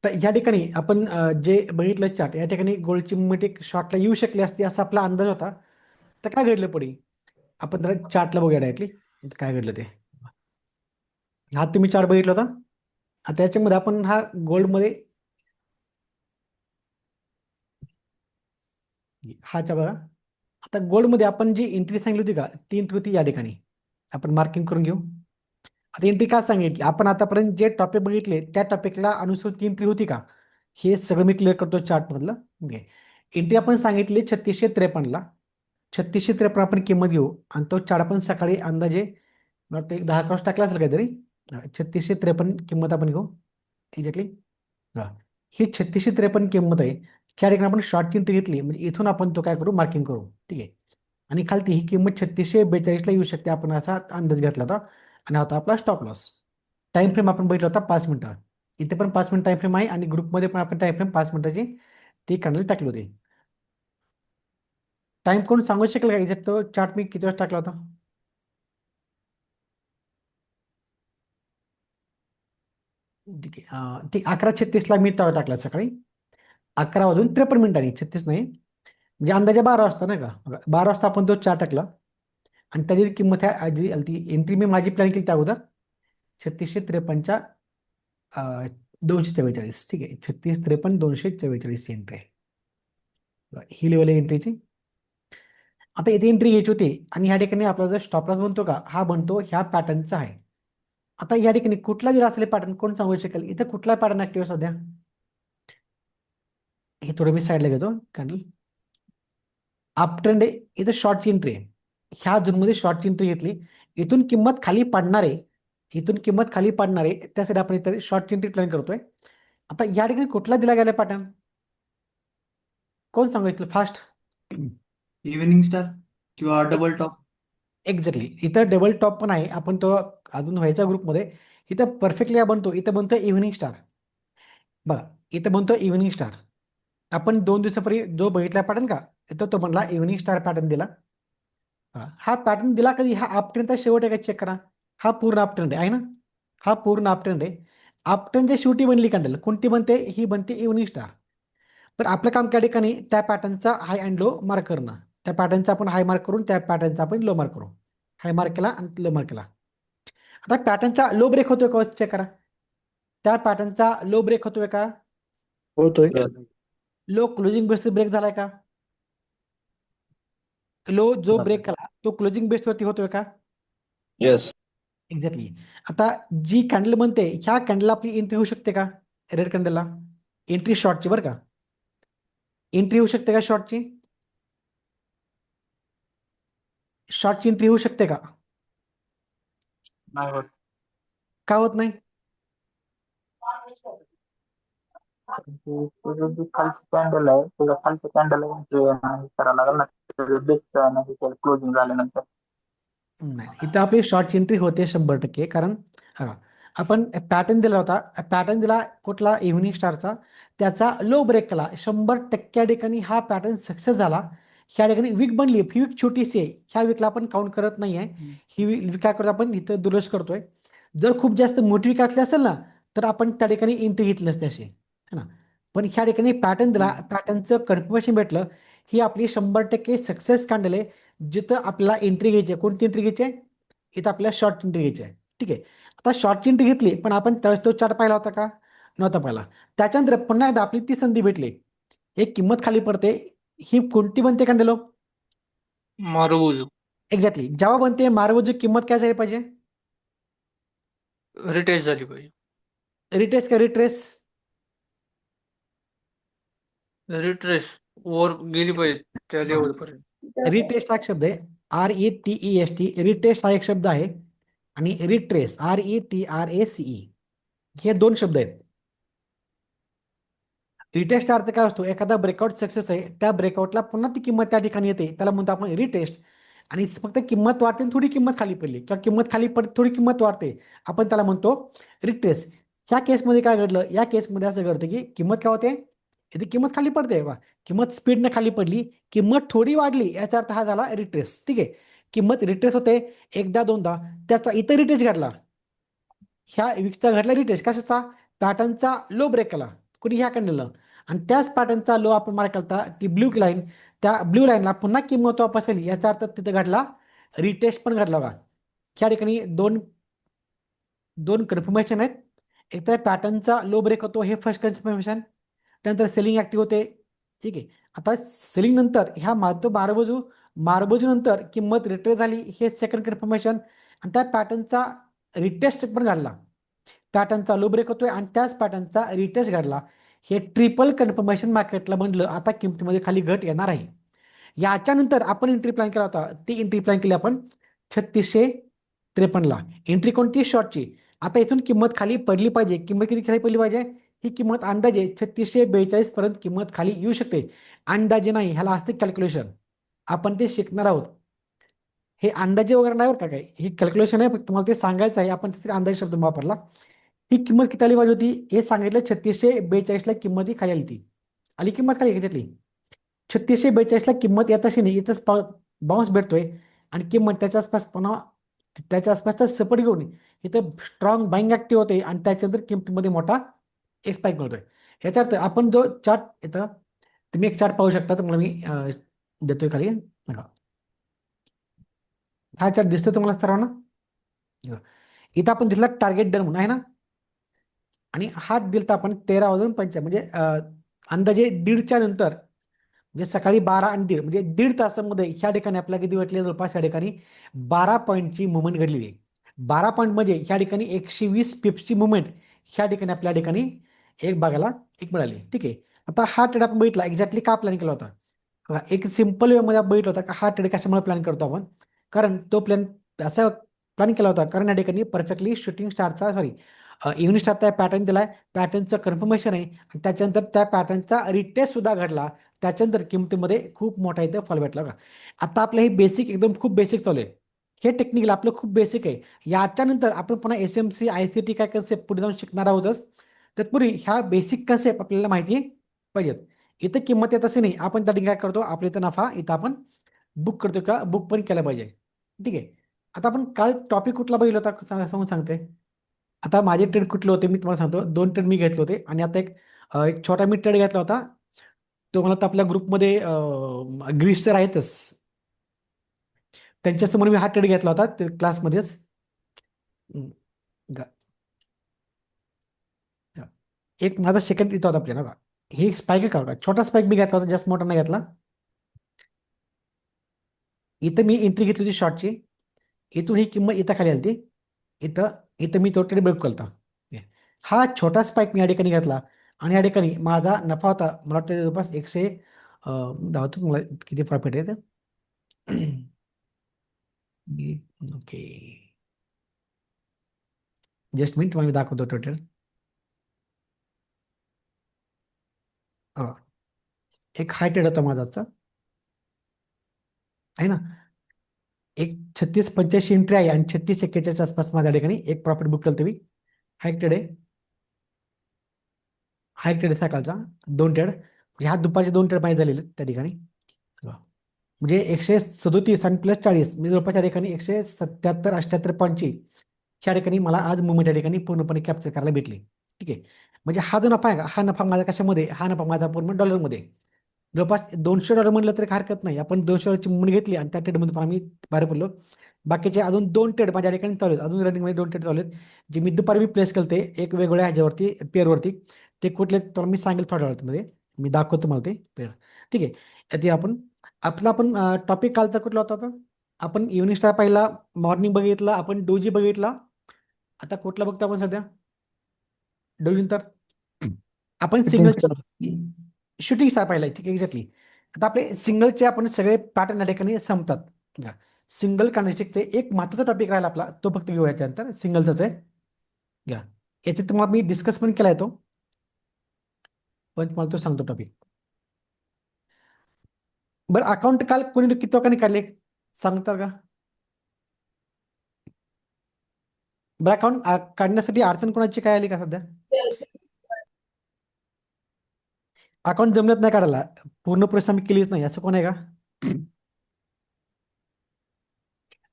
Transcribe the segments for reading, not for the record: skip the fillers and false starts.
तर या ठिकाणी आपण जे बघितलं चार्ट, या ठिकाणी गोल्डची मुवमेंट एक शॉर्टला येऊ शकली असती असा आपला अंदाज होता. तर काय घडलं पुढे? आपण जरा चार्टला बघूया डायरेक्टली काय घडलं ते. हा तुम्ही चार्ट बघितला होता. आता याच्यामध्ये आपण हा गोल्डमध्ये हाच्या बघा. आता गोल्डमध्ये आपण जी एंट्री सांगितली होती का, ती एंट्री होती या ठिकाणी. आपण मार्किंग करून घेऊ. आता एंट्री का सांगितली, आपण आतापर्यंत जे टॉपिक बघितले त्या टॉपिकला अनुसरून ती एंट्री होती का, हे सगळं मी क्लिअर करतो चार्ट मधलं. ओके. एंट्री आपण सांगितली 3653ला. 3653 आपण किंमत घेऊ आणि तो चार्ट आपण सकाळी अंदाजे मला वाटतं एक 10 क्रॉस टाकला असेल काहीतरी. 3653 किंमत आपण घेऊ एक्झॅक्टली. हा, ही 3653 किंमत आहे. त्या ठिकाणी आपण शॉर्ट एंट्री घेतली म्हणजे इथून आपण तो काय करू, मार्किंग करू. ठीक आहे. आणि खालती ही किंमत 3642ला येऊ शकते आपण असा अंदाज घेतला होता. आणि होता आपला स्टॉप लॉस. टाइम फ्रेम आपण बघितला होता 5 मिनिटं. इथे पण 5 मिनिट टाइम फ्रेम आहे आणि ग्रुपमध्ये पण आपण टाइम फ्रेम 5 मिनिटाची ती काढायला टाकली होती. टाइम कोण सांगू शकेल का एक्झॅक्ट तो चार्ट मी किती वाजता टाकला होता? ठीक आहे. ठीक 11:36ला मी तेव्हा टाकला सकाळी. 11 वाजून 53 मिनिटांनी, 36 नाही म्हणजे अंदाजे 12 वाजता नाही का. बघा, 12 वाजता आपण तो चार्ट टाकला. आणि त्याची किंमत आहे जी आली ती एंट्री मी माझी प्लॅन केली त्या अगोदर 3653च्या 244. ठीक आहे. 3653 244 एंट्री आहे. बघा, ही लेवल आहे एंट्रीची. आता इथे एंट्री घ्यायची होती आणि ह्या ठिकाणी आपला जो स्टॉप लॉस बनतो का, हा बनतो ह्या पॅटर्नचा आहे. आता या ठिकाणी कुठला दिला असेल पॅटर्न कोण सांगू शकेल? इथे कुठला पॅटर्न ऍक्टिव्ह सध्या? हे थोडं मी साईडला घेतो कॅन्डल. अप ट्रेंड आहे, इथं शॉर्टची एंट्री आहे. ह्या झोनमध्ये शॉर्टची एंट्री घेतली. इथून किंमत खाली पडणार आहे. इथून किंमत खाली पडणार आहे त्यासाठी आपण इथे शॉर्टची एंट्री प्लॅन करतोय. आता या ठिकाणी कुठला दिला गेला पॅटर्न कोण सांगितलं फास्ट? इव्हिनिंग स्टार किंवा डबल टॉप. एक्झॅक्टली. इथं डबल टॉप पण आहे. आपण तो अजून व्हायचा ग्रुपमध्ये. इथं परफेक्टली बनतो. इथं बनतो इव्हिनिंग स्टार. बघा, इथं बनतो इव्हिनिंग स्टार. आपण 2 दिवसापूर्वी जो बघितला पॅटर्न का, इथं तो म्हणला इव्हिनिंग स्टार पॅटर्न दिला. हा पॅटर्न दिला कधी? हा अप ट्रेंडचा शेवट आहे का चेक करा. हा पूर्ण अप ट्रेंड आहे ना. हा पूर्ण अप ट्रेंड आहे. अप ट्रेंडच्या शेवटी बनली कॅन्डल कोणती बनते? ही बनते इव्हिनिंग स्टार. पण आपलं काम त्या ठिकाणी त्या पॅटर्नचा हाय अँड लो मार्क करणं. त्या पॅटर्नचा आपण हाय मार्क करून त्या पॅटर्नचा आपण लो मार्क करू. हाय मार्क केला आणि लो मार्क केला. आता पॅटर्नचा लो ब्रेक होतोय का चेक करा. त्या पॅटर्नचा लो ब्रेक होतोय का? होतोय. लो क्लोजिंग बेस ब्रेक झालाय का? लो जो ब्रेक केला तो क्लोजिंग बेसवरती होतोय का? येस. एक्झॅक्टली. आता जी कॅन्डल बनते ह्या कॅन्डलला आपली एंट्री होऊ शकते का? रेड कॅन्डलला एंट्री शॉर्टची बरं का. एंट्री होऊ शकते का शॉर्टची? शॉर्टची एंट्री होऊ शकते का? नाही होत. का होत नाही? तुझं जे खालचं कॅन्डल आहे तुझ्या खालचं कॅन्डल करायला लागेल ना बेस्ट क्लोजिंग झाल्यानंतर. नाही, इथं आपली शॉर्टची एंट्री होते 100%. कारण हा आपण पॅटर्न दिला होता. पॅटर्न दिला कुठला? इव्हिनिंग स्टारचा. त्याचा लो ब्रेक केला 100% या ठिकाणी. हा पॅटर्न सक्सेस झाला. ह्या ठिकाणी वीक बनली. ही वीक छोटीशी आहे. ह्या वीकला आपण काउंट करत नाही आहे. ही वीक काय करतो आपण इथं दुर्लक्ष करतोय. जर खूप जास्त मोठी वीक असली असेल ना तर आपण त्या ठिकाणी एंट्री घेतली नसते अशी है ना. पण ह्या ठिकाणी पॅटर्न दिला, पॅटर्नचं कन्फर्मेशन भेटलं. ही आपली 100% सक्सेस कॅन्डल आहे. जिथं आपल्याला एंट्री घ्यायची आहे. कोणती एंट्री घ्यायची आहे? इथं आपल्याला शॉर्ट एंट्री घ्यायची आहे. ठीक आहे. आता शॉर्टची एंट्री घेतली पण आपण त्यावेळेस तो चार्ट पाहिला होता का? नव्हता पाहिला. त्याच्यानंतर पुन्हा एकदा आपली ती संधी भेटली. एक किंमत खाली पडते. ही कोणती बनते कॅन्डल? मारुबुजू एक्झॅक्टली. जेव्हा बनते मारवूची किंमत काय झाली पाहिजे? रिटेच झाली पाहिजे. रिट्रेस का रिट्रेस? रिट्रेस वर गेली पाहिजे त्या लेवल पर्यंत. रिट्रेस हा एक शब्द आहे. RETEST. रिट्रेस हा एक शब्द आहे. आणि रिट्रेस RETRACE हे 2 शब्द आहेत. रिटेस्टचा अर्थ काय असतो? एखादा ब्रेकआउट सक्सेस आहे त्या ब्रेकआउटला पुन्हा ती किंमत त्या ठिकाणी येते त्याला म्हणतो आपण रिटेस्ट. आणि फक्त किंमत वाढते आणि थोडी किंमत खाली पडली किंवा किंमत खाली पडते थोडी किंमत वाढते आपण त्याला म्हणतो रिट्रेस. ह्या केसमध्ये काय घडलं? या केसमध्ये असं घडतं की किंमत काय होते? इथे किंमत खाली पडते बा. किंमत स्पीडनं खाली पडली. किंमत थोडी वाढली याचा अर्थ हा झाला रिट्रेस. ठीक आहे. किंमत रिट्रेस होते एकदा दोनदा. त्याचा इतर रिट्रेस घडला. ह्या विकचा घडला रिट्रेस कशाचा? पॅटर्नचा लो ब्रेक केला. कुणी ह्या कॅन्डलनं, आणि त्याच पॅटर्नचा लो आपण मार्क केला होता, ती ब्ल्यू लाईन, त्या ब्ल्यू लाईनला पुन्हा किंमत वापस आली, याचा अर्थ तिथे घडला रिटेस्ट पण घडला बघा. या ठिकाणी दोन दोन कन्फर्मेशन आहेत. एक तर पॅटर्नचा लो ब्रेक होतो, हे फर्स्ट कन्फर्मेशन. त्यानंतर सेलिंग ऍक्टिव्ह होते. ठीक आहे. आता सेलिंग नंतर ह्या मारबाजू नंतर किंमत रिट्रेस झाली, हे सेकंड कन्फर्मेशन. आणि त्या पॅटर्नचा रिटेस्ट पण घडला. पॅटर्नचा लो ब्रेक होतोय आणि त्याच पॅटर्नचा रिटेस्ट घडला. हे ट्रिपल कन्फर्मेशन मार्केटला बनलं. आता किमतीमध्ये खाली घट येणार आहे. याच्यानंतर आपण एंट्री प्लॅन केला होता, ती एंट्री प्लॅन केली आपण 3653ला. एंट्री कोणती? शॉर्टची. आता इथून किंमत खाली पडली पाहिजे. किंमत किती खाली पडली पाहिजे? ही किंमत अंदाजे 3642 पर्यंत किंमत खाली येऊ शकते. अंदाजे नाही, ह्याला असते कॅल्क्युलेशन. आपण ते शिकणार आहोत. हे अंदाजे वगैरे नाही बरं का, काही ही कॅल्क्युलेशन आहे, फक्त तुम्हाला ते सांगायचं आहे. आपण तिथे अंदाजे शब्द वापरला. ही किंमत किती आली पाहिजे होती? हे सांगितलं 3642ला किंमत ही खाली आली ती. आली किंमत खाली ह्याच्यातली 3642ला किंमत येत अशी नाही, इथंच बाउन्स भेटतोय आणि किंमत त्याच्या आसपासचा सपोर्ट घेऊन इथं स्ट्रॉंग बाईंग ऍक्टिव्ह होते आणि त्याच्यानंतर किमतीमध्ये मोठा एक स्पाइक मिळतोय. याचा अर्थ आपण जो चार्ट इथं तुम्ही एक चार्ट पाहू शकता, तुम्हाला मी देतोय खाली बघा. हा चार्ट दिसतोय तुम्हाला सर्वांना? इथं आपण दिसला टार्गेट डन म्हणून आहे ना, आणि हा दिलता आपण 13 वाजून 55, म्हणजे अंदाजे दीडच्या नंतर, म्हणजे सकाळी 12 आणि दीड, म्हणजे दीड तासामध्ये ह्या ठिकाणी आपल्याला किती भेटले? जवळपास ह्या ठिकाणी 12 पॉईंटची मुवमेंट घडलेली आहे. 12 पॉईंट म्हणजे ह्या ठिकाणी 120 पिप्सची मुवमेंट ह्या ठिकाणी आपल्या ठिकाणी एक बघायला मिळाली. ठीक आहे. आता हा ट्रेड आपण बघितला, एक्झॅक्टली का प्लॅन केला होता? बघा, एक सिंपल वे मध्ये बघितला होता का हा ट्रेड कशामुळे प्लॅन करतो आपण? कारण तो प्लॅन असा प्लॅन केला होता कारण या ठिकाणी परफेक्टली शूटिंग स्टारचा इव्हनिंग स्टारचा पॅटर्न दिलाय, पॅटर्नचं कन्फर्मेशन आहे आणि त्याच्यानंतर त्या पॅटर्नचा रिटेस्ट सुद्धा घडला. त्याच्यानंतर किमतीमध्ये खूप मोठा इथं फॉल भेटला का. आता आपलं हे बेसिक एकदम खूप बेसिक चालू आहे. हे टेक्निकल आपलं खूप बेसिक आहे. याच्यानंतर आपण पुन्हा SMC ICT काय कन्सेप्ट पुढे जाऊन शिकणार आहोतच. तत्पूर्वी ह्या बेसिक कन्सेप्ट आपल्याला माहिती पाहिजेत. इथं किंमत येत असे नाही, आपण त्या ठिकाणी काय करतो? आपल्या इथं नफा इथं आपण बुक करतो का? बुक पण केला पाहिजे. ठीक आहे. आता आपण काल टॉपिक कुठला बघितला होता सांगते. आता माझे ट्रेड कुठले होते मी तुम्हाला सांगतो. 2 ट्रेड मी घेतले होते आणि आता एक छोटा मी ट्रेड घेतला होता. तो मला तर आपल्या ग्रुपमध्ये ग्रीस सर आहेतच, त्यांच्यासमोर मी हा ट्रेड घेतला होता क्लासमध्येच. एक माझा सेकंड इथं होता आपल्याला बघा. ही एक स्पाइक आहे का? छोटा स्पाइक मी घेतला होता, जास्त मोठा नाही घेतला. इथं मी एंट्री घेतली होती शॉर्टची. इथून ही किंमत इथं खाली आली. इथं इथं मी तो ट्रेड ब्रेक केला. हा छोटा स्पाइक मी या ठिकाणी घेतला आणि या ठिकाणी माझा नफा होता, मला वाटतं जवळपास 100 दाखवतो मला किती प्रॉफिट आहे. ओके, जस्ट मी तुम्हाला दाखवतो टोटल. एक हाय ट्रेड होता माझा आजचा, आहे ना. एक 3685 एंट्री आहे आणि 3641 आसपास माझ्या ठिकाणी एक प्रॉफिट बुक केलं तुम्ही. हा एक ट्रेड आहे, हा एक ट्रेड आहे सकाळचा. 2 ट्रेड, ह्या दुपारचे 2 ट्रेड माझे झालेले त्या ठिकाणी. म्हणजे 137 आणि प्लस 40, मी जवळपास या ठिकाणी 177-78 पॉईंटची ह्या ठिकाणी मला आज मुवमेंट या ठिकाणी पूर्णपणे कॅप्चर करायला भेटली. ठीक आहे. म्हणजे हा जो नफा आहे का, हा नफा माझा कशामध्ये? हा नफा माझा पूर्ण डॉलरमध्ये. जवळपास $200 म्हणलं तरी हरकत नाही. आपण $200ची मुवमेंट घेतली आणि त्या ट्रेडमध्ये पण आम्ही बाहेर पडलो. बाकीचे अजून 2 ट्रेड माझ्या ठिकाणी चालू आहेत, अजून रनिंगमध्ये 2 ट्रेड चालू आहेत, जे मी दुपारी मी प्लेस केले ते एक वेगवेगळ्या ह्याच्यावरती पेअरवरती. ते कुठले तर मी सांगेल थोड्या वेळामध्ये, मी दाखवतो मला ते पेअर. ठीक आहे. ते आपण टॉपिक कालचा कुठला होता? आता आपण इव्हनिंग स्टार पाहिला, मॉर्निंग बघितला, आपण डोजी बघितला. आता कुठला बघतो आपण सध्या? डोजी नंतर आपण सिंगल शूटिंग स्टार पाहिलाय. ठीक आहे, एक्झॅक्टली. आता आपले सिंगलचे आपण सगळे पॅटर्न या ठिकाणी संपतात. सिंगल कॅन्डलस्टिकचे एक महत्त्वाचा टॉपिक राहिला आपला, तो फक्त घेऊ याच्यानंतर. सिंगलचाच आहे. घ्या, याच्यात तुम्हाला मी डिस्कस पण केला येतो, पण तुम्हाला तो सांगतो टॉपिक. बरं, अकाउंट काल कोणी किती लोकांनी काढले सांगता का? बरं, अकाउंट काढण्यासाठी अडचण कोणाची काय आली का सध्या? अकाउंट जमलत नाही काढायला, पूर्ण प्रोसेस आम्ही केलीच नाही, असं कोण आहे का?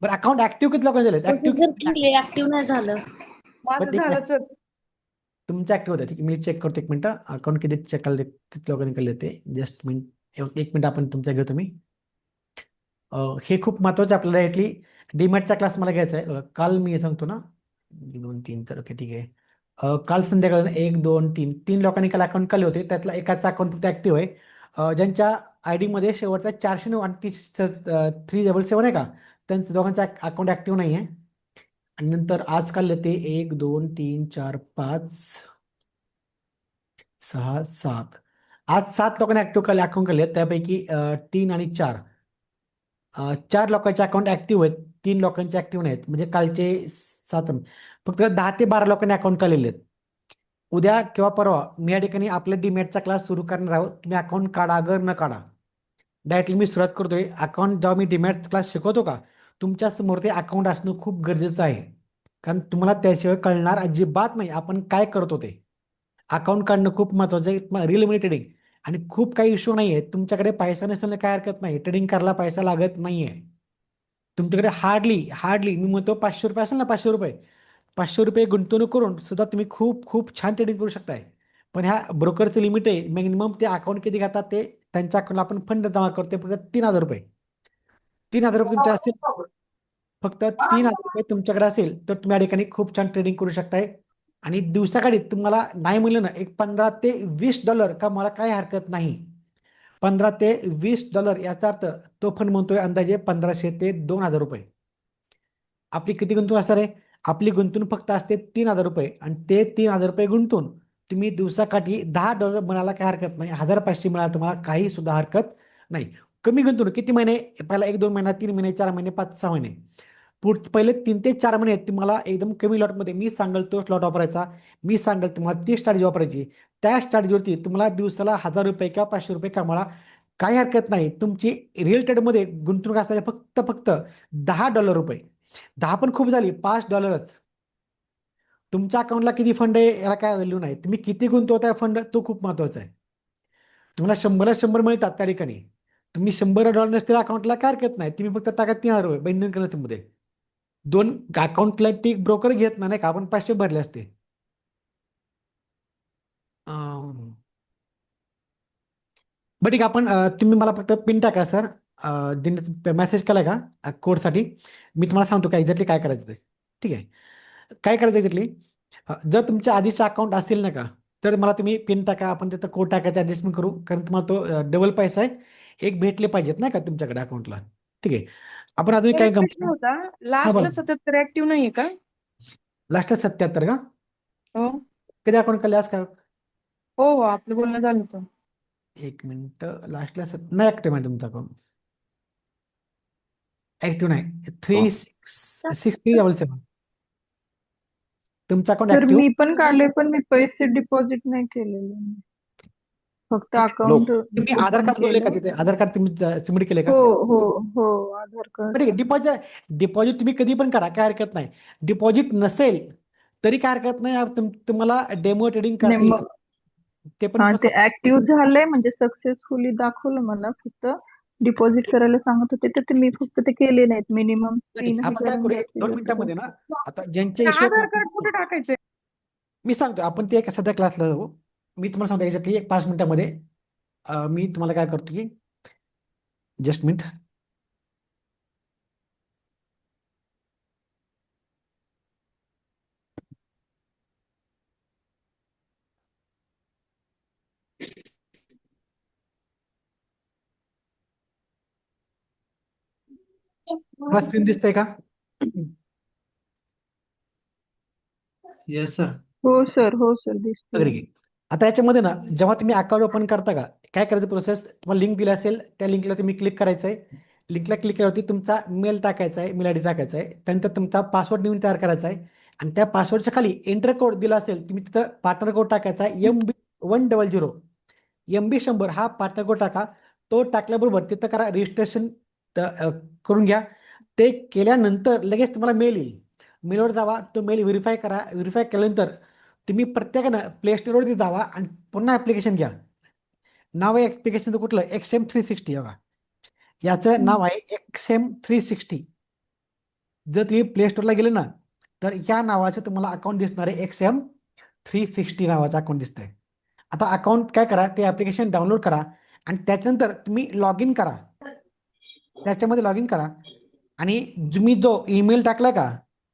बरं, अकाउंट ऍक्टिव्ह किती लोकांचे झाले? प्रोसिजर केली, ऍक्टिव्ह नाही झालं. माझं झालं सर. तुमचं ऍक्टिव्ह होतं. ठीक आहे, मी चेक करतो एक मिनिटं. अकाउंट किती लोकांनी केले ते. जस्ट मिनिट, एक मिनिट आपण तुमचा घेतो मी. हे खूप महत्वाचं आहे आपल्याला. यातली डीमॅटचा क्लास मला घ्यायचा आहे. काल मी सांगतो ना, 2 3 तर ओके ठीक आहे. काल संध्याकाळी 1 2 3 लोकांनी काल अकाउंट काढले होते. त्यातला एकाचा अकाउंट फक्त ऍक्टिव्ह आहे. ज्यांच्या आय मध्ये शेवटचा 409 आणि 377 आहे का, त्यांचं दोघांचा अकाउंट ऍक्टिव्ह नाही आहे. आणि नंतर आज काढले ते 1 2 3 4 5 6 7. आज 7 लोकांनी ऍक्टिव्ह अकाउंट काढले. त्यापैकी 3 आणि 4, 4 लोकांचे अकाउंट ऍक्टिव्ह आहेत, 3 लोकांचे ऍक्टिव्ह नाहीत. म्हणजे कालचे 7, फक्त 10 ते 12 लोकांनी अकाउंट काढलेले आहेत. उद्या किंवा परवा मी या ठिकाणी आपल्या डीमॅटचा क्लास सुरू करणार आहोत. तुम्ही अकाउंट काढा अगर न काढा, डायरेक्टली मी सुरुवात करतोय. अकाउंट जेव्हा मी डीमॅट क्लास शिकवतो का, तुमच्या समोर ते अकाउंट असणं खूप गरजेचं आहे. कारण तुम्हाला त्याशिवाय कळणार अजिबात नाही आपण काय करतो ते. अकाउंट काढणं खूप महत्वाचं आहे. रिअल मनी ट्रेडिंग आणि खूप काही इश्यू नाही आहे. तुमच्याकडे पैसा नसेल ना काय हरकत नाही, ट्रेडिंग करायला पैसा लागत नाहीये. तुमच्याकडे हार्डली हार्डली मी म्हणतो 500 रुपये असेल ना, 500 रुपये, 500 रुपये गुंतवणूक करून सुद्धा तुम्ही खूप खूप छान ट्रेडिंग करू शकताय. पण ह्या ब्रोकरचं लिमिट आहे. मिनिमम ते अकाउंट किती घेतात ते, त्यांच्या अकाउंटला आपण फंड जमा करतोय फक्त 3,000 रुपये. 3,000 रुपये तुमचे असेल, फक्त 3,000 रुपये तुमच्याकडे असेल तर तुम्ही या ठिकाणी खूप छान ट्रेडिंग करू शकताय. आणि दिवसाकाठी तुम्हाला नाही म्हणलं ना, एक $15 ते $20 का मला काही हरकत नाही. $15 ते $20 याचा अर्थ तो फंड म्हणतोय अंदाजे 1,500 ते 2,000 रुपये. आपली किती गुंतवणूक असणार आहे? आपली गुंतवणूक फक्त असते 3,000 रुपये. आणि ते 3,000 रुपये गुंतवून तुम्ही दिवसाकाठी $10 बनायला काही हरकत नाही. 1,500 मिळाला तुम्हाला काही सुद्धा हरकत नाही. कमी गुंतवणूक किती महिने? पहिला 1 2 महिना, 3 महिने, 4 महिने, 5 6 महिने. पहिले 3 ते 4 महिने तुम्हाला एकदम कमी लॉटमध्ये मी सांगेल तो स्लॉट वापरायचा. मी सांगेल तुम्हाला ती स्ट्रॅटेजी वापरायची. त्या स्ट्रॅटेजीवरती तुम्हाला दिवसाला 1,000 रुपये किंवा 500 रुपये कमाला काही हरकत नाही. तुमची रिअल ट्रेडमध्ये गुंतवणूक असणारे फक्त फक्त $10 रुपये. 10 पण खूप झाली, $5. तुमच्या अकाउंटला किती फंड आहे याला काय व्हॅल्यू नाही. तुम्ही किती गुंतवताय फंड तो खूप महत्वाचा आहे. तुम्हाला 100ला 100 मिळतात त्या ठिकाणी. तुम्ही $100 नसतील अकाउंटला काय हरकत नाही. तुम्ही फक्त टाका 3,000 रुपये बंधन करण्यामध्ये. 2 अकाउंटला ती ब्रोकर घेत नाही का, आपण 500 भरले असते. बरं ठीक आहे, आपण तुम्ही मला फक्त पिन टाका सर. मेसेज केलाय का कोडसाठी? मी तुम्हाला सांगतो काय एक्झॅक्टली काय करायचं ते. ठीक आहे, काय करायचं एक्झॅक्टली. जर तुमच्या आधीचा अकाउंट असेल ना का, तर मला तुम्ही पिन टाका. आपण तिथं कोड टाकायचा ऍडजस्टमेंट करू. कारण तुम्हाला तो डबल पैसा आहे, एक भेटले पाहिजेत नाही का तुमच्याकडे अकाउंटला. ठीक आहे, आपण अजून मला काय एक प्रश्न होता, हा बोला. लास्टला 77 ऍक्टिव्ह नाहीये का? लास्टला 77 का? हो कधी अकाउंट काढले आज का? हो हो, आपलं बोलणं झालं होतं. एक मिनिट. लास्टला नाही ऍक्टिव्ह आहे तुमचा अकाउंट. ऍक्टिव्ह नाही. 366377 तुमचा अकाउंट तर ऍक्टिव्ह. मी पण काढले, पण मी पैसे डिपॉझिट नाही केलेले. फक्त अकाउंट तुम्ही आधार ओपन कार्ड जोडले का केलं. तिथे? आधार कार्ड तुम्ही सबमिट केले का? हो हो हो, आधार कार्ड. ठीक आहे, डिपॉझिट तुम्ही कधी पण करा, काय हरकत नाही. डिपॉझिट नसेल तरी काय हरकत नाही. तुम्हाला डेमो ट्रेडिंग करता येईल. मग ते पण हा, ते ऍक्टिव्ह झालंय म्हणजे सक्सेसफुली दाखवलं मला. फक्त डिपॉझिट करायला सांगत होते, तर ते मी फक्त ते केले नाहीत. मिनिमम ठीक आहे, आपण काय 3,000 करू, एक 2 जास्तीत मिनिटांमध्ये ना, जास्त. आता ज्यांचे ते इश्यू आधार कार्ड कुठे टाकायचे? मी सांगतो. आपण ते सध्या क्लासला जाऊ. मी तुम्हाला सांगतो एक्झॅक्टली एक 5 मिनिटांमध्ये. मी तुम्हाला काय करतो की जस्ट मिनिट. मला स्क्रीन दिसतंय का? Yes sir. हो सर, हो सर, दिसतोय. अगदी. आता याच्यामध्ये ना, जेव्हा तुम्ही अकाउंट ओपन करता का, काय करायचं प्रोसेस, तुम्हाला लिंक दिली असेल, त्या लिंकला तुम्ही क्लिक करायचं आहे. लिंकला क्लिक केल्यावरती तुमचा मेल टाकायचा आहे, मेल आयडी टाकायचा आहे. त्यानंतर तुमचा पासवर्ड नवीन तयार करायचा आहे. आणि त्या पासवर्डच्या खाली एंटर कोड दिला असेल, तुम्ही तिथं पार्टनर कोड टाकायचा आहे. MB100, MB100 हा पार्टनर कोड टाका. तो टाकल्याबरोबर तिथं करा रजिस्ट्रेशन करून घ्या. ते केल्यानंतर लगेच तुम्हाला मेल येईल. मेलवर जावा, तो मेल व्हेरीफाय करा. व्हेरीफाय केल्यानंतर तुम्ही प्रत्येकानं प्ले स्टोअरवरती जावा आणि पुन्हा ऍप्लिकेशन घ्या. नाव आहे ऍप्लिकेशनचं कुठलं? XM360. बघा, याचं नाव आहे XM360. जर तुम्ही प्ले स्टोअरला गेले ना, तर या नावाचं तुम्हाला अकाउंट दिसणार आहे, XM 360 नावाचं अकाउंट दिसतंय. आता अकाउंट काय करा, ते ॲप्लिकेशन डाउनलोड करा आणि त्याच्यानंतर तुम्ही लॉग इन करा. त्याच्यामध्ये लॉग इन करा आणि तुम्ही जो ईमेल टाकला का,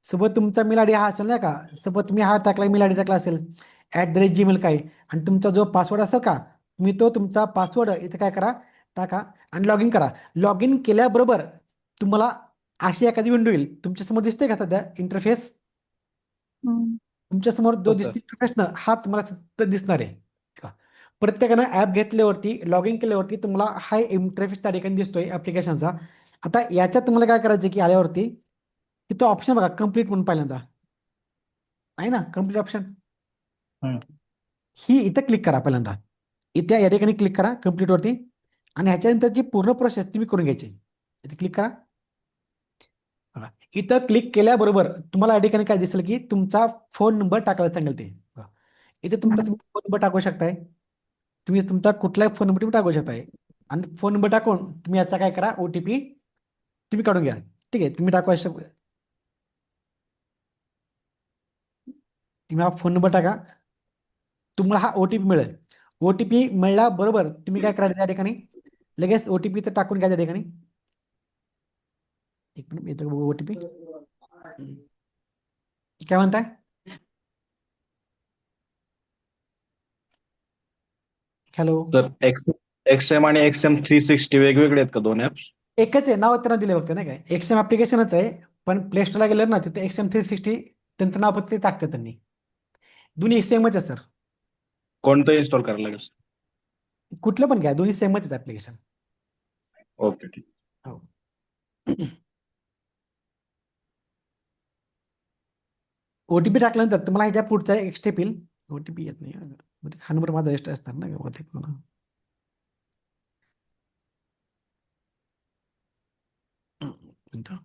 सोबत तुमचा मेल आय डी हा असेल ना का, सोबत तुम्ही हा टाकला, मेल आय डी टाकला असेल @gmail काय, आणि तुमचा जो पासवर्ड असेल का, तुम्ही तो तुमचा पासवर्ड इथे काय करा, टाका आणि लॉग इन करा. लॉग इन केल्याबरोबर तुम्हाला अशी एखादी विंडो येईल. तुमच्यासमोर दिसते का सध्या इंटरफेस? हम्म. तुमच्यासमोर जो हो सर. दिसते इंटरफेस ना, हा तुम्हाला तिथं दिसणार आहे का. प्रत्येकानं ॲप घेतल्यावरती लॉग इन केल्यावरती तुम्हाला हा इंटरफेस त्या ठिकाणी दिसतोय ॲप्लिकेशनचा. आता याच्यात तुम्हाला काय करायचं की आल्यावरती इथं ऑप्शन बघा, कम्प्लीट म्हणून पहिल्यांदा आहे ना, कम्प्लीट ऑप्शन. हम्म. ही इथं क्लिक करा पहिल्यांदा. इथे या ठिकाणी क्लिक करा कम्प्लीटवरती आणि ह्याच्यानंतरची पूर्ण प्रोसेस तुम्ही करून घ्यायची. इथे क्लिक करा. बघा, इथं क्लिक केल्याबरोबर तुम्हाला या ठिकाणी काय दिसेल की तुमचा फोन नंबर टाकायला सांगेल ते. बघा, इथे तुमचा तुम्ही फोन नंबर टाकू शकताय. तुम्ही तुमचा कुठलाही फोन नंबर तुम्ही टाकू शकताय आणि फोन नंबर टाकून तुम्ही याचा काय करा, OTP तुम्ही काढून घ्या. ठीक आहे, तुम्ही टाकू शकता. तुम्ही हा फोन नंबर टाका, तुम्हाला हा OTP मिळेल. OTP मिळाल्याबरोबर तुम्ही काय करायचं त्या ठिकाणी, लगेच OTP तर टाकून घ्या त्या ठिकाणी. एक मिनिट येतो बघू OTP. काय म्हणताय? हॅलो. तर XM आणि XM360 वेगवेगळे आहेत का दोन ऍप? एकच आहे, नाव त्यांना दिले फक्त नाही काय, XM ॲप्लिकेशनच आहे. पण प्ले स्टोरला गेलं ना, तिथे XM360 त्यांचं नाव फक्त टाकतं त्यांनी. दोन्ही सेमच आहे सर. कोणतं इन्स्टॉल करायला लागेल? कुठलं पण घ्या, दोन्ही सेमच आहेत ॲप्लिकेशन. ओके, ठीक. हो. OTP टाकल्यानंतर तुम्हाला ह्याच्या पुढचा एक स्टेप येईल. OTP येत नाही हा नंबर माझा रजिस्टर असणार ना बहुतेक म्हणा. मिनिटं.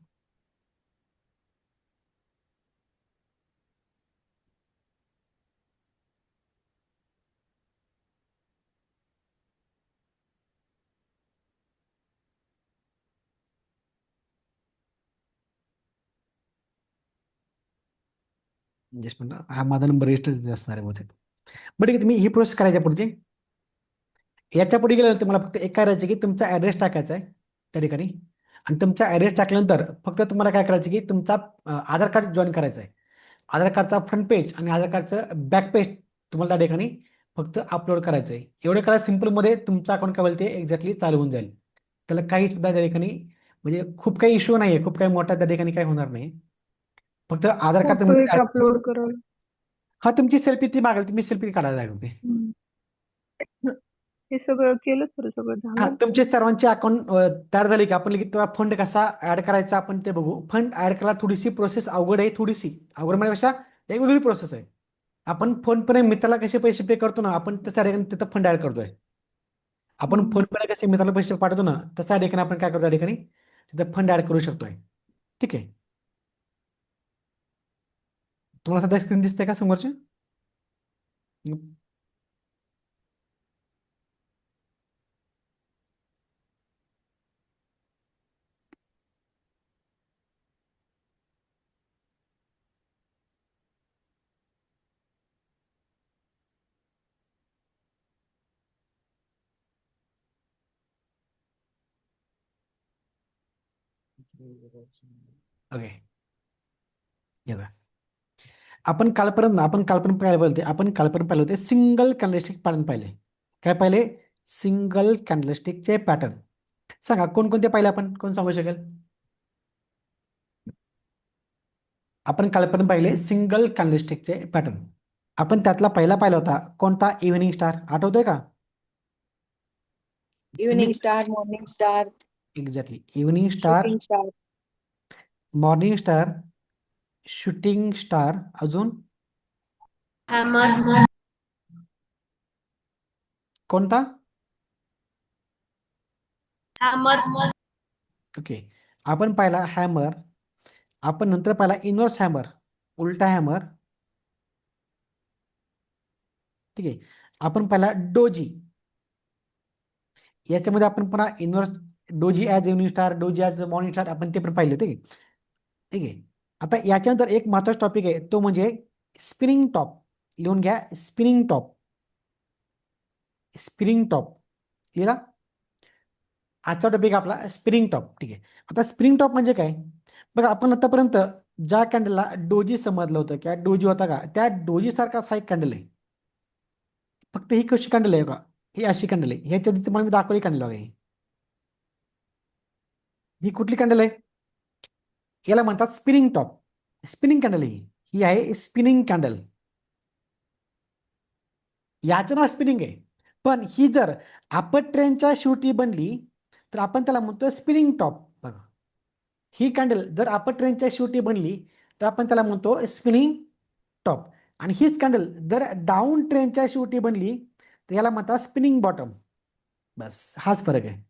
जस्ट मिनिटं, हा माझा नंबर रजिस्टर असणार आहे बहुतेक. बरं ठीक आहे, तुम्ही ही प्रोसेस करायच्या पुढची. याच्या पुढे गेल्यानंतर मला फक्त एक करायचं की तुमचा ॲड्रेस टाकायचा आहे त्या ठिकाणी. आणि तुमचा ॲड्रेस टाकल्यानंतर फक्त तुम्हाला काय करायचं की तुमचा आधार कार्ड जॉईन करायचं आहे. आधार कार्डचा फ्रंट पेज आणि आधार कार्डचं बॅक पेज तुम्हाला त्या ठिकाणी फक्त अपलोड करायचं आहे. एवढं करा, सिम्पलमध्ये तुमचं अकाउंट काय होईल ते एक्झॅक्टली चालू होऊन जाईल. त्याला काही सुद्धा त्या ठिकाणी म्हणजे खूप काही इश्यू नाही आहे, खूप काही मोठा त्या ठिकाणी काही होणार नाही. फक्त आधार कार्ड फोटो एक अपलोड कराल. हा, तुमची सेल्फी ती मागेल, तुम्ही सेल्फी काढायला लागेल ते. हे सगळं केलं सर, सगळं हा, झालं. तुमचे सर्वांचे अकाउंट तयार झाले की आपण लगेच तेव्हा फंड कसा ऍड करायचा आपण ते बघू. फंड ऍड करायला थोडीशी प्रोसेस अवघड आहे, थोडीशी अवघड म्हणण्यापेक्षा एक वेगळी प्रोसेस आहे. आपण फोन पे मित्राला कसे पैसे पे करतो ना, आपण तसं तिथं फंड ऍड करतोय. आपण फोन पे कसे मित्राला पैसे पाठवतो ना, तसं ठिकाणी आपण काय करतो, या ठिकाणी तिथं फंड ऍड करू शकतोय. ठीक आहे, तुम्हाला सध्या स्क्रीन दिसते का समोरची? ओके, या आपण कालपर्यंत पाहिले होते सिंगल कॅन्डलस्टिक पॅटर्न पाहिले. काय पाहिले? सिंगल कॅन्डलस्टिकचे पॅटर्न. सांगा कोणकोणते पाहिले आपण, कोण सांगू शकेल? आपण कालपर्यंत पाहिले सिंगल कॅन्डलस्टिकचे पॅटर्न. आपण त्यातला पहिला पाहिला होता कोणता? Evening star. आठवतोय का? Evening star, morning star, exactly, evening star, shooting star, morning star, shooting star, अजून हॅमर, कोणता? हॅमर, ओके, आपण पाहिला हॅमर. आपण नंतर पाहिला इनव्हर्स हॅमर, उलटा हॅमर. ठीक आहे, आपण पाहिला डोजी. याच्यामध्ये आपण पुन्हा inverse doji as evening star, doji as morning star, आपण ते पण पाहिले होते. ठीक आहे, आता याच्यानंतर एक महत्त्वाचा टॉपिक आहे, तो म्हणजे स्पिनिंग टॉप. लिहून घ्या स्पिनिंग टॉप. स्पिनिंग टॉप लिहिला. आजचा टॉपिक आपला स्पिनिंग टॉप. ठीक आहे. आता स्प्रिंग टॉप म्हणजे काय बघा, आपण आतापर्यंत ज्या कॅन्डलला डोजी समजलं होतं किंवा डोजी होता का, त्या डोजी सारखाच हा एक कॅन्डल आहे. फक्त ही कशी कॅन्डल आहे का, ही अशी कॅन्डल आहे. ह्याच्या आधी तुम्हाला मी दाखवली कॅन्डल बघा. ही कुठली कॅन्डल आहे, याला म्हणतात स्पिनिंग टॉप. स्पिनिंग कॅन्डल ही आहे स्पिनिंग कॅन्डल. याचं नाव स्पिनिंग आहे. पण ही जर अपर ट्रेनच्या शेवटी बनली तर आपण त्याला म्हणतो स्पिनिंग टॉप. बघा, ही कॅन्डल जर अपर ट्रेनच्या शेवटी बनली तर आपण त्याला म्हणतो स्पिनिंग टॉप. आणि हीच कॅन्डल जर डाऊन ट्रेनच्या शेवटी बनली तर याला म्हणतात स्पिनिंग बॉटम. बस हाच फरक आहे.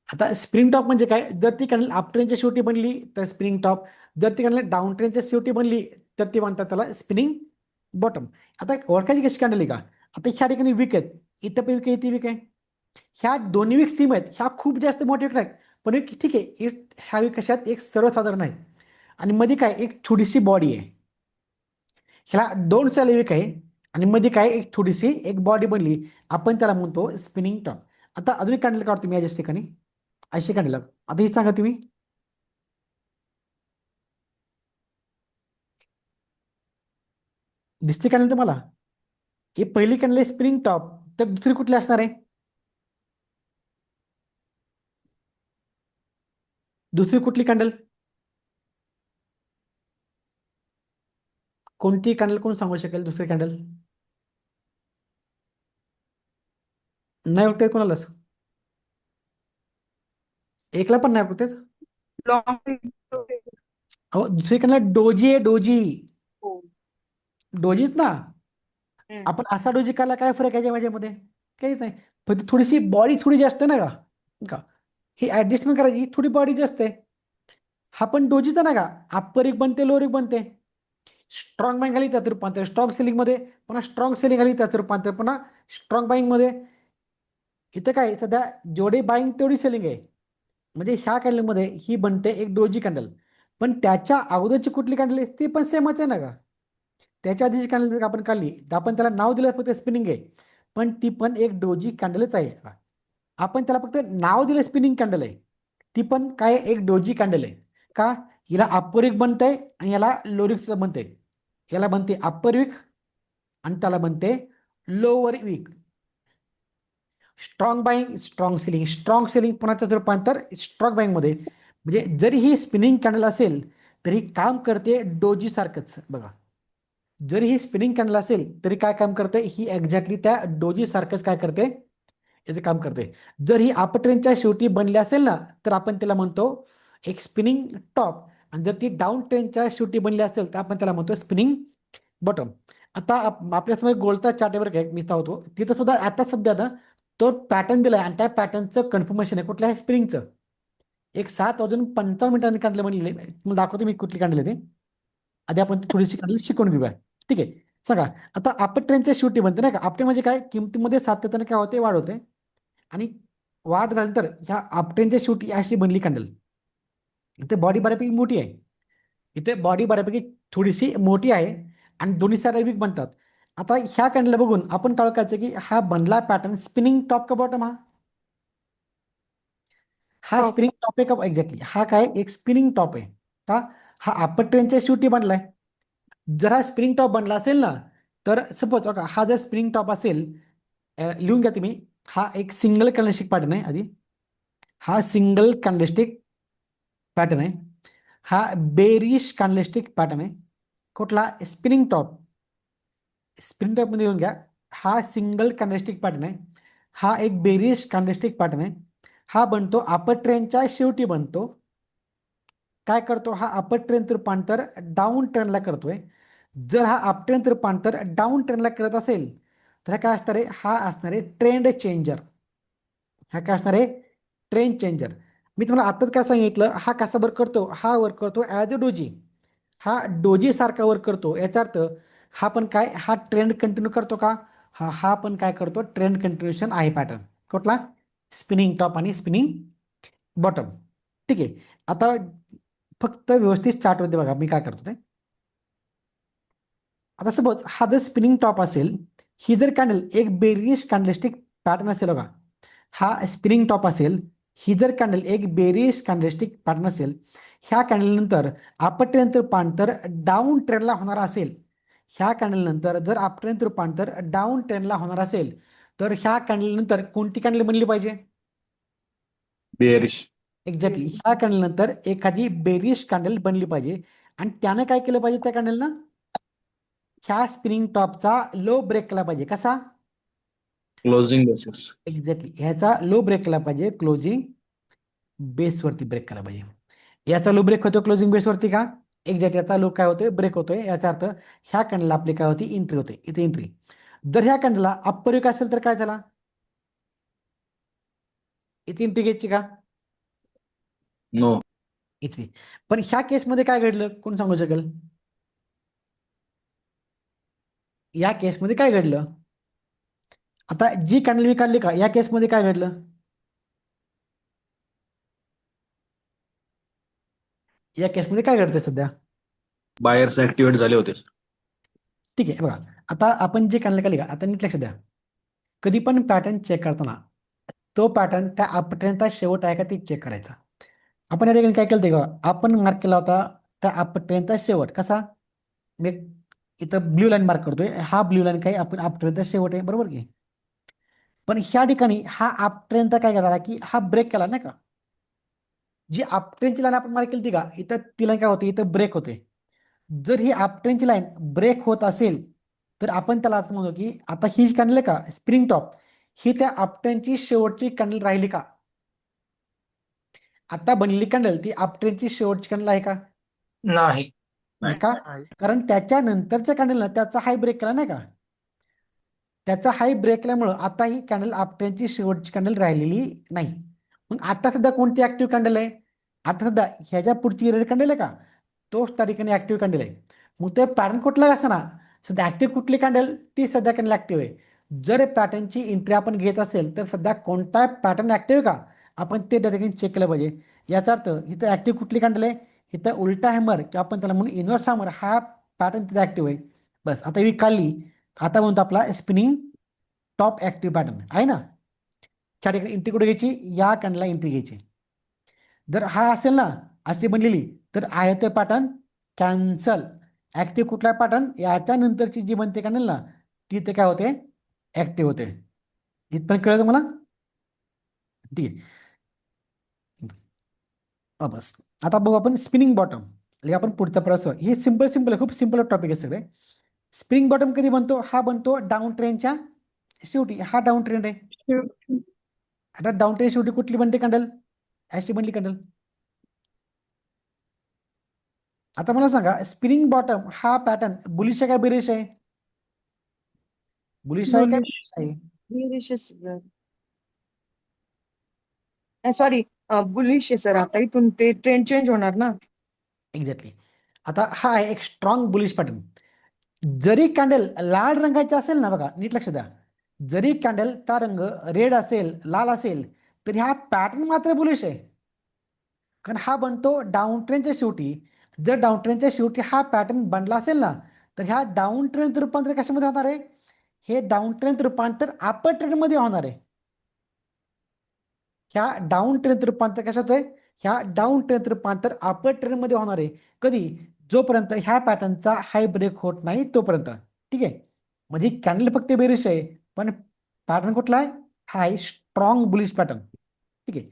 आता स्प्रिंग टॉप म्हणजे काय, जर ती कॅन्डल अप ट्रेनच्या शेवटी बनली तर स्पिनिंग टॉप, जर ती कॅन्डल डाऊन ट्रेनच्या शेवटी बनली तर ती म्हणतात त्याला स्पिनिंग बॉटम. आता ओळखायची कशी कॅन्डल आहे का, आता ह्या ठिकाणी विक आहेत, इथं पण विक आहे, इथे विक आहे. ह्या दोन्ही विक सेम आहेत, ह्या खूप जास्त मोठे विक आहेत, पण एक ठीक आहे, ह्या विक कशात एक सर्वसाधारण आहे आणि मध्ये काय एक छोटीशी बॉडी आहे. ह्याला दोन साल विक आहे आणि मध्ये काय एक थोडीशी एक बॉडी बनली, आपण त्याला म्हणतो स्पिनिंग टॉप. आता अजून एक कॅन्डल काढतो मी याच्याच ठिकाणी, अशी कॅन्डल. आता ही सांगा तुम्ही, दिसते कॅन्डल तुम्हाला? ही पहिली कॅन्डल आहे स्प्रिंग टॉप, तर दुसरी कुठली असणार आहे? दुसरी कुठली कॅन्डल, कोणती कॅन्डल कोण सांगू शकेल दुसरी कॅन्डल? नाही उठते कोणालाच, एकला पण नाही उठते. अहो दुसरी कॅन्डल डोजी आहे, डोजी. डोजीच ना. आपण असा डोजी काढला, काय फरक आहे माझ्यामध्ये? काहीच नाही, फक्त थोडीशी बॉडी थोडी जास्त आहे ना का, का ही ऍडजस्टमेंट करायची, थोडी बॉडी जास्त आहे. हा पण डोजीचा ना का, अप्पर एक बनते लोअर एक बनते. स्ट्रॉंग बाईंग आली त्याचं रूपांतर स्ट्रॉंग सेलिंग मध्ये, पुन्हा स्ट्रॉंग सेलिंग आली त्याचं रूपांतर पुन्हा स्ट्रॉंग बाईंग मध्ये. इथं काय सध्या जेवढी बाईंग तेवढी सेलिंग आहे. म्हणजे ह्या कॅन्डलमध्ये ही बनते एक डोजी कॅन्डल, पण त्याच्या अगोदरची कुठली कॅन्डल आहे ती पण सेमच आहे ना का. त्याच्या आधीची कॅन्डल जर आपण काढली तर आपण त्याला नाव दिलं फक्त स्पिनिंग आहे, पण ती पण एक डोजी कॅन्डलच आहे. आपण त्याला फक्त नाव दिलं स्पिनिंग कॅन्डल आहे, ती पण काय एक डोजी कॅन्डल आहे. का, हिला अप्पर विक बनतंय आणि याला लोअर विक बनते. याला बनते अप्पर विक आणि त्याला बनते लोअर विक. स्ट्रॉंग बाईंग स्ट्रॉंग सेलिंग पुन्हा रूपांतर स्ट्रॉंग बाईंग मध्ये. म्हणजे जरी ही स्पिनिंग कॅन्डल असेल तरी काम करते डोजी सारखंच. बघा, जरी ही स्पिनिंग कॅन्डल असेल तरी काय काम करते, ही एक्झॅक्टली त्या डोजी सारखंच काय करते, याचं काम करते. जर ही अप ट्रेनच्या शेवटी बनली असेल ना तर आपण त्याला म्हणतो एक स्पिनिंग टॉप, आणि जर ती डाऊन ट्रेनच्या शेवटी बनली असेल तर आपण त्याला म्हणतो स्पिनिंग बॉटम. आता आपल्यासमोर गोल्डचा चार्ट वर काय मी होतो तिथं सुद्धा आता सध्या ना तो पॅटर्न दिलाय आणि त्या पॅटर्नचं कन्फर्मेशन आहे कुठल्या आहे स्प्रिंगचं. एक 7:55 काढले म्हणले, तुम्हाला दाखवतो मी कुठली काढली ते. आधी आपण ती थोडीशी काढली शिकून घेऊया. ठीक आहे, सांगा. आता आपण ट्रेनच्या शेवटी बनते नाही का, आपटे म्हणजे काय, किमतीमध्ये सातत्याने काय होते, वाढ होते. आणि वाढ झाल्यानंतर ह्या आपट्रेनच्या शेवटी अशी बनली कॅन्डल. इथे बॉडी बऱ्यापैकी मोठी आहे, इथे बॉडी बऱ्यापैकी थोडीशी मोठी आहे आणि दोन्ही साईड वीक बनतात. आता ह्या कॅन्डल बघून आपण काय ओळखायचं की हा बनला पॅटर्न स्पिनिंग टॉप का बॉटम. हा Top. स्पिनिंग टॉप आहे का, एक्झॅक्टली हा काय एक स्पिनिंग टॉप आहे का. हा अप्पर ट्रेनच्या शेवटी बनलाय. जर हा स्प्रिंग टॉप बनला असेल ना तर सपोज बघा, हा जर स्प्रिंग टॉप असेल, लिहून घ्या तुम्ही, हा एक सिंगल कॅन्डलस्टिक पॅटर्न आहे. आधी हा सिंगल कॅन्डलस्टिक पॅटर्न आहे, हा बेरिश कॅन्डलस्टिक पॅटर्न आहे. कुठला, स्पिनिंग टॉप. स्पिनिंग टॉप मध्ये लिहून घ्या, हा सिंगल कॅन्डलस्टिक पॅटर्न आहे, हा एक बेरिश कॅन्डलस्टिक पॅटर्न आहे. हा बनतो अपर ट्रेनच्या शेवटी बनतो. काय करतो हा, अपर ट्रेनचं रूपांतर डाऊन ट्रेनला करतोय. जर हा अप ट्रेनचं रूपांतर डाऊन ट्रेनला करत असेल तर काय असणार आहे, हा असणार आहे ट्रेंड चेंजर. हा काय असणार आहे, ट्रेंड चेंजर. मी तुम्हाला आत्ताच काय सांगितलं, हा कसा वर्क करतो, हा वर्क करतो ॲज अ डोजी. हा डोजी सारखा वर्क करतो. याचा अर्थ हा पण काय, हा ट्रेंड कंटिन्यू करतो का, हा पण काय करतो, ट्रेंड कंटिन्युएशन आहे पॅटर्न. कुठला, स्पिनिंग टॉप आणि स्पिनिंग बॉटम. ठीक आहे, आता फक्त व्यवस्थित चार्ट होते बघा मी काय करतो ते. आता सपोज हा जर स्पिनिंग टॉप असेल, ही जर कॅन्डल एक बेरिश कॅन्डलस्टिक पॅटर्न असेल बघा, हा स्पिनिंग टॉप असेल, ही जर कॅन्डल एक बेरिश कॅन्डलस्टिक पॅटर्न असेल, ह्या कॅन्डलनंतर अपट्रेंड रूपांतर डाऊन ट्रेंडला होणार असेल, ह्या कॅन्डलनंतर जर अपट्रेंड रूपांतर डाऊन ट्रेंडला होणार असेल, तर ह्या कॅन्डलनंतर कोणती कॅन्डल बनली पाहिजे? बेअरिश. एक्झॅक्टली, ह्या कॅन्डलनंतर एखादी बेरिश कॅन्डल बनली पाहिजे. आणि त्यानं काय केलं पाहिजे त्या कॅन्डलनं? ह्या स्पिनिंग टॉपचा लो ब्रेक केला पाहिजे. कसा? Closing basis. एक्झॅक्टली, ह्याचा लो ब्रेक केला पाहिजे, क्लोजिंग बेसवरती ब्रेक केला पाहिजे. याचा लो ब्रेक होतो क्लोजिंग बेसवरती का? एक्झॅक्ट, याचा लो काय होतोय? ब्रेक होतोय. याचा अर्थ ह्या कॅन्डलला आपली काय होती? एंट्री होते. इथे एंट्री. जर ह्या कॅन्डलला अप्पर विक असेल तर काय झाला? इथे एंट्री घ्यायची का? नो. इथे. पण ह्या केसमध्ये काय घडलं कोण सांगू शकेल? या केसमध्ये काय घडलं? आता जी कॅन्डल मी काढली का, या केसमध्ये काय घडलं? या केसमध्ये काय घडतंय सध्या? बायर्स ऍक्टिव्हेट झाले होते. ठीक आहे, बघा आता आपण जे कॅन्डल काढली का, आता नीट लक्ष द्या. कधी पण पॅटर्न चेक करताना तो पॅटर्न त्या अपट्रेंडचा शेवट आहे का ते चेक करायचा. आपण या ठिकाणी काय केलं ते का, आपण मार्क केला होता त्या अपट्रेंडचा शेवट. कसा? मी इथं ब्ल्यू लाईन मार्क करतोय, हा ब्ल्यू लाईन काही आपण अपट्रेंडचा शेवट आहे, बरोबर की? पण ह्या ठिकाणी हा अपट्रेंडचा काय झाला की हा ब्रेक केला नाही का? जी अपट्रेंडची लाईन आपण मार्क केली ती का, इथं ती लाईन काय होते? इथं ब्रेक होते. जर ही अपट्रेंडची लाईन ब्रेक होत असेल तर आपण त्याला असं म्हणतो की आता ही कॅन्डल का स्प्रिंग टॉप, ही त्या अपट्रेंडची शेवटची कॅन्डल राहिली का? आता बनलेली कॅन्डल ती अपट्रेंडची शेवटची कॅन्डल आहे का? नाही. नाही का? कारण त्याच्या नंतरच्या कॅन्डलनं त्याचा हाय ब्रेक केला नाही का? त्याचा हाय ब्रेक केल्यामुळं आता ही कॅन्डल अपट्रेंडची शेवटची कॅन्डल राहिलेली नाही. मग आता सध्या कोणती ऍक्टिव्ह कॅन्डल आहे? आता सध्या ह्याच्या पुढची रेड कॅन्डल आहे का, तोच त्या ठिकाणी ऍक्टिव्ह कॅन्डल आहे. मग ते पॅटर्न कुठला असं ना, सध्या ऍक्टिव्ह कुठली कॅन्डल? ती सध्या कॅन्डल ऍक्टिव्ह आहे. जर पॅटर्नची एंट्री आपण घेत असेल तर सध्या कोणता पॅटर्न ऍक्टिव्ह आहे का, आपण ते त्या ठिकाणी चेक केलं पाहिजे. याचा अर्थ इथं ऍक्टिव्ह कुठली कॅन्डल आहे? इथं उलटा हॅमर किंवा आपण त्याला म्हणून इन्व्हर्स हॅमर, हा पॅटर्न तिथे ऍक्टिव्ह आहे. बस, आता ही काढली. आता म्हणतो आपला स्पिनिंग टॉप ऍक्टिव्ह पॅटर्न आहे ना. त्या ठिकाणी एंट्री कुठे घ्यायची? या कॅन्डलला एंट्री घ्यायची. जर हा असेल ना अशी बनलेली तर आहे तो पॅटर्न कॅन्सल. ऍक्टिव्ह कुठला पॅटर्न? याच्या नंतरची जी बनते कॅन्डल ना ती ते काय होते? ऍक्टिव्ह होते. इथपर्यंत कळलं तुम्हाला? ठीक आहे. बस, आता बघू आपण स्पिनिंग बॉटम. आपण पुढचा प्रश्न, हे सिंपल सिंपल आहे, खूप सिंपल टॉपिक आहे सगळे. स्प्रिंग बॉटम कधी बनतो? हा बनतो डाऊन ट्रेंडच्या शेवटी. हा डाऊन ट्रेंड आहे. शेवटी. आता डाऊन ट्रेंड शेवटी कुठली बनते कॅन्डल? अशी बनली कॅन्डल. आता मला सांगा, स्पिनिंग बॉटम हा पॅटर्न बुलिश आहे का बेरिश आहे? बुलिश आहे का Bullish. bearish आहे? Bearish is सॉरी बुलिश आहे सर. आता इथून ते ट्रेंड चेंज होणार ना. एक्झॅक्टली. आता हा आहे एक स्ट्रॉंग बुलिश पॅटर्न. जरी कॅन्डल लाल रंगाची असेल ना, बघा नीट लक्ष द्या, जरी कॅन्डलचा रंग रेड असेल, लाल असेल, तर हा पॅटर्न मात्र बुलिश आहे. कारण हा बनतो डाऊन ट्रेंडच्या शेवटी. जर डाऊन ट्रेंडच्या शेवटी हा पॅटर्न बनला असेल ना, तर ह्या डाऊन ट्रेंडचं रूपांतर कशामध्ये होणार आहे? हे डाऊन ट्रेंड रूपांतर अपर ट्रेंडमध्ये होणार आहे. ह्या डाऊन ट्रेंड रूपांतर कशात आहे? ह्या डाऊन ट्रेंड रूपांतर अपर ट्रेंडमध्ये होणार आहे. कधी? जोपर्यंत ह्या पॅटर्नचा हाय ब्रेक होत नाही तोपर्यंत. ठीक आहे. म्हणजे कॅन्डल फक्त बेरिश आहे पण पॅटर्न कुठला आहे? हा आहे स्ट्रॉंग बुलिश पॅटर्न. ठीक आहे.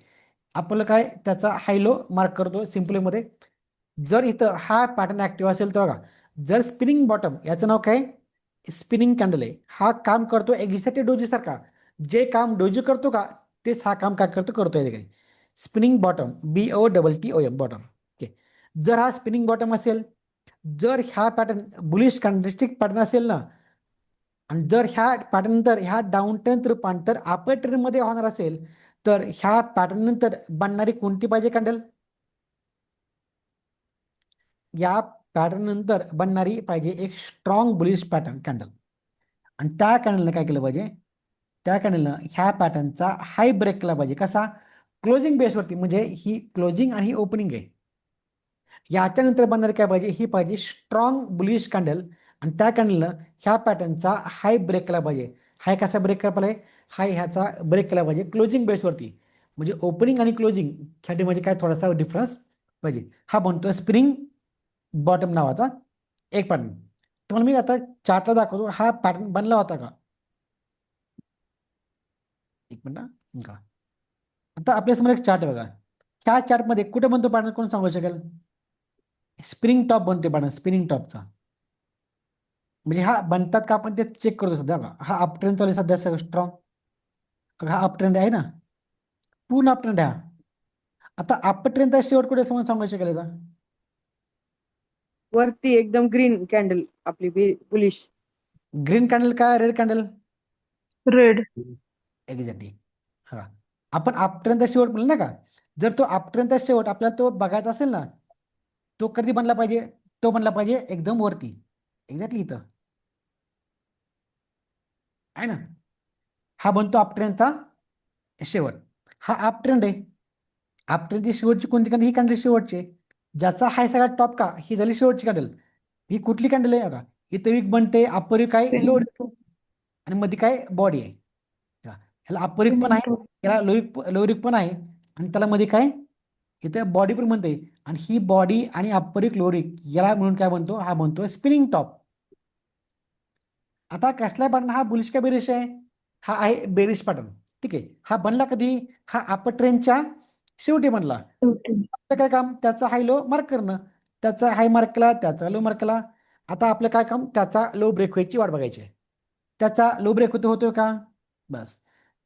आपल्याला काय त्याचा हाय लो मार्क करतो सिंपलीमध्ये. जर इथं हा पॅटर्न ऍक्टिव्ह असेल तर बघा, जर स्पिनिंग बॉटम, याचं नाव काय? स्पिनिंग कॅन्डल आहे. हा काम करतो एक्झॅक्टली डोजी सारखा. जे काम डोजी करतो का तेच हा काम काय करतो या ठिकाणी. Spinning bottom, BOTTOM bottom. Okay. जर हा स्पिनिंग बॉटम असेल, जर ह्या पॅटर्न बुलिश कॅन्डलस्टिक पॅटर्न असेल ना, आणि जर ह्या पॅटर्न नंतर ह्या डाऊन ट्रेंड रूपांतर अपर ट्रेंड मध्ये होणार असेल तर ह्या पॅटर्न नंतर बनणारी कोणती पाहिजे कॅन्डल? या पॅटर्न नंतर बनणारी पाहिजे एक स्ट्रॉंग बुलिश पॅटर्न कॅन्डल. आणि त्या कॅन्डलने काय केलं पाहिजे? त्या कॅन्डलनं ह्या पॅटर्नचा हाय ब्रेक केला पाहिजे. कसा? क्लोजिंग बेसवरती. म्हणजे ही क्लोजिंग आणि ही ओपनिंग आहे. याच्यानंतर बनणारी काय पाहिजे? ही पाहिजे स्ट्रॉंग बुलिश कॅन्डल. आणि त्या कॅन्डलनं ह्या पॅटर्नचा हाय ब्रेक केला पाहिजे. हाय कसा ब्रेक केला पाहिजे? हाय ह्याचा ब्रेक केला पाहिजे क्लोजिंग बेसवरती. म्हणजे ओपनिंग आणि क्लोजिंग ह्यामध्ये काय थोडासा डिफरन्स पाहिजे. हा बनतो स्प्रिंग बॉटम नावाचा एक पॅटर्न. तुम्हाला मी आता चार्टला दाखवतो. हा पॅटर्न बनला होता का? एक मिनिट का. आता आपल्यासमोर एक चार्ट आहे बघा. ह्या चार्टमध्ये कुठे बनतो पॅटर्न कोण सांगू शकेल? स्प्रिंग टॉप बनते पॅटर्न, स्प्रिंग टॉपचा. म्हणजे हा बनतात का आपण ते चेक करतो सध्या का. हा अप ट्रेंड चालू आहे सध्या सगळं स्ट्रॉंग. हा अप ट्रेंड आहे ना, पूर्ण अप ट्रेंड आहे हा. आता अप ट्रेंडचा शेवट कुठे समोर सांगू शकेल का? वरती एकदम ग्रीन कॅन्डल आपली बुलिश. ग्रीन कॅन्डल का रेड कॅन्डल? रेड. एक्झॅक्टली. हा आपण अप ट्रेंडचा शेवट म्हणलं ना का. जर तो अप ट्रेंडचा शेवट आपल्याला तो बघायचा असेल ना, तो कधी बनला पाहिजे? तो बनला पाहिजे एकदम वरती, एक्झॅक्टली इथं आहे ना. हा बनतो अप ट्रेंडचा शेवट. हा अप ट्रेंड आहे. अप ट्रेंडची शेवटची कोणती कॅन्डल? ही कॅन्डल शेवटची आहे. ज्याचा हाय सगळ्यात टॉप का, ही झाली शेवटची कॅन्डल. ही कुठली कॅन्डल आहे बघा. इथं वीक बनते, अप्पर वीक आहे, लोअर आणि मध्ये काय बॉडी आहे. ह्याला अप्पर वीक पण आहे, याला लोअर वीक पण आहे, आणि त्याला मध्ये काय इथं बॉडी पण म्हणते. आणि ही बॉडी आणि अप्पर वीक लोअर वीक याला म्हणून काय बनतो? हा बनतो स्पिनिंग टॉप. आता कसला पॅटर्न? हा बुलिश का बेरिश आहे? हा आहे बेरिश पॅटर्न. ठीक आहे. हा बनला कधी? हा अपर ट्रेंडच्या शेवटी बनला. आपलं काय काम? त्याचा हाय लो मार्क करणं. त्याचा हाय मार्क केला, त्याचा लो मार्क केला. आता आपलं काय काम? त्याचा लो ब्रेक व्हायची वाट बघायची आहे. त्याचा लो ब्रेक होतोय का? बस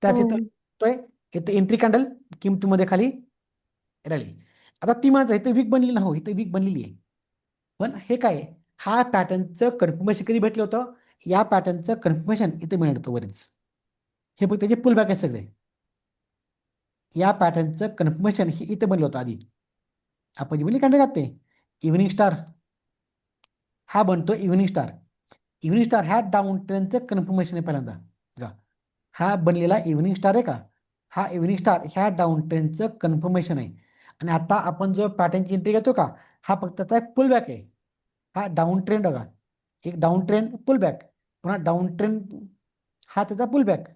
त्याच इथं होतोय. इथं एंट्री कॅन्डल किमतीमध्ये खाली राहिली. आता ती म्हणत इथं वीक बनलेली ना, हो इथं वीक बनलेली आहे. पण हे काय? हा पॅटर्नचं कन्फर्मेशन कधी भेटलं होतं? या पॅटर्नचं कन्फर्मेशन इथे मिळत होतं वरीच. हे फक्त त्याचे पुल बॅक आहे सगळे. या पॅटर्नचं कन्फर्मेशन हे इथे बनलं होतं आधी. आपण जी कॅन्डल घालते इव्हनिंग स्टार, हा बनतो इव्हनिंग स्टार. इव्हनिंग स्टार ह्या डाऊन ट्रेंडचं कन्फर्मेशन आहे पहिल्यांदा का. हा बनलेला इव्हनिंग स्टार आहे का, हा इव्हनिंग स्टार ह्या डाऊन ट्रेंडचं कन्फर्मेशन आहे. आणि आता आपण जो पॅटर्नची एंट्री घेतो का, हा फक्त त्याचा एक पुल बॅक आहे. हा डाऊन ट्रेंड बघा, एक डाऊन ट्रेंड पुल बॅक, पुन्हा डाऊन ट्रेंड हा त्याचा पुल बॅक,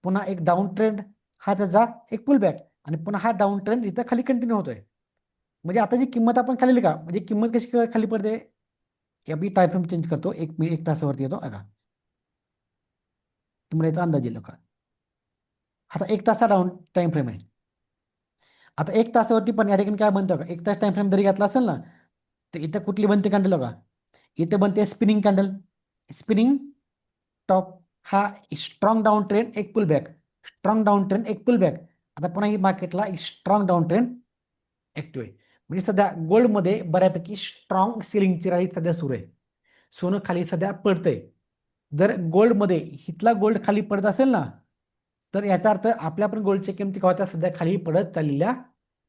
पुन्हा एक डाऊन ट्रेंड हा त्याचा एक पुल बॅक, आणि पुन्हा हा डाऊन ट्रेंड इथं खाली कंटिन्यू होतोय. म्हणजे आता जी किंमत आपण खाली का, म्हणजे किंमत कशी खाली पडते? या टाइम फ्रेम चेंज करतो, एक तासावरती येतो बघा, तुम्हाला याचा अंदाज येईल का. आता एक तासा डाऊन टाइम फ्रेम आहे. आता एक तासावरती पण या ठिकाणी काय बनतं का, एक तास टाइम फ्रेम जरी घातला असेल ना, तर इथं कुठली बनते कॅन्डल बघा, इथे बनते स्पिनिंग कॅन्डल, स्पिनिंग टॉप. हा स्ट्रॉंग डाऊन ट्रेंड एक pull back, strong down trend एक पुल बॅक. आता पुन्हा ही मार्केटला स्ट्रॉंग डाऊन ट्रेंड ऍक्टिव्ह आहे. म्हणजे सध्या गोल्डमध्ये बऱ्यापैकी स्ट्रॉंग सेलिंगची रॅली सध्या सुरू आहे. सोनं खाली सध्या पडतंय. जर गोल्डमध्ये हितला गोल्ड खाली पडत असेल ना, तर याचा अर्थ आपल्या पण गोल्डच्या किमती काय सध्या खाली पडत चाललेल्या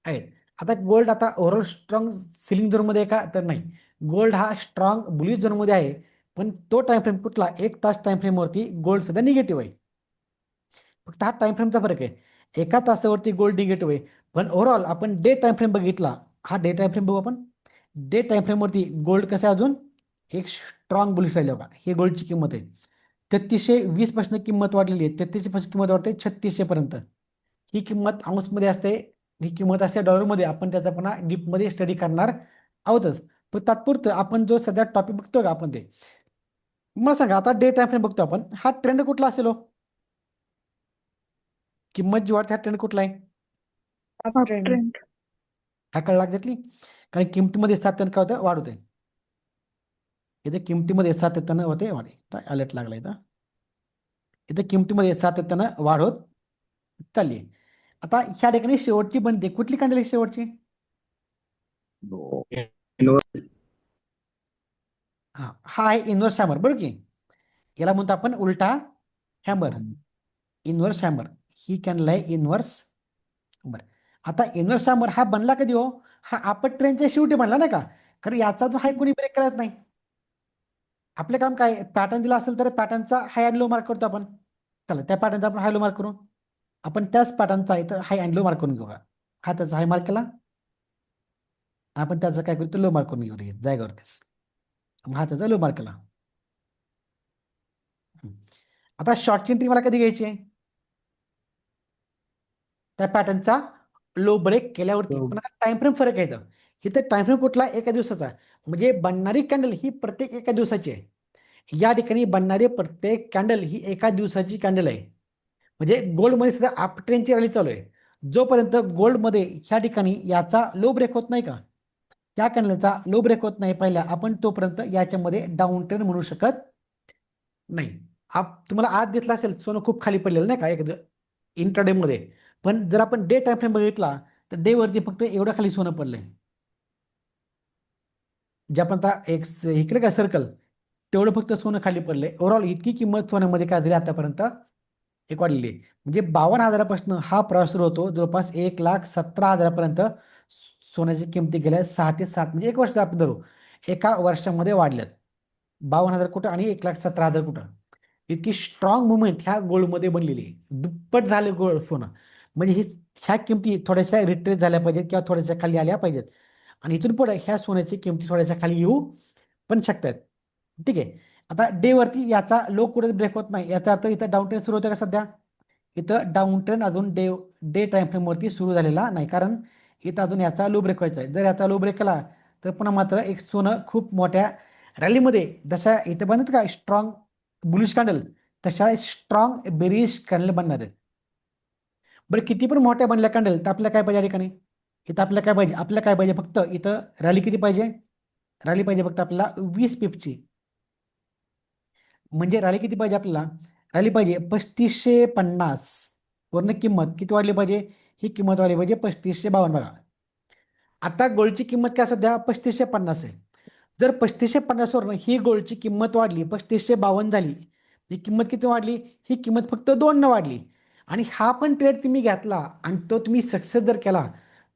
आहेत. आता गोल्ड आता ओव्हरऑल स्ट्रॉंग सेलिंग झोनमध्ये आहे का, तर नाही. गोल्ड हा स्ट्रॉंग बुलिश झोनमध्ये आहे, पण तो टाइम फ्रेम कुठला, एक तास टाइम फ्रेमवरती गोल्ड सध्या निगेटिव्ह आहे. फक्त हा टाइम फ्रेमचा फरक आहे. एका तासावरती गोल्ड निगेटिव्ह आहे, पण ओव्हरऑल आपण डे टाइम फ्रेम बघितला, हा डे टाइम फ्रेम बघू आपण. डे टाइम फ्रेमवरती गोल्ड कसं आहे, अजून एक स्ट्रॉंग बुलिश राहिले बघा. ही गोल्डची किंमत आहे 3320 पासून किंमत वाढलेली आहे. 3300 पासून किंमत वाढते 3600 पर्यंत. ही किंमत आऊन्समध्ये असते, ही किंमत असते डॉलरमध्ये. आपण त्याचा पुन्हा डीपमध्ये स्टडी करणार आहोतच. पण तात्पुरतं आपण जो सध्या टॉपिक बघतो का आपण, ते मला सांगा. आता डे टाइम फ्रेम बघतो आपण, हा ट्रेंड कुठला असेल हो? किंमत जी वाढते हा ट्रेंड कुठला आहे? Up trend. ट्रेंड. हा कळला एक्झॅक्टली. कारण किमतीमध्ये सातत्यानं काय होतं, वाढ होते. इथे किमतीमध्ये सातत्यानं होते वाढ. अलर्ट लागला इथं. इथे किमतीमध्ये सातत्यानं वाढ होत चालली. आता ह्या ठिकाणी शेवटची बनते कुठली कॅन्डल आहे शेवटची? हा आहे इन्व्हर्स हॅमर, बरोबर की. याला म्हणतो आपण उलटा हॅमर, इन्व्हर्स हॅमर. ही कॅन्डल आहे इन्व्हर्स हॅमर. आता इन्व्हर्स हॅमर हा बनला कधी हो? हा अपर ट्रेंडच्या शेवटी बनला नाही का, कारण याचा जो हाय कोणी ब्रेक केलाच नाही. आपलं काम काय, पॅटर्न दिला असेल तर पॅटर्नचा हाय अँड लो मार्क करतो आपण. चला त्या पॅटर्नचा आपण हाय लो मार्क करू. आपण त्याच पॅटर्नचा इथं हाय अँड लो मार्क करून घेऊ का. हा त्याचा हाय मार्क केला, आपण त्याचा काय करतो लो मार्क करून घेऊ जागेवरतीच. हा त्याचा लो मार्क केला. आता शॉर्टची एंट्री मला कधी घ्यायची आहे? त्या पॅटर्नचा लो ब्रेक केल्यावरती. पण आता टाइम फ्रेम फरक आहे इथं. इथं टाइम फ्रेम कुठला? एका दिवसाचा. म्हणजे बनणारी कॅन्डल ही प्रत्येक एका दिवसाची आहे. या ठिकाणी बनणारी प्रत्येक कॅन्डल ही एका दिवसाची कॅन्डल आहे. म्हणजे गोल्डमध्ये सुद्धा अप ट्रेंडची रॅली चालू आहे. जोपर्यंत गोल्डमध्ये ह्या ठिकाणी याचा लो ब्रेक होत नाही का, त्या कॅन्डलचा लो ब्रेक होत नाही पहिला, आपण तोपर्यंत याच्यामध्ये डाऊन ट्रेंड म्हणू शकत नाही. तुम्हाला आज दिसला असेल सोनं खूप खाली पडलेलं नाही का एक इंट्राडे मध्ये. पण जर आपण डे टाइम फ्रेम बघितला तर डे वरती फक्त एवढं खाली सोनं पडलंय. जे आपण आता एक हे केलं का सर्कल, तेवढं फक्त सोनं खाली पडलंय. ओव्हरऑल इतकी किंमत सोन्यामध्ये काय झाली आतापर्यंत एक वाढलेली आहे. म्हणजे 52,000पासून हा प्रवास सुरू होतो, जवळपास 1,17,000पर्यंत सोन्याची किमती गेल्या 6 ते 7 म्हणजे 1 वर्ष आपण धरू, एका वर्षामध्ये वाढल्यात. 52,000 कुठं आणि 1,17,000 कुठं. इतकी स्ट्रॉंग मुवमेंट ह्या गोल्डमध्ये बनलेली आहे. दुप्पट झाले गोल्ड सोनं. म्हणजे ह्या किमती थोड्याशा रिट्रेस झाल्या पाहिजेत किंवा थोड्याशा खाली आल्या पाहिजेत. आणि इथून पुढे ह्या सोन्याची किमती थोड्याशा खाली येऊ पण शकतात. ठीक आहे. आता डे वरती याचा लो कुठे ब्रेक होत नाही, याचा अर्थ इथं डाऊन ट्रेंड सुरू होतं का सध्या? इथं डाऊन ट्रेंड अजून डे टाइम फ्रेम वरती सुरू झालेला नाही, कारण इथं अजून याचा लो ब्रेक व्हायचा आहे. जर याचा लो ब्रेक केला तर पुन्हा मात्र एक सोनं खूप मोठ्या रॅलीमध्ये, जशा इथं बनत का स्ट्रॉंग बुलिश कॅन्डल, तशा स्ट्रॉंग बेरिश कॅन्डल बनणार आहेत. बरं किती पण मोठ्या बनल्या कॅन्डल तर आपल्याला काय पाहिजे या ठिकाणी? इथं आपल्याला काय पाहिजे? आपल्याला काय पाहिजे? फक्त इथं रॅली किती पाहिजे? रॅली पाहिजे फक्त आपल्याला 20 पिपची. म्हणजे रॅली किती पाहिजे आपल्याला? रॅली पाहिजे 3550. पूर्ण किंमत किती वाढली पाहिजे? ही किंमत वाढली पाहिजे 3552. बघा आता गोल्डची किंमत काय सध्या 3550 आहे. जर 3550 वरून ही गोल्डची किंमत वाढली 3552 झाली, ही किंमत किती वाढली? ही किंमत फक्त 2 न वाढली. आणि हा पण ट्रेड तुम्ही घेतला आणि तो तुम्ही सक्सेस जर केला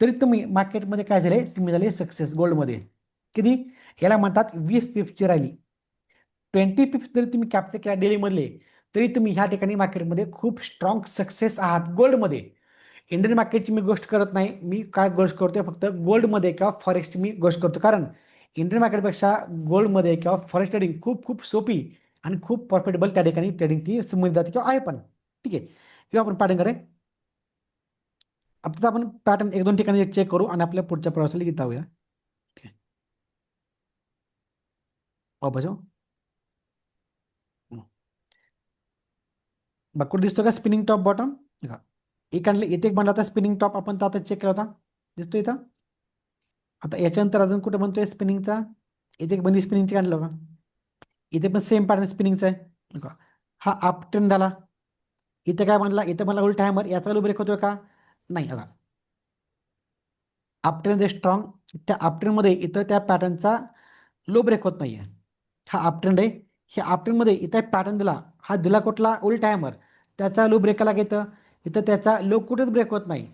तरी तुम्ही मार्केटमध्ये काय झाले? तुम्ही झाले सक्सेस गोल्डमध्ये. किती? याला म्हणतात 20 पिप्सची रॅली. 20 पिप्स जरी तुम्ही कॅप्चर केला डेलीमधले तरी तुम्ही ह्या ठिकाणी मार्केटमध्ये खूप स्ट्रॉंग सक्सेस आहात गोल्डमध्ये. इंडियन मार्केटची मी गोष्ट करत नाही, मी काय गोष्ट करतोय फक्त गोल्डमध्ये किंवा फॉरेक्सची मी गोष्ट करतो. कारण इंडियन मार्केटपेक्षा गोल्डमध्ये किंवा फॉरेक्स ट्रेडिंग खूप खूप सोपी आणि खूप प्रॉफिटेबल त्या ठिकाणी ट्रेडिंग ती समजली जाते किंवा आहे पण. ठीक आहे. किंवा आपण पॅटर्नकडे आता आपण पॅटर्न 1-2 ठिकाणी चेक करू आणि आपल्या पुढच्या प्रवासाला घेत जाऊया. ठीक आहे. वापस येऊ. कुठे दिसतो का स्पिनिंग टॉप बॉटम? एक आणले इथे एक बनला होता स्पिनिंग टॉप, आपण तर आता चेक केला होता, दिसतो इथं. आता याच्यानंतर अजून कुठे बनतोय स्पिनिंगचा? इथे एक बंदी स्पिनिंगची काढलं का? इथे पण सेम पॅटर्न स्पिनिंगचा आहे. हा अप ट्रेंड झाला. इथे काय बनला? इथे मला उलटा हॅमर, याचा लो ब्रेक होतोय का? नाही. बघा अप ट्रेंड स्ट्रॉंग, त्या अप ट्रेंडमध्ये इथं त्या पॅटर्नचा लो ब्रेक होत नाहीये. हा अप ट्रेंड आहे. ह्या अप ट्रेंडमध्ये इथं पॅटर्न दिला, हा दिला कुठला? उलटा हॅमर, त्याचा लो ब्रेक केला घेतं. इथं त्याचा लो कुठेच ब्रेक होत नाही.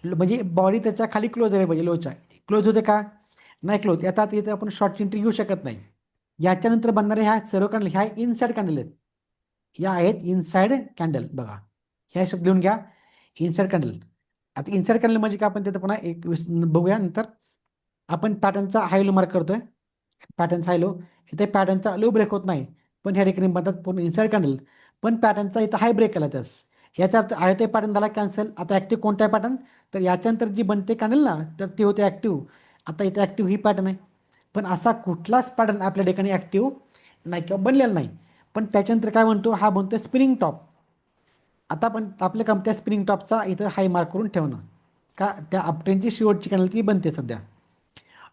म्हणजे बॉडी त्याच्या खाली क्लोज झाली पाहिजे. लोच्या क्लोज होते का? नाही क्लोज. यात इथे आपण शॉर्टची एंट्री घेऊ शकत नाही. याच्यानंतर बनणारे ह्या सर्व कॅन्डल ह्या इनसाइड कॅन्डल आहेत. या आहेत इनसाइड कॅन्डल. बघा ह्या शब्द लिहून घ्या, इनसाइड कॅन्डल. आता इनसाइड कॅन्डल म्हणजे काय? आपण तिथं पुन्हा एक बघूया नंतर. आपण पॅटर्नचा हाय लो मार्क करतोय, पॅटर्नचा हाय लो. इथे पॅटर्नचा लो ब्रेक होत नाही, पण ह्या ठिकाणी म्हणतात पूर्ण इनसाइड कॅन्डल. पण पॅटर्नचा इथं हाय ब्रेक केला त्यास, याचा अर्थ आहे ते पॅटर्न झाला कॅन्सल. आता ऍक्टिव्ह कोणता आहे पॅटर्न? तर याच्यानंतर जी बनते कॅन्डल ना, तर ती होते ऍक्टिव्ह. आता इथे ऍक्टिव्ह ही पॅटर्न आहे. पण असा कुठलाच पॅटर्न आपल्या ठिकाणी ऍक्टिव्ह नाही किंवा बनलेला नाही. पण त्याच्यानंतर काय म्हणतो? हा बनतो स्पिनिंग टॉप. आता पण आपल्या काम त्या स्पिनिंग टॉपचा इथं हाय मार्क करून ठेवणं का? त्या अपट्रेंडची शेवटची कॅन्डल ती बनते सध्या.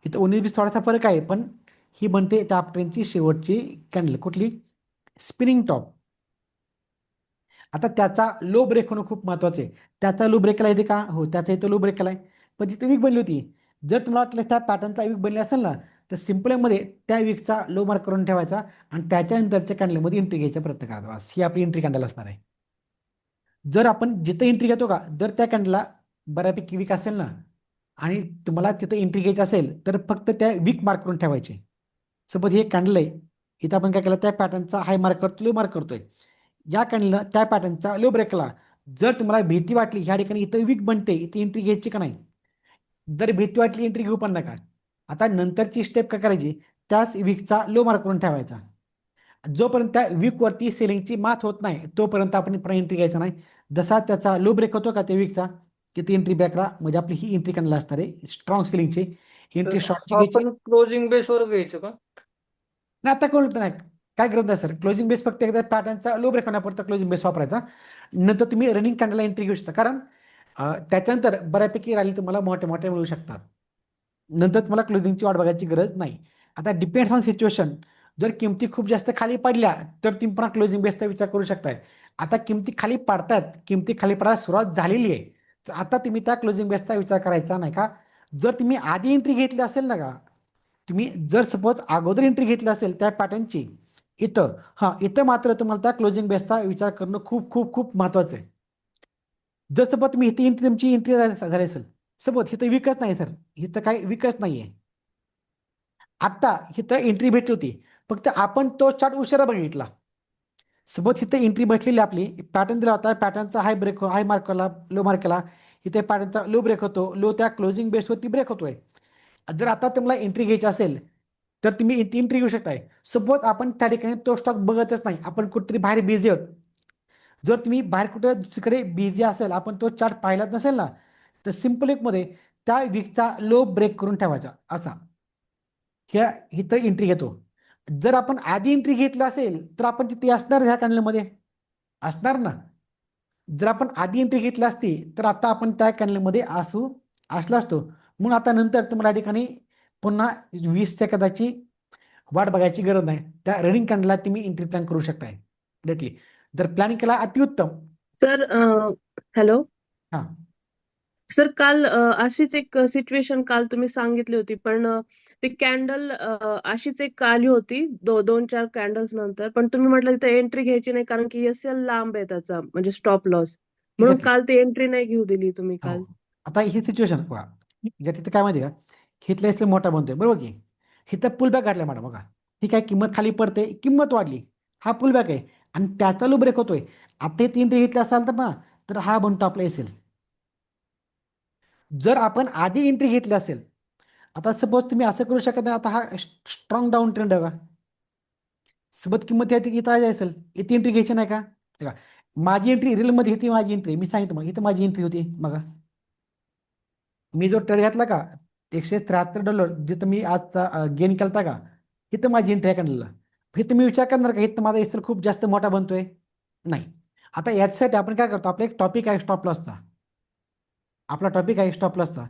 इथं 19-20 थोडासा फरक आहे, पण ही बनते त्या अपट्रेंडची शेवटची कॅन्डल. कुठली? Spinning top. आता त्याचा लो ब्रेक होणं खूप महत्वाचं आहे. त्याचा लो ब्रेक केला येते का? हो, त्याचा इथं लो ब्रेक केलाय, पण तिथे वीक बनली होती. जर तुम्हाला वाटलं त्या पॅटर्नचा वीक बनली असेल ना, तर सिम्पलमध्ये त्या वीकचा लो मार्क करून ठेवायचा आणि त्याच्यानंतरच्या कॅन्डलमध्ये एंट्री घ्यायचा प्रयत्न करायचा. बस ही आपली एंट्री कॅन्डल असणार आहे. जर आपण जिथं एंट्री घेतो का, जर त्या कॅन्डलला बऱ्यापैकी वीक असेल ना आणि तुम्हाला तिथं एंट्री घ्यायची असेल तर फक्त त्या वीक मार्क करून ठेवायचे. सपोज हे कॅन्डल आहे, इथं आपण काय केलं? त्या पॅटर्नचा हाय मार्क करतो, लो मार्क करतोय. या कॅन्डलनं त्या पॅटर्नचा लो ब्रेक केला. जर तुम्हाला भीती वाटली ह्या ठिकाणी इथं वीक बनते, इथे एंट्री घ्यायची का नाही, जर भीती वाटली एंट्री घेऊ पण नका. आता नंतरची स्टेप काय करायची? त्याच वीकचा लो मार्क करून ठेवायचा. जोपर्यंत त्या वीकवरती सेलिंगची मात होत नाही तोपर्यंत आपण एंट्री घ्यायचा नाही. जसा त्याचा लो ब्रेक होतो का त्या वीकचा की ती एंट्री बॅकला म्हणजे आपली ही एंट्री करायला असणार आहे स्ट्रॉंग सेलिंगची एंट्री शॉर्टची घ्यायची. आपण क्लोजिंग बेसवर घ्यायचं का? नाही आता कोण नाही काय गरज नाही सर. क्लोजिंग बेस फक्त एकदा पॅटर्नचा लो ब्रेक होण्यापुरता क्लोजिंग बेस वापरायचा. नंतर तुम्ही रनिंग कॅन्डलला एंट्री घेऊ शकता कारण त्याच्यानंतर बऱ्यापैकी रॅली तुम्हाला मोठ्या मोठ्या मिळू शकतात. नंतर तुम्हाला क्लोजिंगची वाट बघायची गरज नाही. आता डिपेंड्स ऑन सिच्युएशन. जर किमती खूप जास्त खाली पडल्या तर तुम्ही पण क्लोजिंग बेसचा विचार करू शकताय. आता किमती खाली पडतात, किमती खाली पडायला सुरुवात झालेली आहे, तर आता तुम्ही त्या क्लोजिंग बेसचा विचार करायचा नाही का. जर तुम्ही आधी एंट्री घेतली असेल ना का, तुम्ही जर सपोज अगोदर एंट्री घेतली असेल त्या पॅटर्नची इथं मात्र तुम्हाला त्या क्लोजिंग बेसचा विचार करणं खूप खूप खूप महत्त्वाचं आहे. जर सपोज तुम्ही इथे तुमची एंट्री झाली असेल, सपोज इथं विकत नाही सर, इथं काही विकत नाही आहे, आत्ता इथं एंट्री भेटली होती, फक्त आपण तो चार्ट उशिरा बघितला. सपोज इथं एंट्री भेटलेली आपली पॅटर्न दिला होता, पॅटर्नचा हाय मार्क केला, लो मार्क केला, इथे पॅटर्नचा लो ब्रेक होतो, लो त्या क्लोजिंग बेसवरती ब्रेक होतोय. जर आता तुम्हाला एंट्री घ्यायची असेल तर तुम्ही एंट्री घेऊ शकताय. सपोज आपण त्या ठिकाणी तो स्टॉक बघतच नाही, आपण कुठेतरी बाहेर बिझी आहोत. जर तुम्ही बाहेर कुठे दुसरीकडे बिझी असेल, आपण तो चार्ट पाहिलाच नसेल ना, तर सिम्पल एकमध्ये त्या वीकचा लो ब्रेक करून ठेवायचा असा ह्या इथं एंट्री घेतो. जर आपण आधी एंट्री घेतली असेल तर आपण तिथे असणार ह्या कॅन्डलमध्ये असणार ना. जर आपण आधी एंट्री घेतली असती तर आता आपण त्या कॅन्डलमध्ये असलो असतो. म्हणून आता नंतर तुम्हाला या ठिकाणी पुन्हा 20 सेकंदाची वाट बघायची गरज नाही. त्या रनिंग कॅन्डलला तुम्ही एंट्री प्लॅन करू शकताय डायरेक्टली. जर प्लॅनिंग केला अतिउत्तम. सर हॅलो हा सर, काल अशीच एक सिच्युएशन काल तुम्ही सांगितली होती, पण ती कॅन्डल अशीच एक आली होती 2-4 कॅन्डल्स नंतर, पण तुम्ही म्हटलं तिथे एंट्री घ्यायची नाही कारण की एसएल लांब आहे त्याचा म्हणजे स्टॉप लॉस, म्हणून एक्झॅक्टली. काल ती एंट्री नाही घेऊ दिली तुम्ही हो काल. आता ही सिच्युएशन बघा, ज्या तिथं काय माहिती का, हिथला एसएल मोठा बनतोय बरोबर की, हिथं पुल बॅक घातलाय मॅडम बघा, ही काय किंमत खाली पडते, किंमत वाढली, हा पुल बॅक आहे आणि त्याचा लो ब्रेक होतोय. आता हे 3 घेतले असाल तर पहा, तर हा बनतो आपला एसएल. जर आपण आधी एंट्री घेतली असेल, आता सपोज तुम्ही असं करू शकत नाही, आता हा स्ट्रॉंग डाऊन ट्रेंड आहे का, सोबत किंमत इथं असेल, इथे एंट्री घ्यायची नाही का. बघा माझी एंट्री रिअलमध्ये इथे माझी एंट्री मी सांगितलं मग, इथं माझी एंट्री होती बघा. मी जो ट्रेड घातला का $173 जिथं मी आजचा गेन केलता का, इथं माझी एंट्री आहे कॅन्डलला. इथं मी विचार करणार का इथं माझा एसएल खूप जास्त मोठा बनतोय, नाही. आता याच्यासाठी आपण काय करतो, आपला एक टॉपिक आहे स्टॉप लॉसचा, आपला टॉपिक आहे स्टॉप लॉसचा.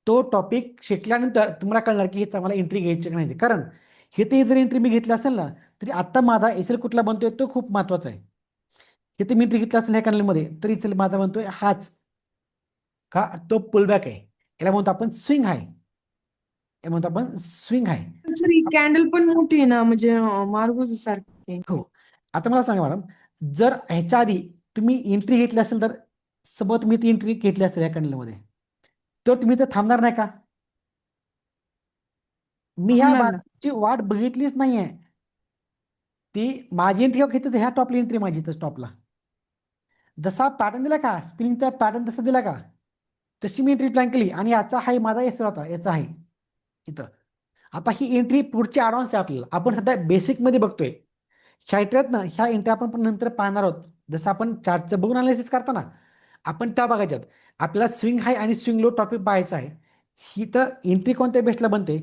तो टॉपिक शिकल्यानंतर तुम्हाला कळणार की इथं मला एंट्री घ्यायची का नाही. कारण इथे जर एंट्री मी घेतली असेल ना, तरी आता माझा एसएल कुठला बनतोय तो खूप महत्वाचा आहे. इथे मी एंट्री घेतला असेल ह्या कॅन्डलमध्ये तर इथे माझा बनतोय हाच का, तो पुलबॅक आहे, याला म्हणतो आपण स्विंग हाय, हे म्हणतो आपण स्विंग हाय. सर ही कॅन्डल पण मोठी आहे ना, म्हणजे मार्गोज सारखी. हो. आता मला सांगा मॅडम, जर ह्याच्या आधी तुम्ही एंट्री घेतली असेल तर सोबत तुम्ही ती एंट्री घेतली असेल या कॅन्डलमध्ये, तर तुम्ही तर थांबणार नाही का. मी ह्या थांबणार ना. बाजूची वाट बघितलीच नाहीये. ती माझी एंट्री घेतली ह्या टॉपला एंट्री माझी तर स्टॉपला, जसा पॅटर्न दिला का स्प्रिंगचा पॅटर्न तसा दिला का, तशी मी एंट्री प्लॅन केली आणि याचा हाय माझा एस होता, याचा आहे इथं. आता ही एंट्री पुढची ॲडव्हान्स आहे आपल्याला, आपण सध्या बेसिकमध्ये बघतोय. ह्या एंट्रीत ना, ह्या एंट्री आपण पण नंतर पाहणार आहोत. जसं आपण चार्टचं बघून अनालिसिस करताना आपण त्या बघायच्यात. आपल्याला स्विंग हाय आणि स्विंग लो टॉपिक पाहायचा आहे. ही तर एंट्री कोणत्या बेसला बनते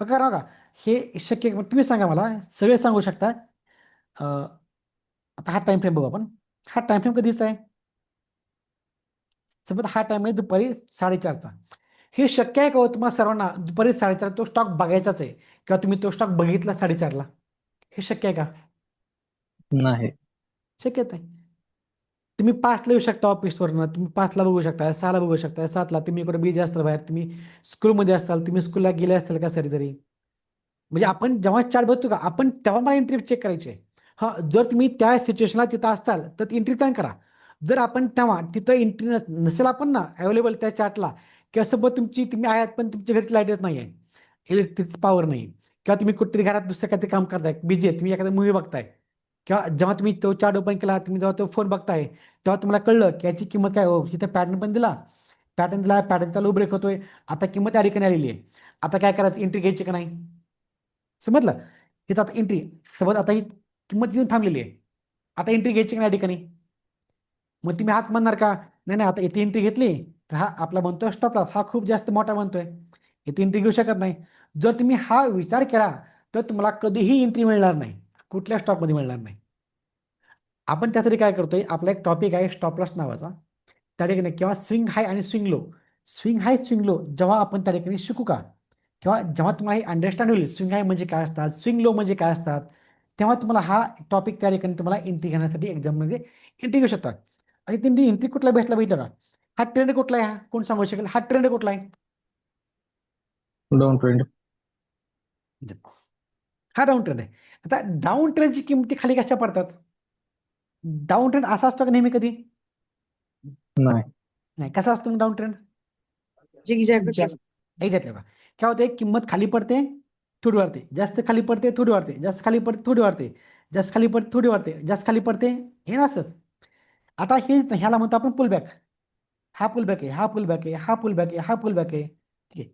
कारण का, हे शक्य तुम्ही सांगा मला, सगळे सांगू शकता. आता हा टाइम फ्रेम बघू आपण, हा टाइम फ्रेम कधीचा आहे, समजा हा टाइम आहे दुपारी 4:30चा. हे शक्य आहे का हो तुम्हाला सर्वांना दुपारी 4:30 तो स्टॉक बघायचाच आहे किंवा तुम्ही तो स्टॉक बघितला 4:30ला, हे शक्य आहे का. नाही. शक्यत आहे. तुम्ही 5ला येऊ शकता ऑफिसवरनं, तुम्ही 5ला बघू शकता, 6ला बघू शकता, 7ला तुम्ही इकडे बिझी असताल बाहेर, तुम्ही स्कूलमध्ये असताल, तुम्ही स्कूलला गेले असताल का सरी तरी. म्हणजे आपण जेव्हा चार्ट बघतो का, आपण तेव्हा मला एंट्री चेक करायची आहे. हां जर तुम्ही त्या सिच्युएशनला तिथं असताल तर एंट्री प्लॅन करा. जर आपण तेव्हा तिथं एंट्री नसेल आपण ना अवेलेबल त्या चार्टला, किंवा सोबत तुम्ही आहात पण तुमच्या घरी लाईटच नाही आहे, इलेक्ट्रिक पॉवर नाही, किंवा तुम्ही कुठेतरी घरात दुसरं काहीतरी काम करताय, बिझी आहे, तुम्ही एखादा मूवी बघताय, किंवा जेव्हा तुम्ही तो चार्ट ओपन केला, तुम्ही जेव्हा तो फोन बघताय तेव्हा तुम्हाला कळलं की याची किंमत काय, हो इथं पॅटर्न पण दिला, पॅटर्नचा लो ब्रेक होतोय, आता किंमत या ठिकाणी आलेली आहे, आता काय करायचं, एंट्री घ्यायची का नाही. समजलं. इथं आता एंट्री सोबत आता ही किंमत येऊन थांबलेली आहे. आता एंट्री घ्यायची का नाही या ठिकाणी? मग तुम्ही हात म्हणणार का नाही नाही आता इथे एंट्री घेतली तर हा आपला बनतोय स्टॉप लॉस, हा खूप जास्त मोठा बनतोय, इथे एंट्री घेऊ शकत नाही. जर तुम्ही हा विचार केला तर तुम्हाला कधीही एंट्री मिळणार नाही, कुठल्या स्टॉकमध्ये मिळणार नाही. आपण त्यासाठी काय करतोय, आपला एक टॉपिक आहे स्टॉप लॉस नावाचा. त्या ठिकाणी किंवा स्विंग हाय आणि स्विंग लो, स्विंग हाय स्विंग लो जेव्हा आपण त्या ठिकाणी शिकू का, किंवा जेव्हा तुम्हाला हे अंडरस्टँड होईल स्विंग हाय म्हणजे काय असतात, स्विंग लो म्हणजे काय असतात, तेव्हा तुम्हाला हा टॉपिक त्या ठिकाणी तुम्हाला एंट्री घेण्यासाठी एक्झाममध्ये एंट्री घेऊ शकतात. आणि तुम्ही एंट्री कुठला भेटला बघितलं का? हा ट्रेंड कुठला आहे, हा कोण सांगू शकेल? हा ट्रेंड कुठला आहे? Down trend. हा डाऊन ट्रेंड आहे. आता डाऊन ट्रेंडची किमती खाली कशा पडतात? डाऊन ट्रेंड असा असतो का नेहमी कधी? नाही. नाही. कसा असतो डाऊन ट्रेंड? झिगझॅग एक्झॅक्टली बघा. काय होते, किंमत खाली पडते थोडी वाढते, जास्त खाली पडते थोडी वाढते, जास्त खाली पडते थोडी वाढते, जास्त खाली पडते थोडी वाढते, जास्त खाली पडते, हे नसतं. आता हे ह्याला म्हणतो आपण पुलबॅक. हा पुलबॅक आहे, हा पुलबॅक आहे, हा पुलबॅक आहे, हा पुलबॅक आहे. ठीक आहे.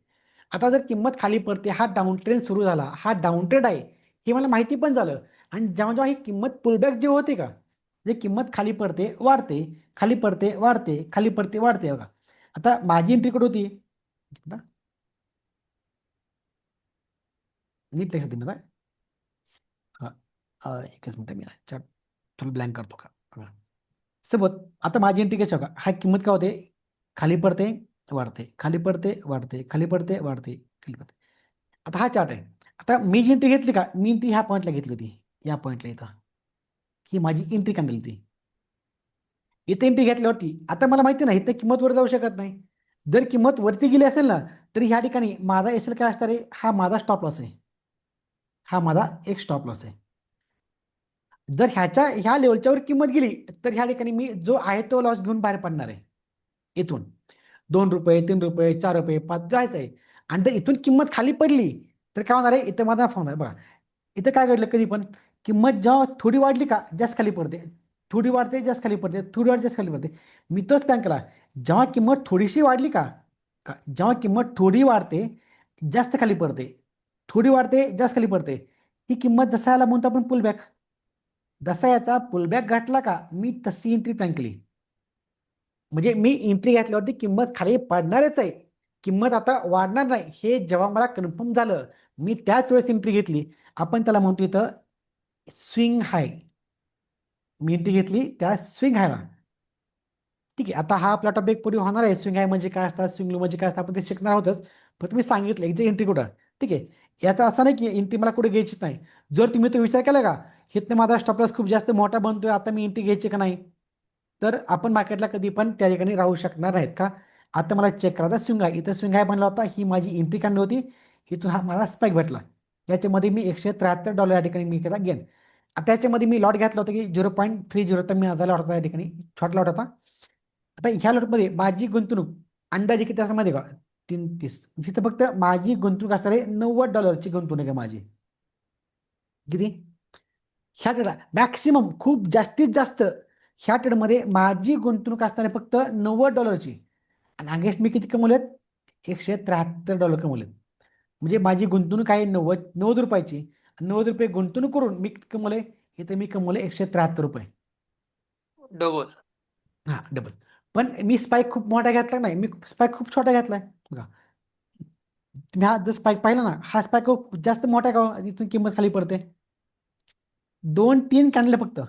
आता जर किंमत खाली पडते, हा डाऊन ट्रेंड सुरू झाला, हा डाऊन ट्रेंड आहे हे मला माहिती पण झालं, आणि जेव्हा जेव्हा ही किंमत पुलबॅक जे होते का, जे किंमत खाली पडते वाढते, खाली पडते वाढते, खाली पडते वाढते बघा. आता माझी एंट्री कुठे होती ना, नीट लक्षात देईन आता. हा एकच मिनिट, मी चार्ट थोडं ब्लँक करतो का बघा. सोबत आता माझी एंट्री कशी बघा, हा किंमत काय होते, खाली पडते वाढते, खाली पडते वाढते, खाली पडते वाढते, खाली पडते. आता हा चार्ट आहे. आता मी जी एंट्री घेतली का, मी एंट्री ह्या पॉईंटला घेतली होती, या पॉईंटला इथं, ही माझी एंट्री काढली होती. इथे एंट्री घेतल्यावरती आता मला माहिती नाही इथे किंमत वर जाऊ शकत नाही. जर किंमत वरती गेली असेल ना, तर ह्या ठिकाणी माझा एस एल काय असणार आहे, हा माझा स्टॉप लॉस आहे, हा माझा एक स्टॉप लॉस आहे. जर ह्या लेवलच्यावर किंमत गेली तर ह्या ठिकाणी मी जो आहे तो लॉस घेऊन बाहेर पडणार आहे. इथून 2 रुपये 3 रुपये 4 रुपये 5 जायचं आहे. आणि जर इथून किंमत खाली पडली तर काय होणार आहे, इथं माझा नफा होणार आहे. बघा इथं काय घडलं, कधी पण किंमत जेव्हा थोडी वाढली का जास्त खाली पडते, थोडी वाढते जास्त खाली पडते, थोडी वाढते जास्त खाली पडते. मी तोच प्लॅन केला, जेव्हा किंमत थोडीशी वाढली का, जेव्हा किंमत थोडी वाढते जास्त खाली पडते, थोडी वाढते जास्त खाली पडते, ही किंमत जसा याला म्हणतो आपण पुलबॅक, जसा याचा पुलबॅक घातला का मी तशी एंट्री प्लॅन केली. म्हणजे मी एंट्री घातल्यावरती किंमत खाली पडणारच आहे, किंमत आता वाढणार नाही हे जेव्हा मला कन्फर्म झालं, मी त्याच वेळेस एंट्री घेतली. आपण त्याला म्हणतो इथं स्विंग हाय. मी एंट्री घेतली त्या स्विंग हायला. ठीक आहे. आता हा आपला टॉपिक पुढे होणार आहे, स्विंग हाय म्हणजे काय असतात, स्विंग लो म्हणजे काय असतात, आपण ते शिकणार आहोतच. पण तुम्ही सांगितलं की एंट्री कुठं. ठीक आहे. याचा असं नाही की एंट्री मला कुठे घ्यायचीच नाही. जर तुम्ही तो विचार केला का इथनं माझा स्टॉप लॉस खूप जास्त मोठा बनतोय, आता मी एंट्री घ्यायची का नाही, तर आपण मार्केटला कधी पण त्या ठिकाणी राहू शकणार नाहीत का. आता मला चेक करायचा स्विंग आहे, इथं स्विंग आहे बनला होता, ही माझी एंट्री काढली होती, इथून हा मला स्पाइक भेटला. याच्यामध्ये मी $173 या ठिकाणी मी केला गेन. त्याच्यामध्ये मी लॉट घेतला होता की 0.30 तर मी माझा लॉट होता या ठिकाणी, छोटा लॉट होता. आता ह्या लॉटमध्ये माझी गुंतवणूक अंदाजे किती असं माहिती आहे का, 330. तिथं फक्त माझी गुंतवणूक असणार आहे $90ची गुंतवणूक आहे माझी. किती? ह्या ट्रेडला मॅक्सिमम खूप जास्तीत जास्त ह्या ट्रेडमध्ये माझी गुंतवणूक असणार आहे फक्त $90ची, आणि अगेन्स्ट मी किती कमवलेत, $173 कमवलेत. म्हणजे माझी गुंतवणूक आहे 90 रुपयाची, 90 रुपये गुंतवणूक करून मी किती कमवले, इथे मी कमवले $173. डबल. हां डबल. पण मी स्पाईक खूप मोठा घेतला नाही, मी स्पाईक खूप छोटा घेतलाय बघा. तुम्ही हा जर स्पाईक पाहिला ना, हा स्पाईक जास्त मोठा का, इथून किंमत खाली पडते. 2-3 कॅन्डल फक्त,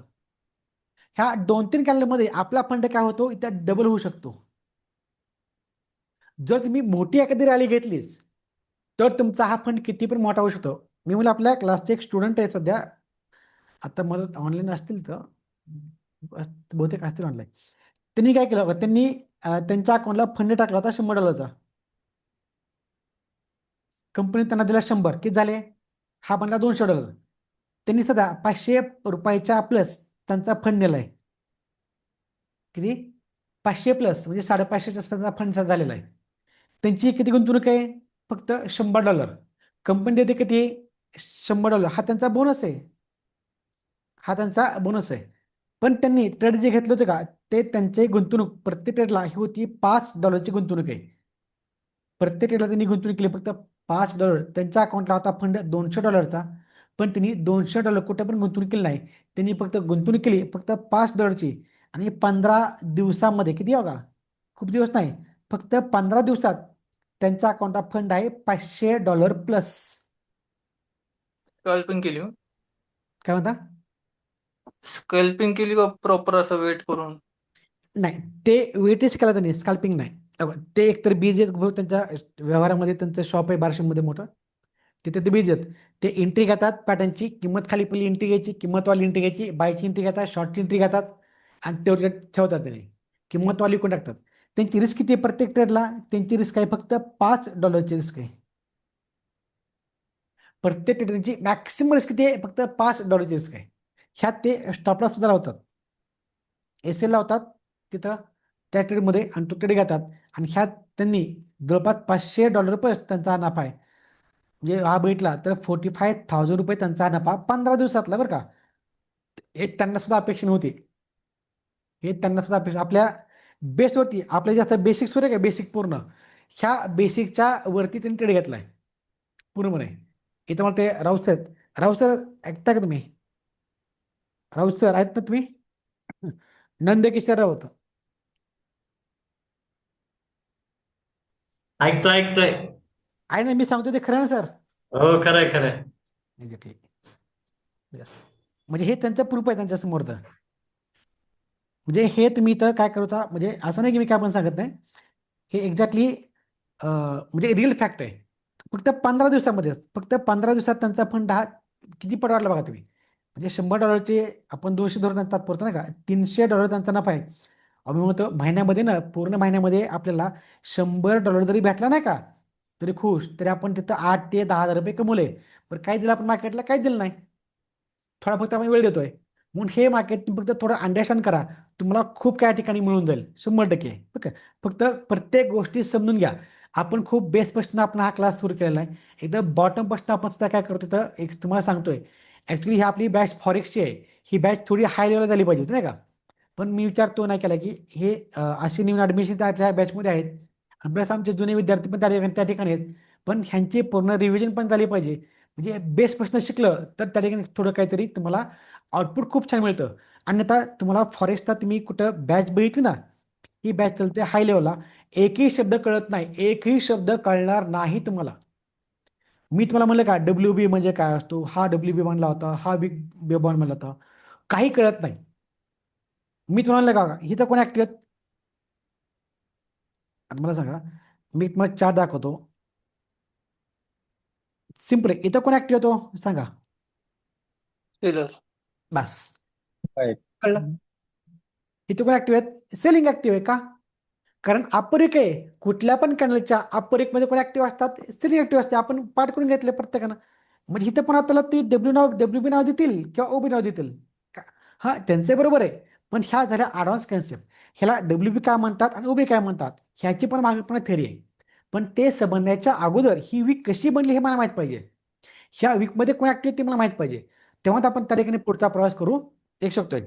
ह्या 2-3 कॅन्डलमध्ये आपला फंड काय होतो, इथं डबल होऊ शकतो. जर तुम्ही मोठी एखादी रॅली घेतलीस तर तुमचा हा फंड किती पण मोठा होऊ शकतो. मी मला आपल्या क्लासचे एक स्टुडंट आहे सध्या, आता मला ऑनलाईन असतील तर बहुतेक असतील ऑनलाईन. त्यांनी काय केलं होतं, त्यांनी त्यांच्या अकाउंटला फंड टाकला होता $100. कंपनी त्यांना दिला 100, किती झाले, हा बनला $200. त्यांनी सध्या $500 प्लस त्यांचा फंड नेलाय. किती, 500 प्लस म्हणजे $550चा फंड झालेला आहे. त्यांची किती गुंतवणूक आहे, फक्त $100. कंपनी देते किती, $100. हा त्यांचा बोनस आहे, हा त्यांचा बोनस आहे. पण त्यांनी ट्रेड जे घेतले होते का, ते त्यांचे गुंतवणूक प्रत्येक ट्रेडला ही होती $5ची गुंतवणूक आहे. प्रत्येक ट्रेडला त्यांनी गुंतवणूक केली फक्त $5. त्यांच्या अकाउंटला होता फंड $200चा, पण त्यांनी $200 कुठे पण गुंतवणूक केली नाही. त्यांनी फक्त गुंतवणूक केली फक्त $5 आणि 15 दिवसामध्ये, किती बघा, खूप दिवस नाही, फक्त 15 दिवसात त्यांच्या अकाउंटात फंड आहे $500 प्लस. स्कॅल्पिंग केली हो? काय म्हणता? स्कॅल्पिंग केली का प्रॉपर असं वेट करून? नाही, ते वेटेज केला त्यांनी, स्कॅल्पिंग नाही. ते एकतर बीज आहेत, त्यांच्या व्यवहारामध्ये त्यांचं शॉप आहे बार्शीमध्ये मोठं, तिथे ते बीज आहेत. ते एंट्री घेतात पॅटर्नची, किंमत खाली पडली एंट्री घ्यायची, किंमतवाली एंट्री घ्यायची, बायची एंट्री घेतात, शॉर्टची एंट्री घेतात आणि तेवढे ठेवतात त्यांनी, किंमतवाली विकून टाकतात. त्यांची रिस्क किती आहे प्रत्येक ट्रेडला? त्यांची रिस्क आहे फक्त $5 रिस्क आहे. प्रत्येक ट्रेड त्यांची मॅक्सिमम रिस्क किती आहे? फक्त $5 रिस्क आहे. ह्यात ते स्टॉपला सुद्धा लावतात, एस-एल लावतात तिथं त्या ट्रेडमध्ये आणि तो ट्रेड घेतात. आणि ह्यात त्यांनी जवळपास $500 त्यांचा हा नफा आहे. म्हणजे हा भेटला तर ₹45,000 त्यांचा नफा 15 दिवसातला, बरं का. हे त्यांना सुद्धा अपेक्षा नव्हती. हे त्यांना सुद्धा अपेक्षा, आपल्या बेसवरती, आपल्या जास्त बेसिक सुरू आहे का, बेसिक पूर्ण, ह्या बेसिकच्या वरती त्यांनी ट्रेड घेतलाय पूर्णपणे. इथं मला ते राऊत सर, राऊत सर ऐकता का तुम्ही? राऊत सर आहेत ना तुम्ही? नंदकिशोर राऊत. ऐकतोय. आहे ना, मी सांगतो ते खरं ना सर? हो, खरंय. एक्झॅक्टली. म्हणजे हे त्यांचं प्रूफ आहे त्यांच्या समोर. तर म्हणजे हे तुम्ही इथं काय करता, म्हणजे असं नाही की मी काय पण सांगत नाही, हे एक्झॅक्टली म्हणजे रिअल फॅक्ट आहे. फक्त 15 दिवसामध्ये, फक्त 15 दिवसात त्यांचा फंड हा किती पट वाढला बघा तुम्ही. म्हणजे $100 आपण 200 धरून तात्पुरतं ना का, $300 त्यांचा नफा आहे. आम्ही म्हणतो महिन्यामध्ये ना, पूर्ण महिन्यामध्ये आपल्याला $100 जरी भेटला नाही का तरी खुश, तरी आपण तिथं 8 ते 10 हजार रुपये कमवले. बरं काय दिलं आपण मार्केटला? काय दिलं नाही, थोडा फक्त आपण वेळ देतोय. म्हणून हे मार्केट फक्त थोडं अंडरस्टँड करा, तुम्हाला खूप काय ठिकाणी मिळून जाईल 100%. ओके, फक्त प्रत्येक गोष्टी समजून घ्या. आपण खूप बेसपासून आपण हा क्लास सुरू केलेला आहे. एकदम बॉटमपासून आपण सुद्धा काय करतो तर एक तुम्हाला सांगतोय. ॲक्च्युली ही आपली बॅच फॉरेक्सची आहे, ही बॅच थोडी हाय लेवलला झाली पाहिजे होती नाही का. पण मी विचार तो नाही केला की हे असे नवीन ॲडमिशन त्या बॅचमध्ये आहेत, आणि प्लस आमचे जुने विद्यार्थी पण त्या ठिकाणी आहेत. पण ह्यांची पूर्ण रिव्हिजन पण झाली पाहिजे. म्हणजे बेसपासून शिकलं तर त्या ठिकाणी थोडं काहीतरी तुम्हाला आउटपुट खूप छान मिळतं. अन्यथा तुम्हाला फॉरेस्टला तुम्ही कुठं बॅच बघितली ना, ही बॅच चालते हाय लेवलला, एकही शब्द कळत नाही, एकही शब्द कळणार नाही तुम्हाला. मी तुम्हाला म्हणलं का WB म्हणजे काय असतो, हा WB म्हणला होता, हा बिग बॉन्ड म्हणला होता, काही कळत नाही. मी तुम्हाला म्हणलं का ही तर कोण ऍक्टिव्ह आहेत? आता मला सांगा, मी तुम्हाला चार्ट दाखवतो, सिम्पल आहे. इथं कोण ऍक्टिव्ह होतो सांगा? सेलर. बस, Right. कळलं. इथं कोण ऍक्टिव्ह आहेत? सेलिंग ऍक्टिव्ह आहे का? कारण अपर आहे, कुठल्या पण कॅनलच्या अपर मध्ये कोण ऍक्टिव्ह असतात? सेलिंग ऍक्टिव्ह असते. आपण पाठ करून घेतले प्रत्येकानं. म्हणजे इथं पण आपल्याला ती WB नाव देतील किंवा OB नाव देतील हा, त्यांचे बरोबर आहे. पण ह्या झाल्या ॲडव्हान्स कन्सेप्ट. ह्याला WB काय म्हणतात आणि OB काय म्हणतात ह्याची पण मागे पण थेरी आहे. पण ते समजण्याच्या अगोदर ही वीक कशी बनली हे मला माहीत पाहिजे. ह्या वीकमध्ये कोण ऍक्टिव्ह ते मला माहीत पाहिजे, तेव्हा आपण त्या ठिकाणी पुढचा प्रवास करू एक शकतोय.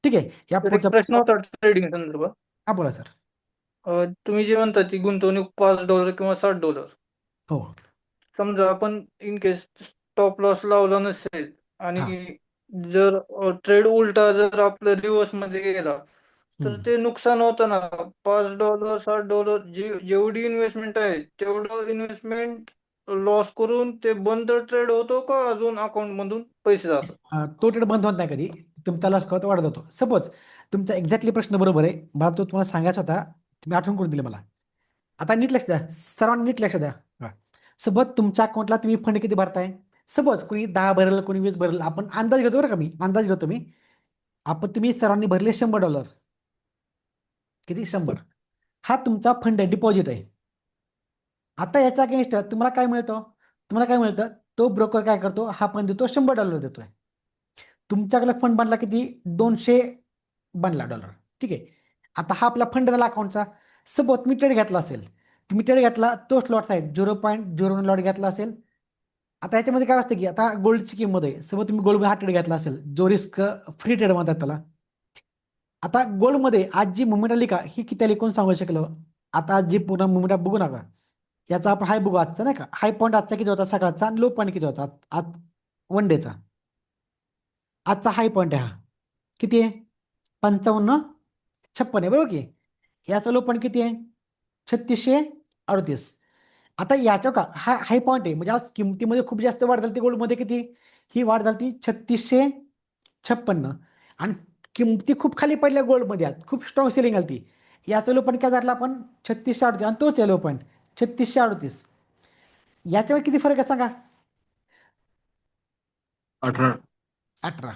ठीक आहे, या तर एक पुढचा प्रश्न होता ट्रेडिंग संदर्भात. हा बोला सर. तुम्ही जे म्हणता ती गुंतवणूक $5 किंवा $60, हो, समजा आपण इन केस स्टॉप लॉस लावला नसेल हा. आणि जर ट्रेड उलटा जर आपलं रिव्हर्स मध्ये गेला तर हम्म. ते नुकसान होतं ना. $5 $60 जेवढी इन्व्हेस्टमेंट आहे तेवढं इन्व्हेस्टमेंट लॉस करून ते बंद ट्रेड होतो का अजून अकाउंट मधून पैसे जातात? तो ट्रेड बंद होत नाही कधी, तुमचा लॉस कळतो वाढत होतो. सपोज तुमचा एक्झॅक्टली प्रश्न बरोबर आहे, मला तो तुम्हाला सांगायचा होता, तुम्ही आठवण करून दिले मला. आता नीट लक्ष द्या, सर्वांनी नीट लक्ष द्या. सपोज तुमच्या अकाउंटला तुम्ही फंड किती भरताय? सपोज कोणी 10 भरल, कोणी 20 भरल, आपण अंदाज घेतो बरं का, मी अंदाज घेतो. आपण तुम्ही सर्वांनी भरले $100. किती? 100. हा तुमचा फंड आहे, डिपॉझिट आहे. आता याच्या अगेन्स्ट तुम्हाला काय मिळतं? तो ब्रोकर काय करतो, हा फंड देतो, $100 देतोय. तुमच्याकडे फंड बनला किती? 200 बनला डॉलर. ठीक आहे, आता हा आपला फंड झाला अकाउंटचा. सपोज तुम्ही ट्रेड घेतला असेल, तो स्लॉट्स आहे 0.01 लॉट घेतला असेल. आता याच्यामध्ये काय असतं की आता गोल्डची किंमत आहे. सपोज तुम्ही गोल्ड हा ट्रेड घेतला असेल, जो रिस्क फ्री ट्रेड म्हणतात त्याला. आता गोल्डमध्ये आज जी मुवमेंट आली का, ही किती आली कोण सांगू शकलं? आता आज जी पूर्ण मुवमेंट बघू नका, याचा आपण हाय बघू आजचा नाही का. हाय पॉईंट आजचा किती होता सकाळचा आणि लो पॉईंट किती होता आज? वन डेचा. आजचा हाय पॉईंट आहे हा. किती आहे? 55.56 आहे, बरोबर की. याचा लो पॉईंट किती आहे? 3638. आता याच्या का हा हाय पॉईंट आहे, म्हणजे आज किमतीमध्ये खूप जास्त वाढ झाली. गोल्डमध्ये किती ही वाढ झाली? 3656. आणि किमती खूप खाली पडल्या गोल्डमध्ये, आज खूप स्ट्रॉंग सेलिंग आली ती. याचा लो पॉईंट काय झाला आपण? 3638. आणि तोच आहे लो पॉईंट 3638. याच्यावर किती फरक आहे सांगा? 18. 18.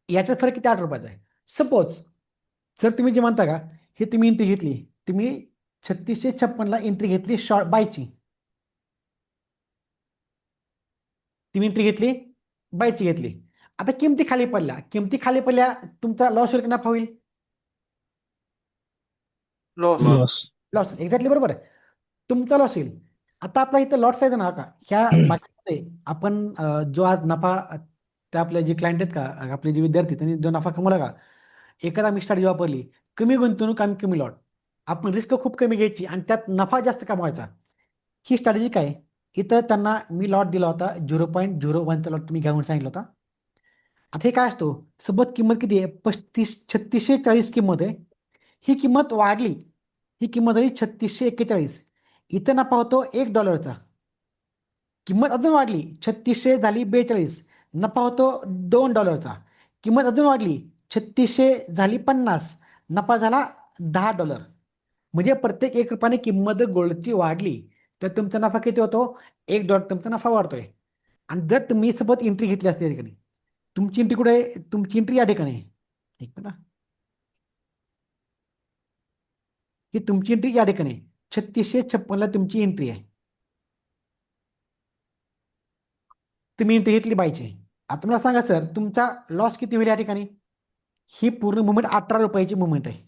याच्यात फरक किती? 8 रुपयाचा आहे. सपोज जर तुम्ही जे म्हणता का, हे तुम्ही एंट्री घेतली, तुम्ही 3656ला एंट्री घेतली शॉर्ट बायची, तुम्ही एंट्री घेतली बायची घेतली. आता किमती खाली पडल्या, तुमचा लॉस होईल की नफा होईल? लॉस. लॉस. लॉस, एक्झॅक्टली बरोबर आहे. तुमचा लॉस होईल. आता आपला इथं लॉट साईज ना का ह्या मार्केटमध्ये आपण जो आज नफा त्या आपले जे क्लायंट आहेत का, आपले जे विद्यार्थी, त्यांनी जो नफा कमवला का, एखादा आम्ही स्ट्रॅटेजी वापरली, कमी गुंतवणूक आणि कमी लॉट, आपण रिस्क खूप कमी घ्यायची आणि त्यात नफा जास्त कमवायचा. ही स्ट्रॅटेजी काय? इथं त्यांना मी लॉट दिला होता 0.01चा लॉट तुम्ही घ्यावून सांगितलं होता. आता हे काय असतो? सोबत किंमत किती आहे? 3640 किंमत आहे. ही किंमत वाढली, ही किंमत झाली 3641. इथं नफा होतो $1. किंमत अजून वाढली, 3600 झाली 42. नफा होतो $2. किंमत अजून वाढली, 3600 झाली 50. नफा झाला $10. म्हणजे प्रत्येक 1 रुपयाने किंमत गोल्डची वाढली तर तुमचा नफा किती होतो? $1 तुमचा नफा वाढतोय. आणि जर तुम्ही सोबत एंट्री घेतली असते या ठिकाणी, तुमची एंट्री कुठे आहे? तुमची एंट्री या ठिकाणी आहे. एक मिनिट, ही तुमची एंट्री या ठिकाणी आहे. 3656ला तुमची एंट्री आहे. तुम्ही एंट्री घेतली बायची. आता मला सांगा सर, तुमचा लॉस किती होईल या ठिकाणी? ही पूर्ण मुवमेंट 18 रुपयाची मुवमेंट आहे.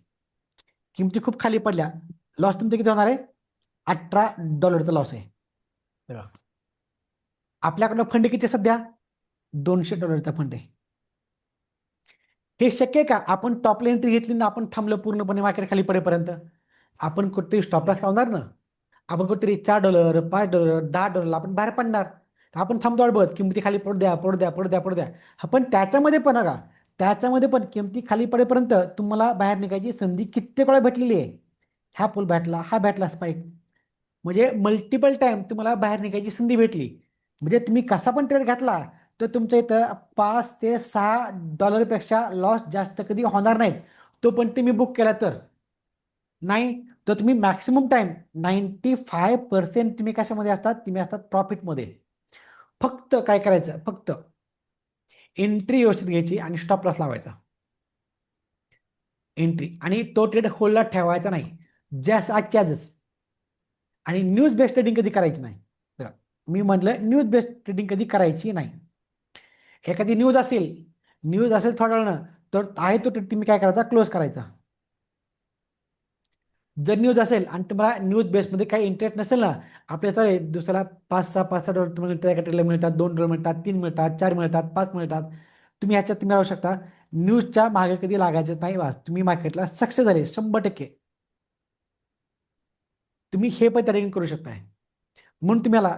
किमती खूप खाली पडल्या, लॉस तुमचा किती होणार आहे? $18चा लॉस आहे. बघा, आपल्याकडं फंड किती सध्या? $200चा फंड आहे. हे शक्य आहे का आपण टॉपला एंट्री घेतली ना, आपण थांबलो पूर्णपणे मार्केट खाली पडेपर्यंत? आपण कुठेतरी स्टॉप लॉस लावणार ना, आपण कुठेतरी $4, $5, $10 आपण बाहेर पडणार. आपण थांबतो बघत, किमती खाली पडू द्या, पडू द्या, पडू द्या, पडू द्या. पण त्याच्यामध्ये पण बघा, त्याच्यामध्ये पण किमती खाली पडेपर्यंत तुम्हाला बाहेर निघायची संधी कित्येक वेळा भेटलेली आहे. हा पूल भेटला, हा भेटला स्पाईक, म्हणजे मल्टिपल टाइम तुम्हाला बाहेर निघायची संधी भेटली. म्हणजे तुम्ही कसा पण ट्रेड घातला तर तुमच्या इथं $5 ते $6 पेक्षा लॉस जास्त कधी होणार नाहीत. तो पण तुम्ही बुक केला तर नाही, तर तुम्ही मॅक्सिमम टाइम 95% तुम्ही कशामध्ये असतात? तुम्ही असतात प्रॉफिटमध्ये. फक्त काय करायचं? फक्त एंट्री व्यवस्थित घ्यायची आणि स्टॉप लॉस लावायचा. एंट्री आणि तो ट्रेड होल्डला ठेवायचा नाही, जस्ट आजच्या आजच. आणि न्यूज बेस्ड ट्रेडिंग कधी करायची नाही. मी म्हटलं न्यूज बेस्ड ट्रेडिंग कधी करायची नाही. एखादी न्यूज असेल थोड्या वेळानं, तर आहे तो ट्रेड तुम्ही काय करायचा? क्लोज करायचा. जर न्यूज असेल आणि तुम्हाला न्यूज बेसमध्ये काही इंटरेस्ट नसेल ना, आपल्या चालेल दिवसाला $5-6 तुम्हाला त्या ट्रेडला मिळतात, $2 मिळतात, 3 मिळतात, 4 मिळतात, 5 मिळतात. तुम्ही ह्याच्यात तुम्ही राहू शकता. न्यूजच्या मागे कधी लागायचं नाही. वाच, तुम्ही मार्केटला सक्सेस झाले 100%. तुम्ही हे पण ट्रेडिंग करू शकताय. म्हणून तुम्हाला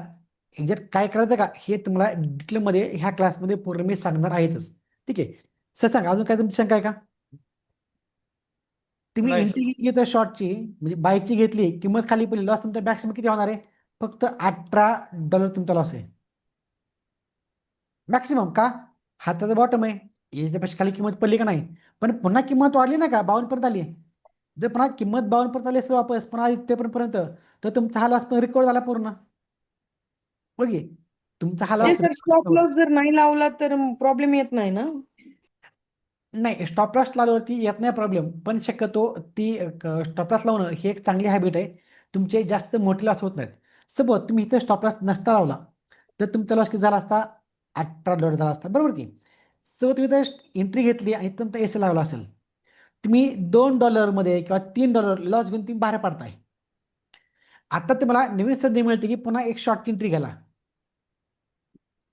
एक्झॅक्ट काय करायचं का हे तुम्हाला डिटेलमध्ये ह्या क्लासमध्ये पूर्ण मी सांगणार आहेतच. ठीक आहे सर, सांगा अजून काय तुमची शंका आहे का? तुम्ही नाही एंट्री घेतली तर शॉर्टची, म्हणजे बायची घेतली, किंमत खाली पडली, लॉस तुमचा मॅक्सिमम किती होणार आहे? फक्त $18 तुमचा लॉस आहे मॅक्सिमम. का? हाताचा बॉटम आहे, याच्यापेक्षा खाली किंमत पडली का नाही. पण पुन्हा किंमत वाढली ना का, 52 पर्यंत आली. जर पुन्हा किंमत 52 पर्यंत आली असेल वापस पुन्हा इथेपर्यंत, तर तुमचा हा लॉस पण रिकवर झाला पूर्ण. ओके, तुमचा हा ते लॉस सर स्टॉप लॉस जर नाही लावला तर प्रॉब्लेम येत नाही ना? नाही, स्टॉप लॉस लावल्यावरती येत नाही प्रॉब्लेम, पण शक्यतो ती स्टॉप लॉस लावणं ही एक चांगली हॅबिट आहे. तुमचे जास्त मोठे लॉस होत नाहीत. सपोज तुम्ही इथं स्टॉप लॉस नसता लावला तर तुमचा लॉस किती झाला असता? $18 झाला असता, बरोबर की. सो तुम्ही तर एंट्री घेतली आणि तुमचा एस लावला असेल, तुम्ही $2 किंवा $3 लॉस घेऊन तुम्ही बाहेर पडताय. आता तुम्हाला नवीन संधी मिळते की पुन्हा एक शॉर्ट एंट्री घ्यायला.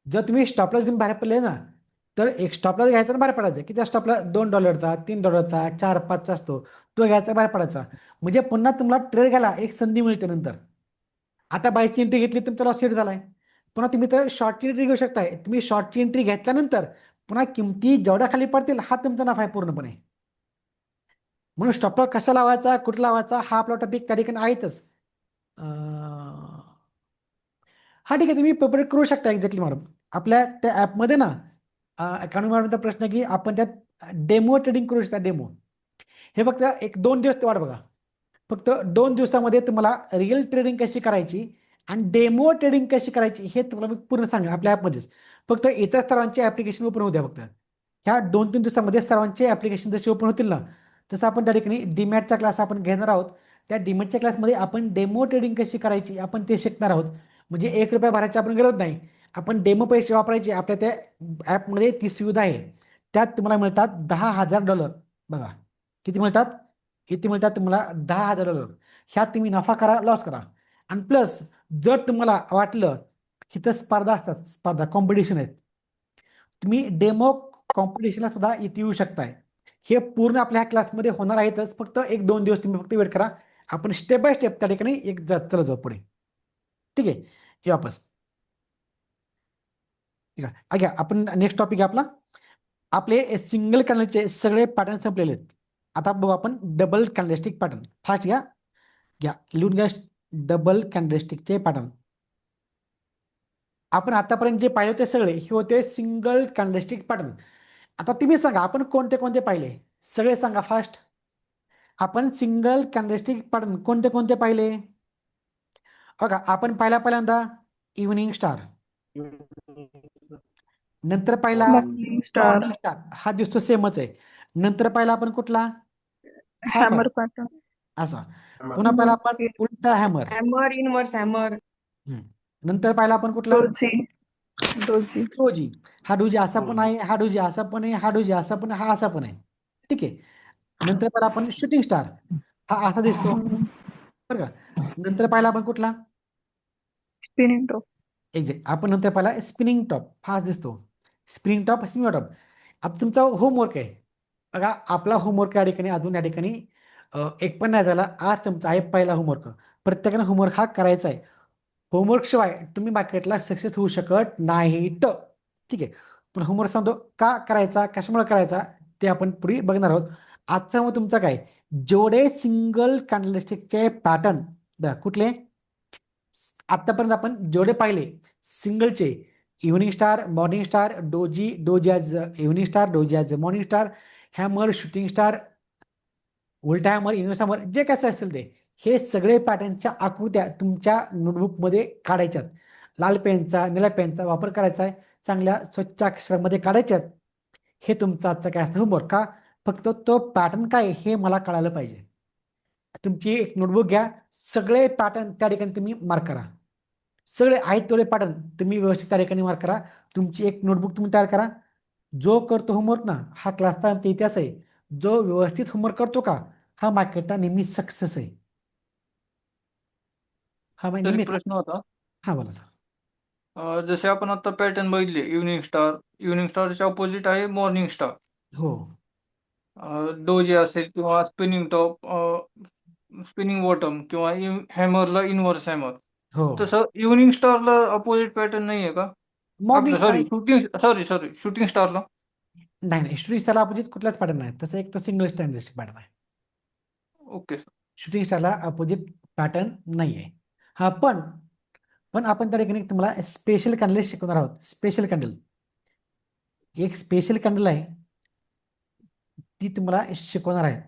जर तुम्ही स्टॉप लॉस घेऊन बाहेर पडले ना, तर एक स्टॉप लॉस घ्यायचा आणि बाहेर पडायचं. किती स्टॉप लॉस? $2चा, $3चा, 4-5चा असतो, तो घ्यायचा, बाहेर पडायचा. म्हणजे पुन्हा तुम्हाला ट्रेड घ्यायला एक संधी मिळते नंतर. आता बायची एंट्री घेतली, तुमचा लॉस सेट झालाय. पुन्हा तुम्ही तर शॉर्टची एंट्री घेऊ शकताय. तुम्ही शॉर्टची एंट्री घेतल्यानंतर पुन्हा किमती जेवढ्या खाली पडतील हा तुमचा नफा आहे पूर्णपणे. म्हणून स्टॉप लॉस कसा लावायचा, कुठं लावायचा हा आपला टॉपिक त्या ठिकाणी आहेतच. हा ठीक आहे, तुम्ही प्रिपेअर करू शकता एक्झॅक्टली मॅडम. आपल्या त्या ॲपमध्ये ना अकाउंटिंग मॅडमचा प्रश्न की आपण त्यात डेमो ट्रेडिंग करू शकता. डेमो हे फक्त 1-2 दिवस वाट बघा. फक्त 2 दिवसामध्ये तुम्हाला रिअल ट्रेडिंग कशी करायची आणि डेमो ट्रेडिंग कशी करायची हे तुम्हाला मी पूर्ण सांगा आपल्या ॲपमध्येच. फक्त इतर सर्वांचे ॲप्लिकेशन ओपन होऊ द्या. फक्त ह्या 2-3 दिवसामध्ये सर्वांचे ॲप्लिकेशन जसे ओपन होतील ना तसं आपण त्या ठिकाणी डीमॅटचा क्लास आपण घेणार आहोत. त्या डीमॅटच्या क्लासमध्ये आपण डेमो ट्रेडिंग कशी करायची आपण ते शिकणार आहोत. म्हणजे 1 रुपया भरायची आपण गरज नाही. आपण डेमो पैसे वापरायचे. आपल्या त्या ॲपमध्ये ती सुविधा आहे. त्यात तुम्हाला मिळतात $10,000. बघा किती मिळतात, किती मिळतात तुम्हाला $10,000. ह्यात तुम्ही नफा करा, लॉस करा. आणि प्लस जर तुम्हाला वाटलं इथं स्पर्धा असतात, स्पर्धा कॉम्पिटिशन आहेत, तुम्ही डेमो कॉम्पिटिशनला सुद्धा इथे येऊ शकताय. हे पूर्ण आपल्या ह्या क्लासमध्ये होणार आहेतच. फक्त 1-2 दिवस तुम्ही फक्त वेट करा. आपण स्टेप बाय स्टेप त्या ठिकाणी चला जाऊ पुढे. ठीक आहे, हे वापस ठीक आहे. घ्या आपण नेक्स्ट टॉपिक आहे आपला. आपले सिंगल कॅन्डलचे सगळे पॅटर्न संपलेले आहेत. आता बघू आपण डबल कॅन्डलस्टिक पॅटर्न. फास्ट घ्या, घ्या लिहून घ्या डबल कॅन्डलस्टिकचे पॅटर्न. आपण आतापर्यंत जे पाहिले होते सगळे हे होते सिंगल कॅन्डलस्टिक पॅटर्न. आता तुम्ही सांगा आपण कोणते कोणते पाहिले, सगळे सांगा फास्ट. आपण सिंगल कॅन्डलस्टिक पॅटर्न कोणते कोणते पाहिले बघा. आपण पहिल्यांदा इव्हनिंग स्टार, नंतर पहिला मॉर्निंग स्टार, मॉर्निंग स्टार, हा दिसतो सेमच आहे. नंतर पहिला आपण कुठला हॅमर हॅमर पॅटर्न, असा. पुन्हा पहिला आपण उलटा हॅमर. Hammer, inverse hammer. नंतर पहिला आपण कुठला डोजी, डोजी, डोजी. हा डोजी असा पण आहे, हा डोजी असा पण आहे, हा डोजी असा पण आहे, हा असा पण आहे. ठीक आहे. नंतर पहिला आपण शूटिंग स्टार, हा असा दिसतो बरं का. नंतर पहिला आपण कुठला स्पिनिंग टॉप, एक्झॅक्ट. आपण नंतर पहिला स्पिनिंग टॉप, हा दिसतो स्पिनिंग टॉप, स्पिनिंग टॉप. आता तुमचा होमवर्क आहे बघा. आपला होमवर्क या ठिकाणी अजून या ठिकाणी एक पण नाही झाला. आज तुमचा आहे पहिला होमवर्क. प्रत्येकाने होमवर्क हा करायचा आहे. होमवर्क शिवाय तुम्ही मार्केटला सक्सेस होऊ शकत नाहीत. ठीक आहे. पण होमवर्क सांगतो का करायचा, कशामुळे करायचा ते आपण पुढे बघणार आहोत. आजचा मग तुमचा काय, जेवढे सिंगल कॅन्डलस्टिकचे पॅटर्न कुठले आतापर्यंत आपण जेवढे पाहिले सिंगलचे, evening star, morning star, doji, doji as evening star, doji as morning star, hammer, shooting star, उलटा हॅमर, इन्व्हर्स हॅमर, जे कसं असेल ते, हे सगळे पॅटर्नच्या आकृत्या तुमच्या नोटबुकमध्ये काढायच्यात. लाल पेनचा, निळ्या पेनचा वापर करायचा आहे. चांगल्या स्वच्छ अक्षरामध्ये काढायच्यात. हे तुमचं आजचं काय असतं होमवर्क. का फक्त तो पॅटर्न काय हे मला कळायला पाहिजे. तुमची एक नोटबुक घ्या, सगळे पॅटर्न त्या ठिकाणी तुम्ही मार्क करा. सगळे आहेत तेवढे पॅटर्न तुम्ही व्यवस्थित त्या ठिकाणी मार्क करा. तुमची एक नोटबुक तुम्ही तयार करा. जो करतो होमवर्क ना, हा क्लासचा इतिहास आहे. जो व्यवस्थित होमवर्क करतो का हा मार्केटला नेहमी सक्सेस आहे. हा तर नेहमी. एक प्रश्न होता. हा बोला सर. जसे आपण आता पॅटर्न बघितले, इव्हनिंग स्टारच्या ऑपोजिट आहे मॉर्निंग स्टार. हो डोजी असेल किंवा स्पिनिंग टॉप, स्पिनिंग बॉटम किंवा हॅमरला इनव्हर्स हॅमर. हो तसं इव्हनिंग स्टारला अपोजिट पॅटर्न नाहीये का? मॉर्निंग आपलं सॉरी शूटिंग स्टारला. नाही नाही, शूटिंग स्टारला अपोजिट कुठलाच पॅटर्न नाही. तसं एक तो सिंगल स्टँडर्ड पॅटर्न आहे. ओके. शूटिंग स्टारला अपोजिट पॅटर्न नाही आहे. हा पण पण आपण त्या ठिकाणी तुम्हाला स्पेशल कॅन्डल शिकवणार आहोत. स्पेशल कॅन्डल, एक स्पेशल कॅन्डल आहे ती तुम्हाला शिकवणार आहे.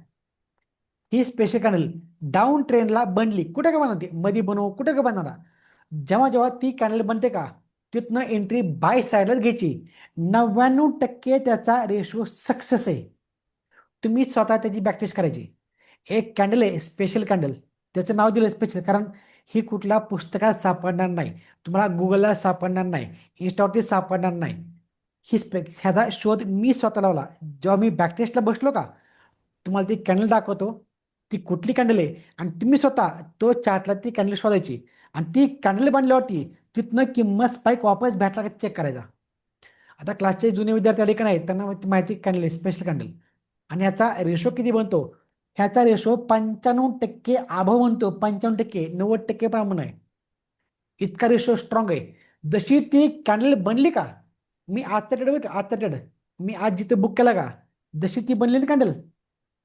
ही स्पेशल कॅन्डल डाऊन ट्रेनला बनली कुठे का बनवते, मध्ये बनवू कुठे का बनवणार. जेव्हा जेव्हा ती कॅन्डल बनते का तिथनं एंट्री बाय साईडलाच घ्यायची. 99% त्याचा रेशो सक्सेस आहे. तुम्ही स्वतः त्याची प्रॅक्टिस करायची. एक कॅन्डल आहे स्पेशल कॅन्डल, त्याचं नाव दिलं स्पेशल कारण ही कुठल्या पुस्तकात सापडणार नाही, तुम्हाला गुगलला सापडणार नाही, इंस्टावरती सापडणार नाही. ह्याचा शोध मी स्वतः लावला. जेव्हा मी बॅकटेस्टला बसलो का तुम्हाला ती कॅन्डल दाखवतो, ती कुठली कॅन्डल आहे आणि तुम्ही स्वतः तो चार्टला ती कॅन्डल शोधायची आणि ती कॅन्डल बनल्यावरती तिथनं किंमत स्पाईक वापस भेटला का चेक करायचा. आता क्लासचे जुने विद्यार्थी आले का नाही त्यांना माहिती कॅन्डल स्पेशल कॅन्डल आणि ह्याचा रेशो किती बनतो. ह्याचा रेशो 95% आभाव बनतो. 95%, 90% प्रमाण आहे. इतका रेशो स्ट्रॉंग आहे. जशी ती कॅन्डल बनली का, मी आजचा ट्रेड आजचा ट्रेड मी आज जिथे बुक केला का, जशी ती बनली ना कॅन्डल,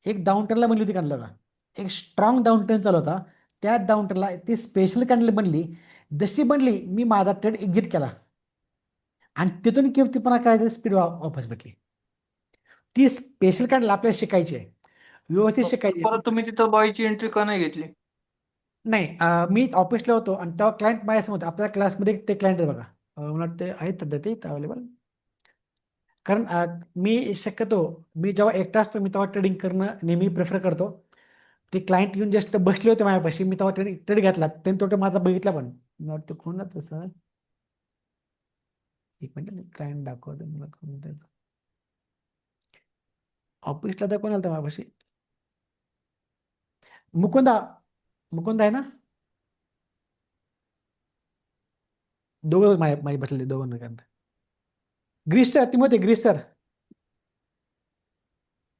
एक डाऊन टर्नला बनली होती कॅन्डल का, एक स्ट्रॉंग डाऊन टर्न चालू होता, त्या डाऊन टर्नला ती स्पेशल कॅन्डल बनली. जशी बनली मी माझा ट्रेड एक्झिट केला आणि तिथून किंमती पण काय स्पीड वापस भेटली. ती स्पेशल कॅन्डल आपल्याला शिकायची आहे, व्यवस्थित शिकायची आहे. परत तुम्ही तिथं बायची एंट्री का नाही घेतली? नाही, मी ऑफिसला होतो आणि तेव्हा क्लायंट माझ्यासमोर होते. आपल्या क्लासमध्ये ते क्लायंट आहे बघा, मला वाटतं आहेत सध्या ते अवेलेबल. कारण मी शक्यतो मी जेव्हा एकटा असतो मी तेव्हा ट्रेडिंग करणं नेहमी प्रेफर करतो. ते क्लायंट येऊन जस्ट बसले होते माझ्यापाशी, मी तेव्हा ट्रेड घातला, त्यांनी तो माझा बघितला पण. मला वाटतं कोण तसं, एक मिनिट क्लायंट दाखवतो मला कोण त्याचं. ऑफिसला तर कोण आलं माझ्यापाशी, मुकुंदा, मुकुंद आहे ना, दोघं माझे बसलेले दोघं कारण. ग्रीश सर, ती मध्ये ग्रीश सर,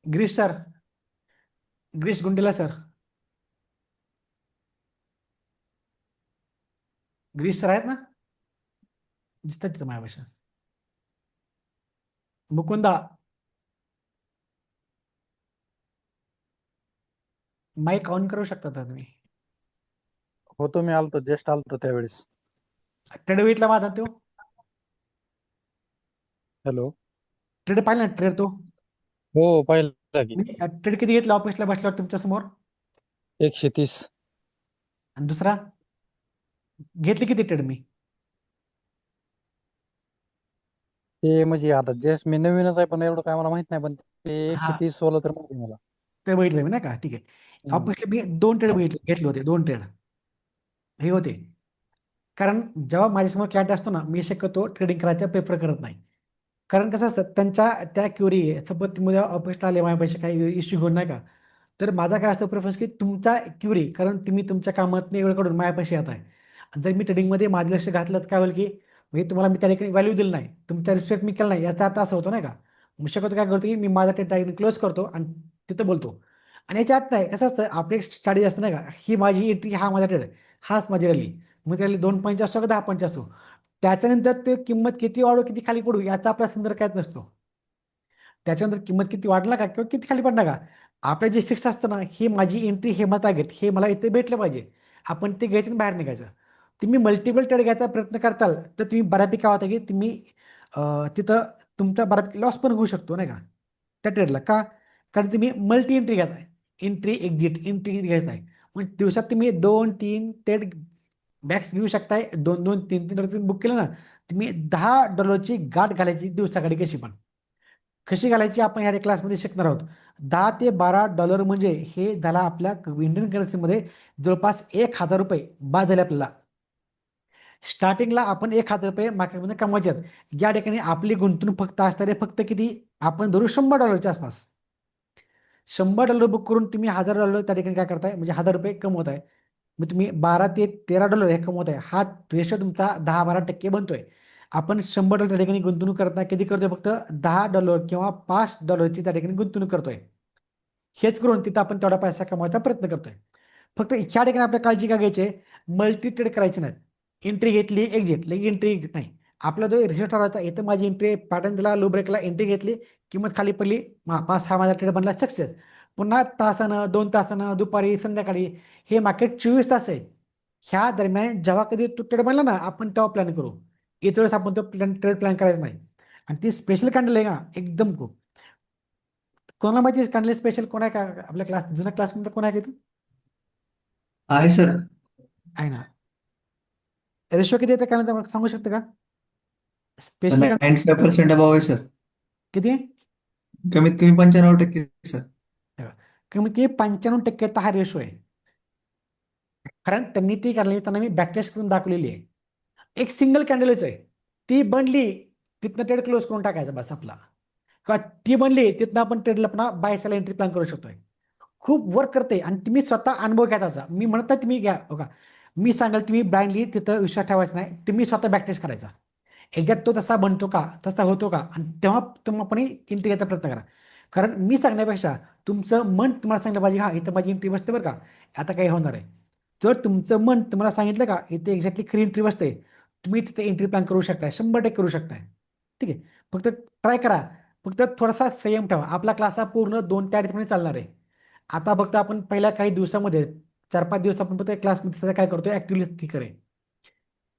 ग्रीश सर, ग्रीश गुंडेला सर, ग्रीश सर आहेत ना, दिसतात तिथं माझ्यापाशी. मुकुंदा, माईक ऑन करू शकता का तुम्ही? होतो, मी आलतो, जस्ट आलतो त्यावेळेस. ट्रेड बघितला माझा तो, हॅलो. ट्रेड पाहिला ना ट्रेड तो, हो, पाहिलं की. मी ट्रेड किती घेतला ऑफिसला बसल्यावर तुमच्या समोर? 130. आणि दुसरा घेतली किती ट्रेड मी? ते म्हणजे आता जस्ट मी नवीनच आहे, पण एवढं काय मला माहित नाही, पण ते हा 130 सोलं तर माहिती मला. ते बघितलं मी नाही का, ठीक आहे. हम्म. ऑफिसला मी 2 ट्रेड घेतले होते, 2 ट्रेड हे होते. कारण जेव्हा माझ्यासमोर क्लायंट असतो ना, मी शक्यतो ट्रेडिंग करायचा प्रेफर करत नाही. कारण कसं असतं, त्यांच्या त्या क्युरी सपोज तुम्ही ऑफिसला आले माझ्यापाशी काही इश्यू घेऊन नाही का, तर माझा काय असतं प्रेफरन्स की तुमचा क्युरी, कारण तुम्ही तुमच्या कामात वेळ काढून माझ्यापाशी येत आहे. आणि जर मी ट्रेडिंगमध्ये माझं लक्ष घातलं तर काय होईल की, म्हणजे तुम्हाला मी त्या ठिकाणी व्हॅल्यू दिलं नाही, तुमचा रिस्पेक्ट मी केला नाही, याचा अर्थ असं होतो नाही का. मी शक्यतो काय करतो की मी माझा ट्रेड क्लोज करतो आणि तिथं बोलतो. आणि याच्या आत नाही कसं असतं, आपली स्टडी असतं नाही का, ही माझी एंट्री, हा माझा ट्रेड, हाच माझी रॅली, मग त्याला 2 पॉईंट असो का 10 पॉईंट असो, त्याच्यानंतर ते किंमत किती वाढू किती खाली पडू याचा आपला संदर्भ कायच नसतो. त्याच्यानंतर किंमत किती वाढला का किंवा किती खाली पडणार का, आपलं जे फिक्स असतं ना, ही माझी एंट्री, हे मला टार्गेट, हे मला इथे भेटलं पाहिजे, आपण ते घ्यायचं आणि बाहेर निघायचं. तुम्ही मल्टिपल ट्रेड घ्यायचा प्रयत्न करताल तर तुम्ही बऱ्यापैकी काय होतं की तुम्ही तिथं तुमचा बऱ्यापैकी लॉस पण होऊ शकतो नाही का त्या ट्रेडला. का? कारण तुम्ही मल्टी एंट्री घेताय, एंट्री एक्झिट एंट्री घेताय, मग दिवसात तुम्ही 2-3 ट्रेड बॅग्स घेऊ शकताय. 2-2, 3-3 डॉलर तुम्ही बुक केलं ना, तुम्ही $10ची गाठ घालायची दिवसाकडे कशी घालायची आपण ह्या क्लासमध्ये शिकणार आहोत. $10 ते $12 म्हणजे हे झाला आपल्या इंडियन करन्सीमध्ये जवळपास ₹1,000 बाद झाले आपल्याला. स्टार्टिंगला आपण ₹1,000 मार्केटमध्ये कमवायचे आहेत. या ठिकाणी आपली गुंतवणूक फक्त असणारे फक्त किती, आपण धरू $100च्या आसपास. $100 बुक करून तुम्ही $1,000 त्या ठिकाणी काय करताय, म्हणजे $1,000 कमवत आहे. मग तुम्ही $12 ते $13 हे कमवत आहे. हा रेशो तुमचा 10-12% बनतोय. आपण $100 त्या ठिकाणी गुंतवणूक करत नाही, कधी करतोय फक्त $10 किंवा $5ची त्या ठिकाणी गुंतवणूक करतोय. हेच करून तिथं आपण तेवढा पैसा कमवायचा प्रयत्न करतोय. फक्त ह्या ठिकाणी आपल्या काळजी काय घ्यायची आहे, मल्टी ट्रेड करायची नाहीत. एंट्री घेतली एक्झिट, लगे एंट्री एक्झिट नाही. आपला जो रेशो ठरवायचा, इथं माझी एंट्री पॅटर्न दिला, लो ब्रेकला एंट्री घेतली, किंमत खाली पडली, 5-6 माझा ट्रेड बनला सक्सेस. पुन्हा तासानं 2 तासानं दुपारी संध्याकाळी हे मार्केट 24 तास आहे. ह्या दरम्यान जेव्हा कधी तो ट्रेड बनला ना, आपण तेव्हा प्लॅन करू. इतर वेळेस आपण तो ट्रेड प्लॅन करायचा नाही. आणि ती स्पेशल कॅन्डल आहे का एकदम खूप, कोणाला माहिती कॅन्डल स्पेशल कोण आहे का आपल्या क्लास, जुन्या क्लासमध्ये कोण आहे का? आहे सर. आहे ना. रेशो किती येतं कॅन्डल सांगू शकता का? स्पेशल कॅन्डल 95% अभाव आहे सर. किती आहे? कमीत कमी 95% सर. कमीत कमी 95% हा रेशो आहे. कारण त्यांनी ती कॅन्डल त्यांना मी बॅकटेस्ट करून दाखवलेली आहे. एक सिंगल कॅन्डलच आहे, ती बनली तिथनं ट्रेड क्लोज करून टाकायचा बस आपला, किंवा ती बनली तिथनं आपण ट्रेडला पुन्हा बायसाला एंट्री प्लॅन करू शकतोय. खूप वर्क करते आणि तुम्ही स्वतः अनुभव घ्या त्याचा. मी म्हणत नाही तुम्ही घ्या बघा, मी सांगाल तुम्ही ब्लाइंडली तिथं विश्वास ठेवायचा नाही, तुम्ही स्वतः बॅकटेस्ट करायचा. एक्झॅक्ट तो तसा बनतो का, तसा होतो का, आणि तेव्हा तुम्ही आपण एंट्री घ्यायचा प्रयत्न करा. कारण मी सांगण्यापेक्षा तुमचं मन तुम्हाला सांगितलं पाहिजे, हा इथं माझी एंट्री बसते बरं का, आता काही होणार आहे. जर तुमचं मन तुम्हाला सांगितलं का इथे एक्झॅक्टली खरी एंट्री बसते, तुम्ही तिथे एंट्री प्लॅन करू शकताय, 100% करू शकताय. ठीक आहे, फक्त ट्राय करा, फक्त थोडासा संयम ठेवा. आपला क्लास हा पूर्ण 2 ते 2.5 महिने चालणार आहे. आता फक्त आपण पहिल्या काही दिवसामध्ये 4-5 दिवस आपण फक्त क्लासमध्ये सध्या काय करतोय, ऍक्टिव्हली करे.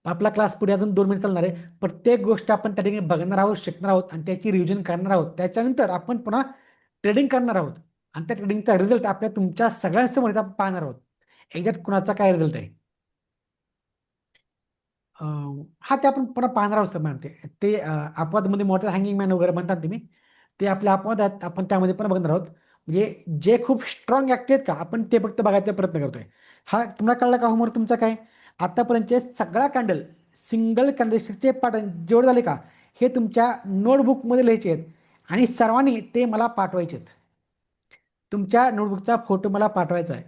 आपला क्लास पुढे अजून 2 महिने चालणार आहे. प्रत्येक गोष्ट आपण त्या ठिकाणी बघणार आहोत, शिकणार आहोत आणि त्याची रिव्हिजन करणार आहोत. त्याच्यानंतर आपण पुन्हा ट्रेडिंग करणार आहोत आणि त्या ट्रेडिंगचा रिझल्ट आपल्या तुमच्या सगळ्यांसमोर आपण पाहणार आहोत. एक्झॅक्ट कुणाचा काय रिझल्ट आहे हा ते आपण पुन्हा पाहणार आहोत. म्हणते ते अपवादमध्ये मोठ्या हँगिंग मॅन वगैरे म्हणतात तुम्ही, ते आपले अपवाद आहेत, आपण त्यामध्ये पण बघणार आहोत. म्हणजे जे खूप स्ट्रॉंग ऍक्ट आहेत का, आपण ते फक्त बघायचा प्रयत्न करतोय. हा तुम्हाला कळला का होमवर्क तुमचा काय? आतापर्यंतचे सगळा कॅन्डल, सिंगल कॅन्डलस्टिकचे पॅटर्न जेवढे झाले का, हे तुमच्या नोटबुकमध्ये लिहायचे आहेत आणि सर्वांनी ते मला पाठवायचे आहेत. तुमच्या नोटबुकचा फोटो मला पाठवायचा आहे.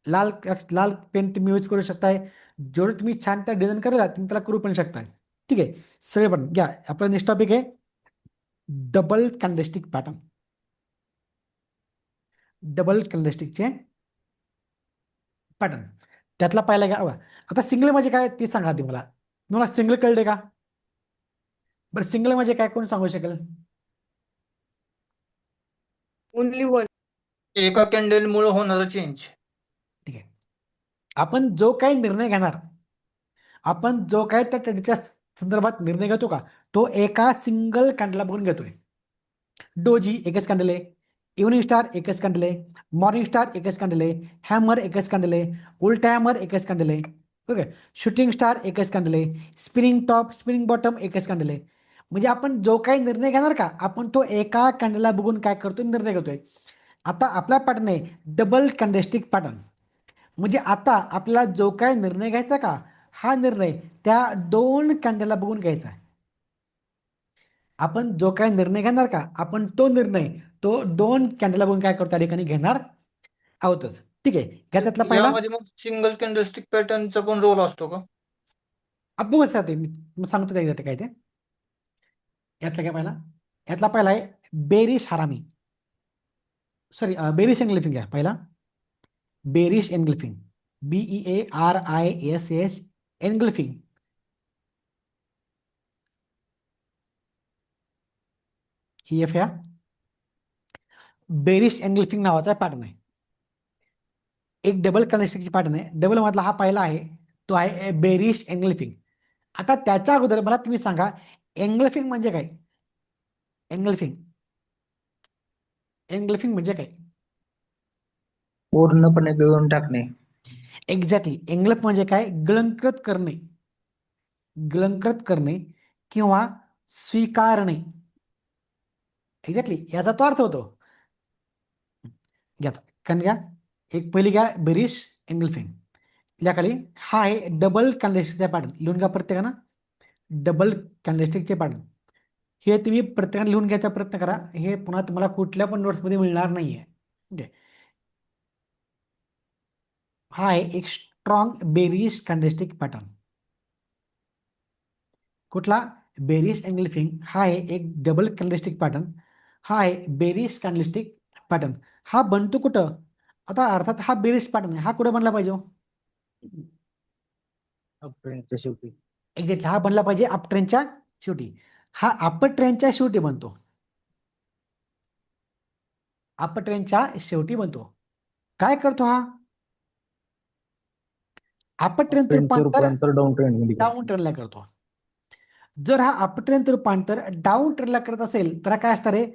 लाल पेन तुम्ही यूज करू शकताय. जेवढं तुम्ही छान त्या डिझाईन करायला तुम्ही त्याला करू पण शकताय. ठीक आहे, सगळे पण घ्या. आपला नेक्स्ट टॉपिक आहे डबल कॅन्डलस्टिक पॅटर्न. डबल कॅन्डलस्टिकचे पॅटर्न त्यातला पहिला घ्या बघा. आता सिंगल म्हणजे काय ते सांगा आधी मला. तुम्हाला सिंगल कळले का? बरं, सिंगल म्हणजे काय, कोण सांगू शकेल? Only one. एका कॅन्डल मुळे होणारा चेंज. ठीक आहे, आपण जो काही निर्णय घेणार, आपण जो काही त्या ट्रेडच्या संदर्भात निर्णय घेतो का, तो एका सिंगल कॅन्डलला बघून घेतोय. डोजी एकच कॅन्डल आहे, इव्हनिंग स्टार एकच कॅन्डल आहे, मॉर्निंग स्टार एकच कॅन्डल आहे, हॅमर एकच कॅन्डल आहे, उलटा हॅमर एकच कॅन्डल आहे. ओके, शूटिंग स्टार एकच कॅन्डल आहे, स्पिनिंग टॉप स्पिनिंग बॉटम एकच कॅन्डल आहे. म्हणजे आपण जो काही निर्णय घेणार का, आपण तो एका कॅन्डलला बघून काय करतोय, निर्णय घेतोय. आता आपला पॅटर्न आहे डबल कॅन्डलस्टिक पॅटर्न. म्हणजे आता आपल्याला जो काय निर्णय घ्यायचा का, हा निर्णय त्या 2 कॅन्डलला बघून घ्यायचा आहे. आपण जो काय निर्णय घेणार का, आपण तो निर्णय तो 2 कॅन्डलला बघून काय करतो, त्या ठिकाणी घेणार आहोतच. ठीक आहे, घ्या त्यातला पहिला. यामध्ये मग सिंगल कॅन्डलस्टिक पॅटर्नचा पण रोल असतो का? बघू ते मी सांगतो त्या काय ते. यातला काय पहिला, यातला पहिला आहे बेरिश हरामी. सॉरी, बेरिश एनग्ल्फिंग घ्या पहिला. Bearish engulfing, BEARISH engulfing. EF या बेरिश एनग्ल्फिंग नावाचा पॅटर्न आहे. एक डबल कॅन्डलस्टिकची पॅटर्न आहे. डबल मधला हा पहिला आहे, तो आहे बेरिश एनग्ल्फिंग. आता त्याच्या अगोदर मला तुम्ही सांगा, एनग्ल्फिंग म्हणजे काय? एनग्ल्फिंग एनग्ल्फिंग म्हणजे काय? पूर्णपणे गिळून टाकणे. एक्झॅक्टली, एंगल्फ म्हणजे काय? गिळंकृत करणे, गिळंकृत करणे किंवा स्वीकारणे. एक्झॅक्टली याचा तो अर्थ होतो. घ्या कारण घ्या, एक पहिली घ्या बेरिश एंगल्फिंग. या खाली हा आहे डबल कॅन्डलस्टिकचा पॅटर्न. लिहून घ्या प्रत्येकानं, डबल कॅन्डलस्टिकचे पॅटर्न. हे तुम्ही प्रत्येकाने लिहून घ्यायचा प्रयत्न करा. हे पुन्हा तुम्हाला कुठल्या पण नोट्समध्ये मिळणार नाहीये. ओके, हा आहे एक स्ट्रॉंग बेरिश कॅन्डलस्टिक पॅटर्न. कुठला? Bearish engulfing. हा आहे एक डबल कॅन्डलस्टिक पॅटर्न. हा आहे बेरिश कॅन्डलस्टिक पॅटर्न. हा बनतो कुठं? आता अर्थात हा बेरिश पॅटर्न आहे, हा कुठे बनला पाहिजे? शेवटी एक्झॅक्टली हा बनला पाहिजे अप ट्रेंडच्या शेवटी. हा अपर ट्रेंडच्या शेवटी बनतो, अपर ट्रेंडच्या शेवटी बनतो. काय करतो हा? अपर ट्रेंडचं रूपांतर डाऊन ट्रेंड मध्ये डाऊन ट्रेंडला करतो. जर हा अप ट्रेंडचं रूपांतर डाऊन ट्रेंडला करत असेल तर काय असणार आहे?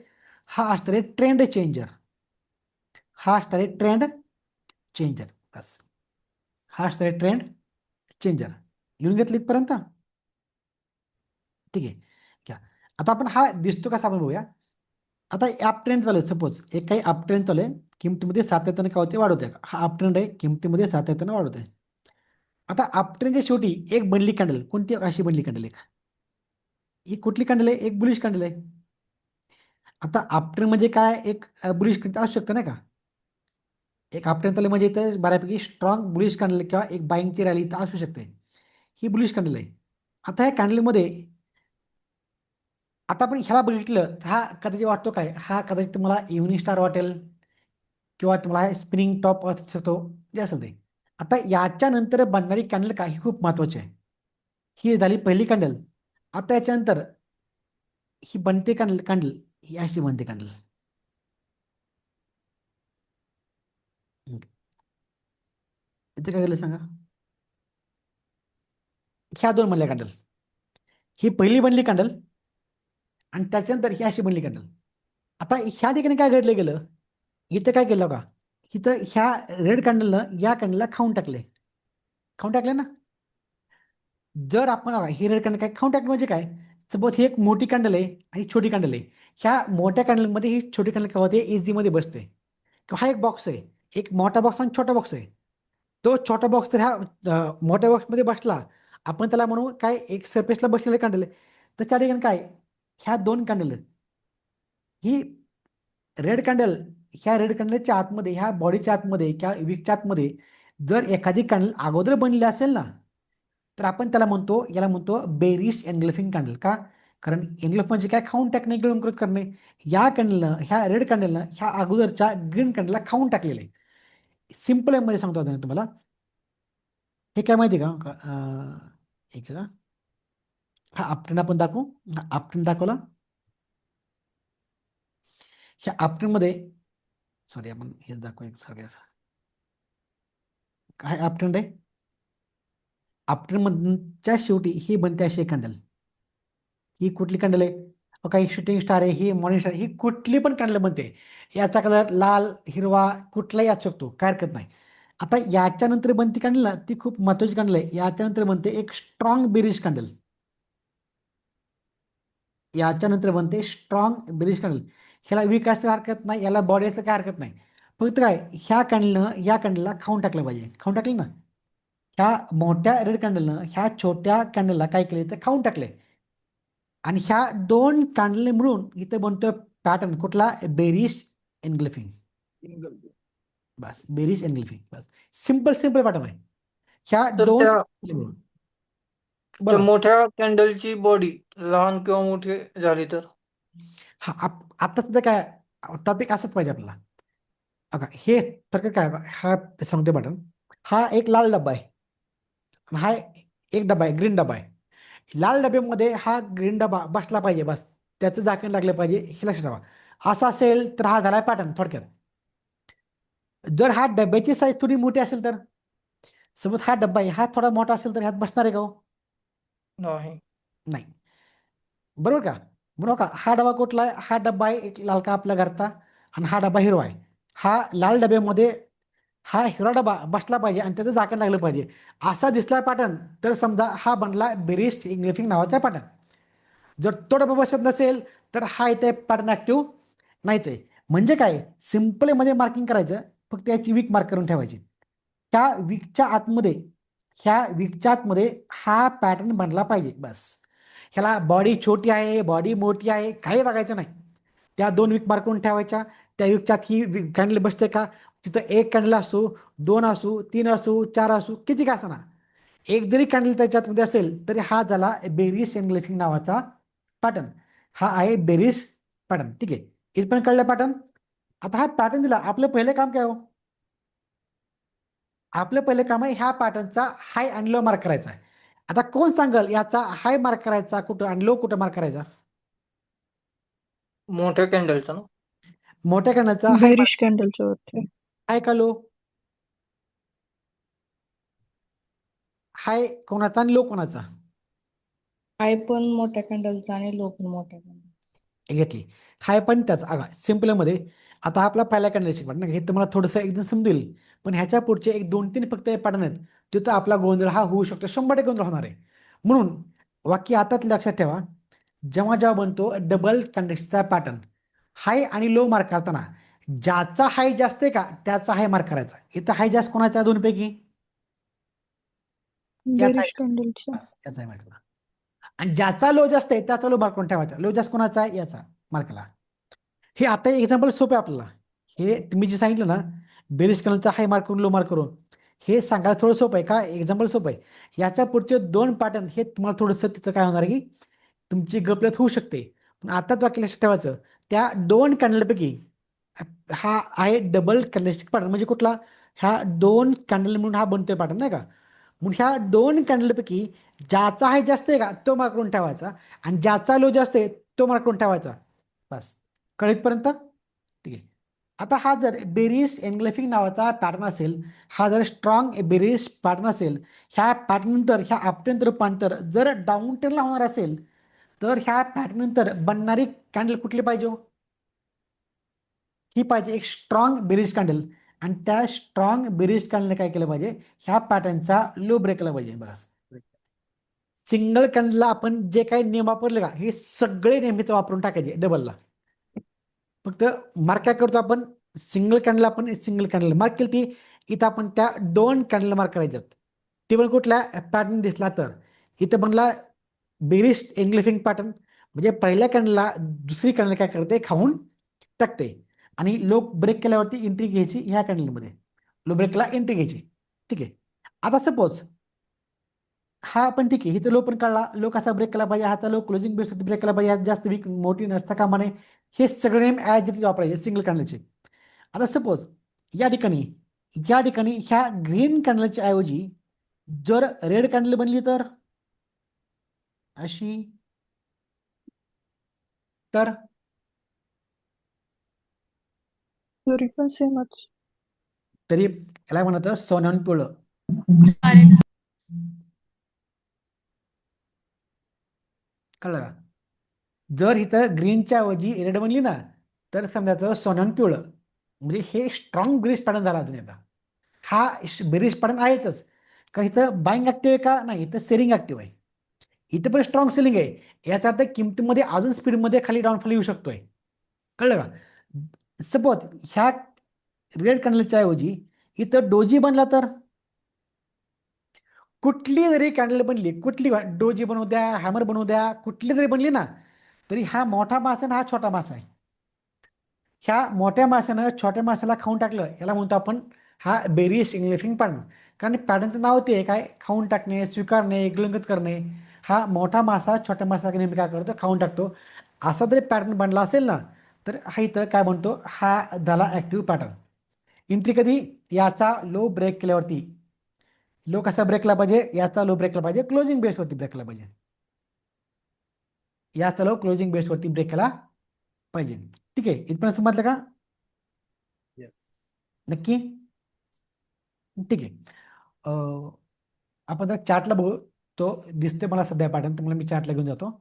हा असणार आहे ट्रेंड चेंजर. हा असणार आहे ट्रेंड चेंजर. बस, हा असणार आहे ट्रेंड चेंजर. लिहून घेतली इथपर्यंत? ठीक आहे, घ्या. आता आपण हा दिसतो कसा आपण बघूया. आता अप ट्रेंड चालू आहे, सपोज एक काही अप ट्रेंड चालू आहे, किमतीमध्ये सातत्याने काय होते, वाढवते. हा अप ट्रेंड आहे, किमतीमध्ये सातत्याने वाढवते. आता अप ट्रेंडच्या शेवटी एक बनली कॅन्डल. कोणती? अशी बनली कॅन्डल एक. ही कुठली कॅन्डल आहे? एक बुलिश कॅन्डल आहे. आता अप ट्रेंड म्हणजे काय? एक बुलिश कॅन्डल असू शकतं नाही का? एक अप ट्रेंड चालू म्हणजे इथं बऱ्यापैकी स्ट्रॉंग बुलिश कॅन्डल किंवा एक बाईंगची रॅली इथं असू शकते. ही बुलिश कॅन्डल आहे. आता ह्या कॅन्डलमध्ये आता आपण ह्याला बघितलं तर हा कदाचित वाटतो काय? हा कदाचित तुम्हाला इव्हनिंग स्टार वाटेल किंवा तुम्हाला स्पिनिंग टॉप असू शकतो, जे असेल ते. आता याच्या नंतर बनणारी कॅन्डल काय, ही खूप महत्वाची आहे. ही झाली पहिली कॅन्डल. आता याच्यानंतर ही बनते कॅन्डल कॅन्डल ही अशी बनते कॅन्डल. इथे काय केलं सांगा. ह्या दोन बनल्या कॅन्डल. ही पहिली बनली कॅन्डल आणि त्याच्यानंतर ही अशी बनली कॅन्डल. आता ह्या ठिकाणी काय घडलं गेलं, इथं काय केलं का, इथं ह्या रेड कॅन्डलनं या कॅन्डलला खाऊन टाकले ना. जर आपण बघा ही रेड कॅन्डल काय खाऊन टाकलं म्हणजे काय, सपोज ही एक मोठी कॅन्डल आहे आणि छोटी कॅन्डल आहे. ह्या मोठ्या कॅन्डलमध्ये ही छोटी कॅन्डल काय होते, इझीमध्ये बसते. किंवा हा एक बॉक्स आहे, एक मोठा बॉक्स आणि छोटा बॉक्स आहे. तो छोटा बॉक्स तर ह्या मोठ्या बॉक्समध्ये बसला, आपण त्याला म्हणू काय एक सरफेसला बसलेले कॅन्डल आहे. तर त्या ठिकाणी काय ह्या दोन कॅन्डल आहेत. ही रेड कॅन्डल ह्या रेड कॅन्डलच्या आतमध्ये ह्या बॉडीच्या आतमध्ये किंवा विकच्या आतमध्ये जर एखादी कॅन्डल अगोदर बनली असेल ना, तर आपण याला म्हणतो बेरिश एनग्ल्फिंग कॅन्डल. का? कारण एनग्ल्फ म्हणजे काय, खाऊन टाकणे, गिळंकृत करणे. या कॅन्डलनं ह्या रेड कॅन्डलनं ह्या अगोदरच्या ग्रीन कॅन्डलला खाऊन टाकलेलं आहे. सिम्पल मध्ये सांगतो आता तुम्हाला. हे काय माहिती का, एक का हा आपटन आपण दाखवू. हा आपटन दाखवला. ह्या आपटनमध्ये सॉरी आपण हे दाखवू एक सगळ्या काय आपटन आहे. आफ्टर मधच्या शेवटी ही बनते अशी एक कॅन्डल. ही कुठली कॅन्डल आहे, काही शूटिंग स्टार आहे, ही मॉर्निंग स्टार, ही कुठली पण कॅन्डल बनते. याचा कलर लाल, हिरवा कुठलाही असू शकतो, काय हरकत नाही. आता याच्यानंतर बनती कॅन्डल ना, ती खूप महत्वाची कॅन्डल आहे. याच्यानंतर बनते एक स्ट्रॉंग बेरिश कॅन्डल. याच्यानंतर बनते स्ट्रॉंग बेरिश कॅन्डल. ह्याला वीक असलं हरकत नाही, याला बॉडी असलं काय हरकत नाही. फक्त काय ह्या कॅन्डलनं या कॅन्डलला खाऊन टाकलं पाहिजे. खाऊन टाकलं ना, ह्या मोठ्या रेड कॅन्डलनं ह्या छोट्या कॅन्डलला काय केले तर खाऊन टाकले. आणि ह्या दोन कॅन्डलने मिळून इथे बनतोय पॅटर्न कुठला, बेरिश एनग्ल्फिंग. बस बेरिश एनग्ल्फिंग, बस सिंपल सिंपल पॅटर्न आहे. ह्या तर दोन त्या मिळून त्या बोला. मोठ्या कॅन्डलची बॉडी लहान किंवा मोठी झाली तर हा आता सुद्धा काय टॉपिक असंच पाहिजे आपल्याला. बघा हे तर काय हा सांगतोय पॅटर्न. हा एक लाल डब्बा आहे, हा एक डबा आहे ग्रीन डबा आहे. लाल डब्यामध्ये हा ग्रीन डबा बसला पाहिजे, बस त्याचं झाकण लागलं पाहिजे, हे लक्षात ठेवा. असं असेल तर हा झाला पॅटर्न थोडक्यात. जर हा डब्याची साईज थोडी मोठी असेल तर, समज हा डब्बा आहे, हा थोडा मोठा असेल तर ह्यात बसणार आहे का हो? नाही. नाही, बरोबर का. म्हणून का हा डबा कुठला आहे, हा डब्बा आहे एक लाल का आपल्या घरचा, आणि हा डबा हिरवा आहे. हा लाल डब्यामध्ये हा हिरवा डबा बसला पाहिजे आणि त्याचं झाकण लागलं पाहिजे, असा दिसला पॅटर्न तर समजा हा बनला बेरिश एनग्ल्फिंग नावाचा पॅटर्न. जर तो डबा बसत नसेल तर हा इथे पॅटर्न ऍक्टिव्ह नाहीच आहे. म्हणजे काय, सिम्पल मध्ये मार्किंग करायचं, फक्त याची वीक मार्क करून ठेवायची. त्या वीकच्या आतमध्ये हा पॅटर्न बनला पाहिजे, बस. ह्याला बॉडी छोटी आहे, बॉडी मोठी आहे, काही बघायचं नाही. त्या दोन वीक मार्क करून ठेवायच्या. त्या वीकच्यात ही कॅन्डल बसते का, तिथं एक कॅन्डल असो, दोन असो, तीन असो, चार असो, किती का असं ना, एक जरी कॅन्डल त्याच्यातमध्ये असेल तरी हा झाला बेरिश एनग्ल्फिंग नावाचा पॅटर्न. हा आहे बेरिश पॅटर्न. ठीक आहे, इथपर्यंत कळलं पॅटर्न. आता हा पॅटर्न दिला, आपलं पहिलं काम काय हो, आपलं पहिलं काम आहे ह्या पॅटर्नचा हाय आणि लो मार्क करायचा आहे. आता कोण सांगल याचा हाय मार्क करायचा कुठं आणि लो कुठं मार्क करायचा? मोठ्या कॅन्डलचा ना. मोठ्या कॅन्डलचा हाय मार्क बेरिश कॅन्डलच्या वरती. हाय का लो? हाय कोणाचा आणि लो कोणाचा? हाय पण मोठ्या कॅन्डलचा आणि लो पण मोठ्या कॅन्डल. घेतली. हाय पण त्याच सिम्पलमध्ये. आता हा आपला पहिला कॅन्डल शिकवणार ना, हे तुम्हाला थोडंसं एकदम समजेल. पण ह्याच्या पुढचे एक दोन तीन फक्त पॅटर्न आहेत, तिथं आपला गोंधळ हा होऊ शकतो, 100% गोंधळ होणार आहे. म्हणून वाक्य आता लक्षात ठेवा, जेव्हा जेव्हा बनतो डबल कॅन्डलचा पॅटर्न, हाय आणि लो मार्क करताना ज्याचा हाय जास्त आहे का त्याचा हाय मार्क करायचा. इथं हाय जास्त कोणाचा दोनपैकी? याचा बेरिश आहे जास्त, कॅन्डलच्या. बस याचा आहे मार्कला. आणि ज्याचा लो जास्त आहे त्याचा लो मार्क करून ठेवायचा. लो जास्त कोणाचा आहे याचा मार्कला. हे आता एक्झाम्पल सोपं आहे आपल्याला. हे तुम्ही जे सांगितलं ना, बेरिश कॅन्डलचा हाय मार्क करून लो मार्क करून, हे सांगायला थोडं सोपं आहे का, एक्झाम्पल सोपं आहे. याच्या पुढचे दोन पॅटर्न हे तुम्हाला थोडंसं तिथं काय होणार आहे की तुमची गफलत होऊ शकते. पण आता वाक्य लक्षात ठेवायचं, त्या दोन कॅन्डलपैकी हा आहे डबल कॅन्डलस्टिक पॅटर्न. म्हणजे कुठला, ह्या दोन कॅन्डल म्हणून हा बनतोय पॅटर्न नाही का. म्हणून ह्या दोन कॅन्डलपैकी ज्याचा हाय जास्त आहे का तो मार्क करून ठेवायचा आणि ज्याचा लो जास्त आहे तो मार्क करून ठेवायचा. बस कळीतपर्यंत ठीक आहे. आता हा जर बेरिश एन्ग्ल्फिंग नावाचा पॅटर्न असेल, हा जर स्ट्रॉंग बेरिश पॅटर्न असेल, ह्या पॅटर्ननंतर ह्या अपट्रेंड रूपांतर जर डाऊन ट्रेंडला होणार असेल तर ह्या पॅटर्ननंतर बनणारी कॅन्डल कुठली पाहिजे? ही पाहिजे एक स्ट्रॉंग बेरिश कॅन्डल. आणि त्या स्ट्रॉंग बेरिश कॅन्डलने काय केलं पाहिजे? ह्या पॅटर्नचा लो ब्रेक केला पाहिजे. बघा सिंगल कॅन्डलला आपण जे काही नियम वापरले का हे सगळे नेहमीच वापरून टाकायचे डबलला. फक्त मार्क काय करतो आपण? सिंगल कॅन्डल आपण सिंगल कॅन्डल मार्क केली ती इथं आपण त्या दोन कॅन्डल मार्क करायच्यात. ते पण कुठल्या पॅटर्न दिसला तर इथं बनला बेरिश एन्ग्ल्फिंग पॅटर्न, म्हणजे पहिल्या कॅन्डलला दुसरी कॅन्डल काय करते? खाऊन टाकते. आणि लो ब्रेक केल्यावरती एंट्री घ्यायची ह्या कॅन्डलमध्ये. लो ब्रेकला एंट्री घ्यायची. ठीक आहे. आता सपोज हा पण ठीक आहे, इथं लो पण काढला, लो कसा ब्रेक केला पाहिजे, हाचा लो क्लोजिंग बेस ब्रेक केला पाहिजे, जास्त वीक मोठी नसता कामा नये. हे सगळे नेम ॲज इट इज वापरायचे सिंगल कॅन्डलचे. आता सपोज या ठिकाणी ह्या ग्रीन कॅन्डलच्या ऐवजी जर रेड कॅन्डल बनली तर अशी, तर तरी पण सेमच. तरी याला म्हणत सोन्याहून पिवळं. कळलं का? जर इथं ग्रीनच्या ऐवजी रेड बनली ना तर समजायचं सोन्याहून पिवळं, म्हणजे हे स्ट्रॉंग बेरिश पॅटर्न झाला. अजून आता हा बेरिश पॅटर्न आहेच, कारण इथं बाईंग ऍक्टिव्ह आहे का? नाही, इथं सेलिंग ऍक्टिव्ह आहे. इथं पण स्ट्रॉंग सेलिंग आहे. याचा अर्थ किमतीमध्ये अजून स्पीडमध्ये खाली डाऊनफॉल येऊ शकतोय. कळलं का? सपोज ह्या रेड कॅन्डलच्या ऐवजी इथं डोजी बनला तर कुठली जरी कॅन्डल बनली, कुठली डोजी बनवू द्या, हॅमर बनवू द्या, कुठली जरी बनली ना तरी हा मोठा मासा आणि हा छोटा मासा आहे. ह्या मोठ्या माशानं छोट्या माशाला खाऊन टाकलं याला म्हणतो आपण हा बेरिश एन्ग्ल्फिंग पॅटर्न. कारण पॅटर्नचं नाव ते काय? खाऊन टाकणे, स्वीकारणे, गिळंगत करणे. हा मोठा मासा छोट्या माशाला नेहमी काय करतो? खाऊन टाकतो. असा जरी पॅटर्न बनला असेल ना तर हा इथं काय म्हणतो? हा झाला ऍक्टिव्ह पॅटर्न. एंट्री कधी? याचा लो ब्रेक केल्यावरती. लो कसा ब्रेक केला पाहिजे? याचा लो ब्रेक केला पाहिजे क्लोजिंग बेसवरती ब्रेक केला पाहिजे. याचा लो क्लोजिंग बेसवरती ब्रेक केला पाहिजे. ठीक आहे, इथपर्यंत समजलं का? नक्की? ठीक आहे. आपण जर चार्टला बघू, तो दिसते मला सध्या पॅटर्न, तर मला मी चार्टला घेऊन जातो.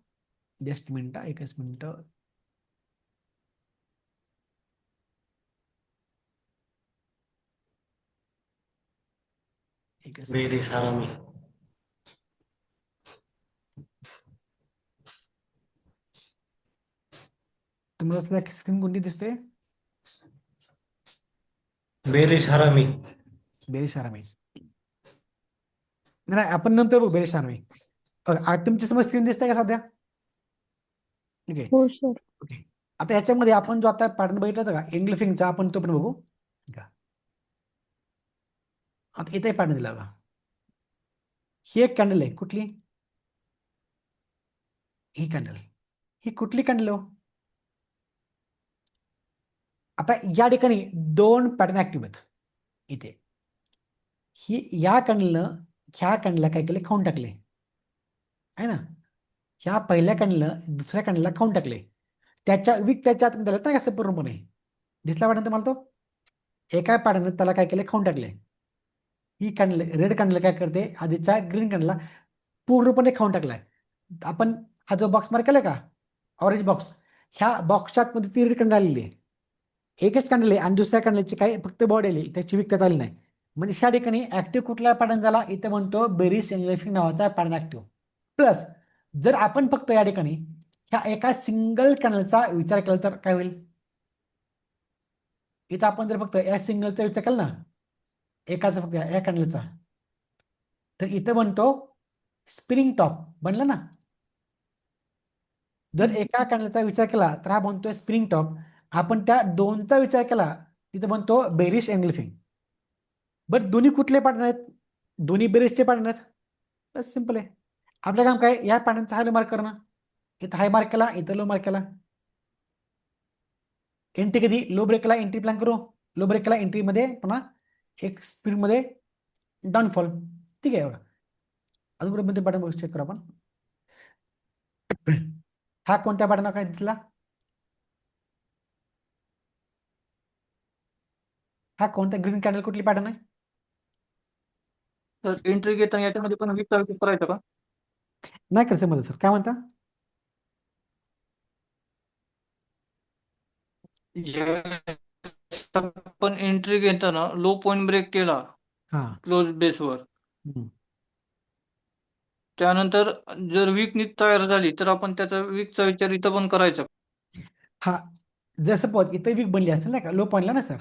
जस्ट मिनिट, एकच मिनिट. एकच बेरिश हरामी. तुम्हाला सध्या स्क्रीन कोणती दिसते? बेरिश हरामी. बेरिश आरामी. नाही, आपण नंतर बघू बेरिश आरामी. तुमची समज स्क्रीन दिसते का सध्या? ठीक आहे. हो सर. ओके. आता याच्यामध्ये आपण जो आता पॅटर्न बघितला होता का एन्ग्ल्फिंगचा, आपण तो पण बघू. आता इथे पॅटर्न दिला बघा. ही एक कॅन्डल आहे, कुठली? ही कॅन्डल. ही कुठली कॅन्डल हो? आता या ठिकाणी दोन पॅटर्न ऍक्टिव्ह आहेत. इथे ह्या कॅन्डलला काय केले? खाऊन टाकले आहे ना. ह्या पहिल्या कॅन्डलनं दुसऱ्या कॅन्डलला खाऊन टाकले. त्याच्या आतमध्ये आलं ना कसं पूर्णपणे दिसला वाटतं तुम्हाला तो? एका पॅटर्ननं त्याला काय केले? खाऊन टाकले. ही कॅन्डल रेड कॅन्डल काय करते? आधीच्या ग्रीन कॅन्डलला पूर्णपणे खाऊन टाकलाय. आपण हा जो बॉक्स मार्क केला का ऑरेंज बॉक्स, ह्या बॉक्सच्या आतमध्ये ती रेड कॅन्डल आलेली आहे. एकच कॅन्डल आहे आणि दुसऱ्या कॅन्डलची काय फक्त बॉडी आली, त्याची विकत आली नाही. म्हणजे ह्या ठिकाणी ऍक्टिव्ह कुठला पॅटर्न झाला? इथे म्हणतो बेरिश एन्ग्ल्फिंग नावाचा पॅटर्न ऍक्टिव्ह. प्लस जर आपण फक्त या ठिकाणी ह्या एका सिंगल कॅन्डलचा विचार केला तर काय होईल? इथं आपण जर फक्त या सिंगलचा विचार केला ना, एकाचा फक्त या कॅन्डलचा, तर इथं बनतो स्पिनिंग टॉप बनला ना. जर एका कॅन्डलचा विचार केला तर हा बनतोय स्पिनिंग टॉप. आपण त्या दोनचा विचार केला तिथं बनतो बेरिश एन्ग्ल्फिंग. बरं दोन्ही कुठले पॅटर्न आहेत? दोन्ही बेरिशचे पॅटर्न आहेत. बस सिंपल आहे. आपलं काम काय? या पॅटर्नचा हाय मार्क करणं. इथं हाय मार्क केला, इथं लो मार्क केला. एंट्री कधी? लो ब्रेकला एंट्री प्लॅन करू. लो ब्रेकला एंट्रीमध्ये पुन्हा एक स्पीडमध्ये डाऊनफॉल. ठीक आहे बघा. अजून कुठे मध्ये बटन चेक करू आपण. हा कोणत्या बटनावर काय दिसला? हा कोणता ग्रीन कॅन्डल कुठली पॅटर्न आहे? तर एंट्री घेताना याच्यामध्ये पण विचार करायचा का? नाही करायचं मला सर, काय म्हणता? ज्यावेळेस आपण एंट्री घेताना लो पॉईंट ब्रेक केला हा. क्लोज बेसवर, हम्म. त्यानंतर जर वीक तयार झाली तर आपण त्याचा वीकचा विचार इथं पण करायचा. हा, जर सपोज इथं वीक बनली असेल ना का लो पॉईंटला ना सर,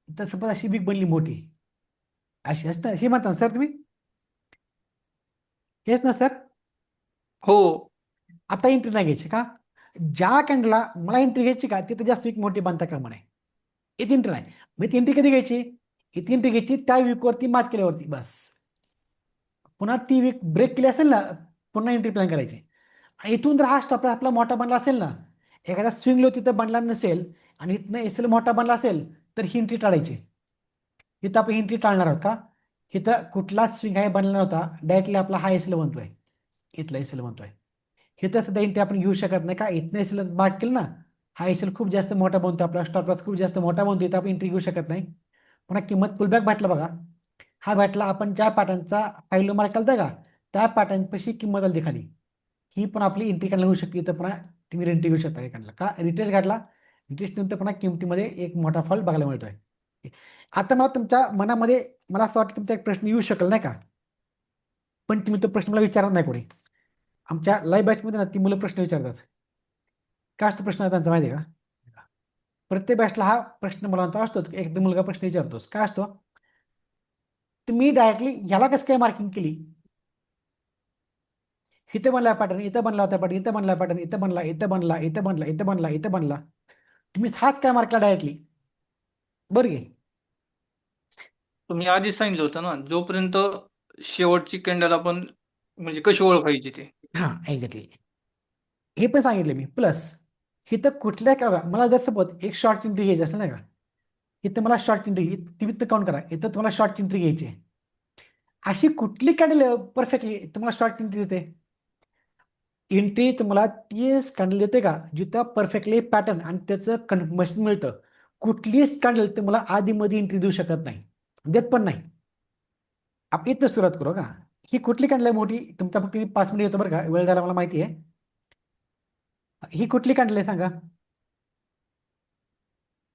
इथं सपोज अशी वीक बनली मोठी अशी असतं, हे म्हणता ना सर तुम्ही? हेच ना सर? हो, आता एंट्री नाही घ्यायची का? ज्या कॅन्डलला मला एंट्री घ्यायची का तिथे जास्त वीक मोठी बांधता का म्हणे, इथे एंट्री नाही. मग ती एंट्री कधी घ्यायची? इथे एंट्री घ्यायची त्या वीकवरती मात केल्यावरती बस. पुन्हा ती वीक ब्रेक केली असेल ना, पुन्हा एंट्री प्लॅन करायची. आणि इथून जर हा स्टॉप आपला मोठा बनला असेल ना, एखादा स्विंग लो तिथं बनला नसेल आणि इथनं एसएल मोठा बनला असेल तर ही एंट्री टाळायची. इथं आपण एंट्री टाळणार आहोत का? इथं कुठलाच स्विंग आहे बनला नव्हता, डायरेक्टली आपला हा एसएल बनतोय, इथला एसएल बनतोय. इथं सुद्धा एंट्री आपण घेऊ शकत नाही का? इथनं एसएल मार्क केलं ना, हा एसएल खूप जास्त मोठा बनतो, आपला स्टॉप लॉस खूप जास्त मोठा बनतो, इथं आपण एंट्री घेऊ शकत नाही. पुन्हा किंमत पुलबॅक भेटला बघा, हा भेटला आपण ज्या पॅटर्नचा फाईलो मार्क केला का त्या पॅटर्नपाशी किंमत आली खाली, ही पण आपली एंट्री काढला होऊ शकते. इथं पुन्हा तुम्ही एंट्री घेऊ शकता एखाद्याला का रिटेस्ट घातला, रिटेस्ट नंतर पुन्हा किमतीमध्ये एक मोठा फॉल बघायला मिळतोय. आता मला तुमच्या मनामध्ये मला असं वाटतं तुमचा एक प्रश्न येऊ शकेल नाही का, पण तुम्ही तो प्रश्न मला विचारत नाही कोणी. आमच्या लाईव्ह बॅचमध्ये ना ती मुलं प्रश्न विचारतात. काय असतो प्रश्न त्यांचा माहिती आहे का? प्रत्येक बॅचला हा प्रश्न मुलांचा असतोच, एकदम मुलगा प्रश्न विचारतोस. काय असतो? तुम्ही डायरेक्टली ह्याला कसं काय मार्किंग केली? इथे बनला पॅटर्न, इथं बनला होता पॅटर्न, इथं बनला पॅटर्न, इथं बनला, इथं बनला, इथं बनला, इथं बनला, इथं बनला, तुम्ही हाच काय मार्कला डायरेक्टली? बरं घे. तुम्ही आधीच सांगितलं होतं ना, जोपर्यंत शेवटची कॅन्डल आपण म्हणजे कशी ओळखायची ते. हा एक्झॅक्टली, हे पण सांगितलं मी. प्लस इथं कुठल्या का मला जर सपोज एक शॉर्ट एंट्री घ्यायची असेल ना का, इथं मला शॉर्ट एंट्री, तुम्ही काउंट करा, इथं तुम्हाला शॉर्ट एंट्री घ्यायची आहे. अशी कुठली कॅन्डल परफेक्टली तुम्हाला शॉर्ट एंट्री देते? एंट्री तुम्हाला तीच कॅन्डल देते का जिथं परफेक्टली पॅटर्न आणि त्याचं कन्फर्मेशन मिळतं. कुठलीच कॅन्डल तुम्हाला आधीमध्ये एंट्री देऊ शकत नाही, देत पण नाही. आपण इथं सुरुवात करू का. ही कुठली कॅन्डल आहे मोठी? तुमचा फक्त 5 मिनिट येतो बरं का, वेळ झाला मला माहिती आहे. ही कुठली कॅन्डल आहे सांगा?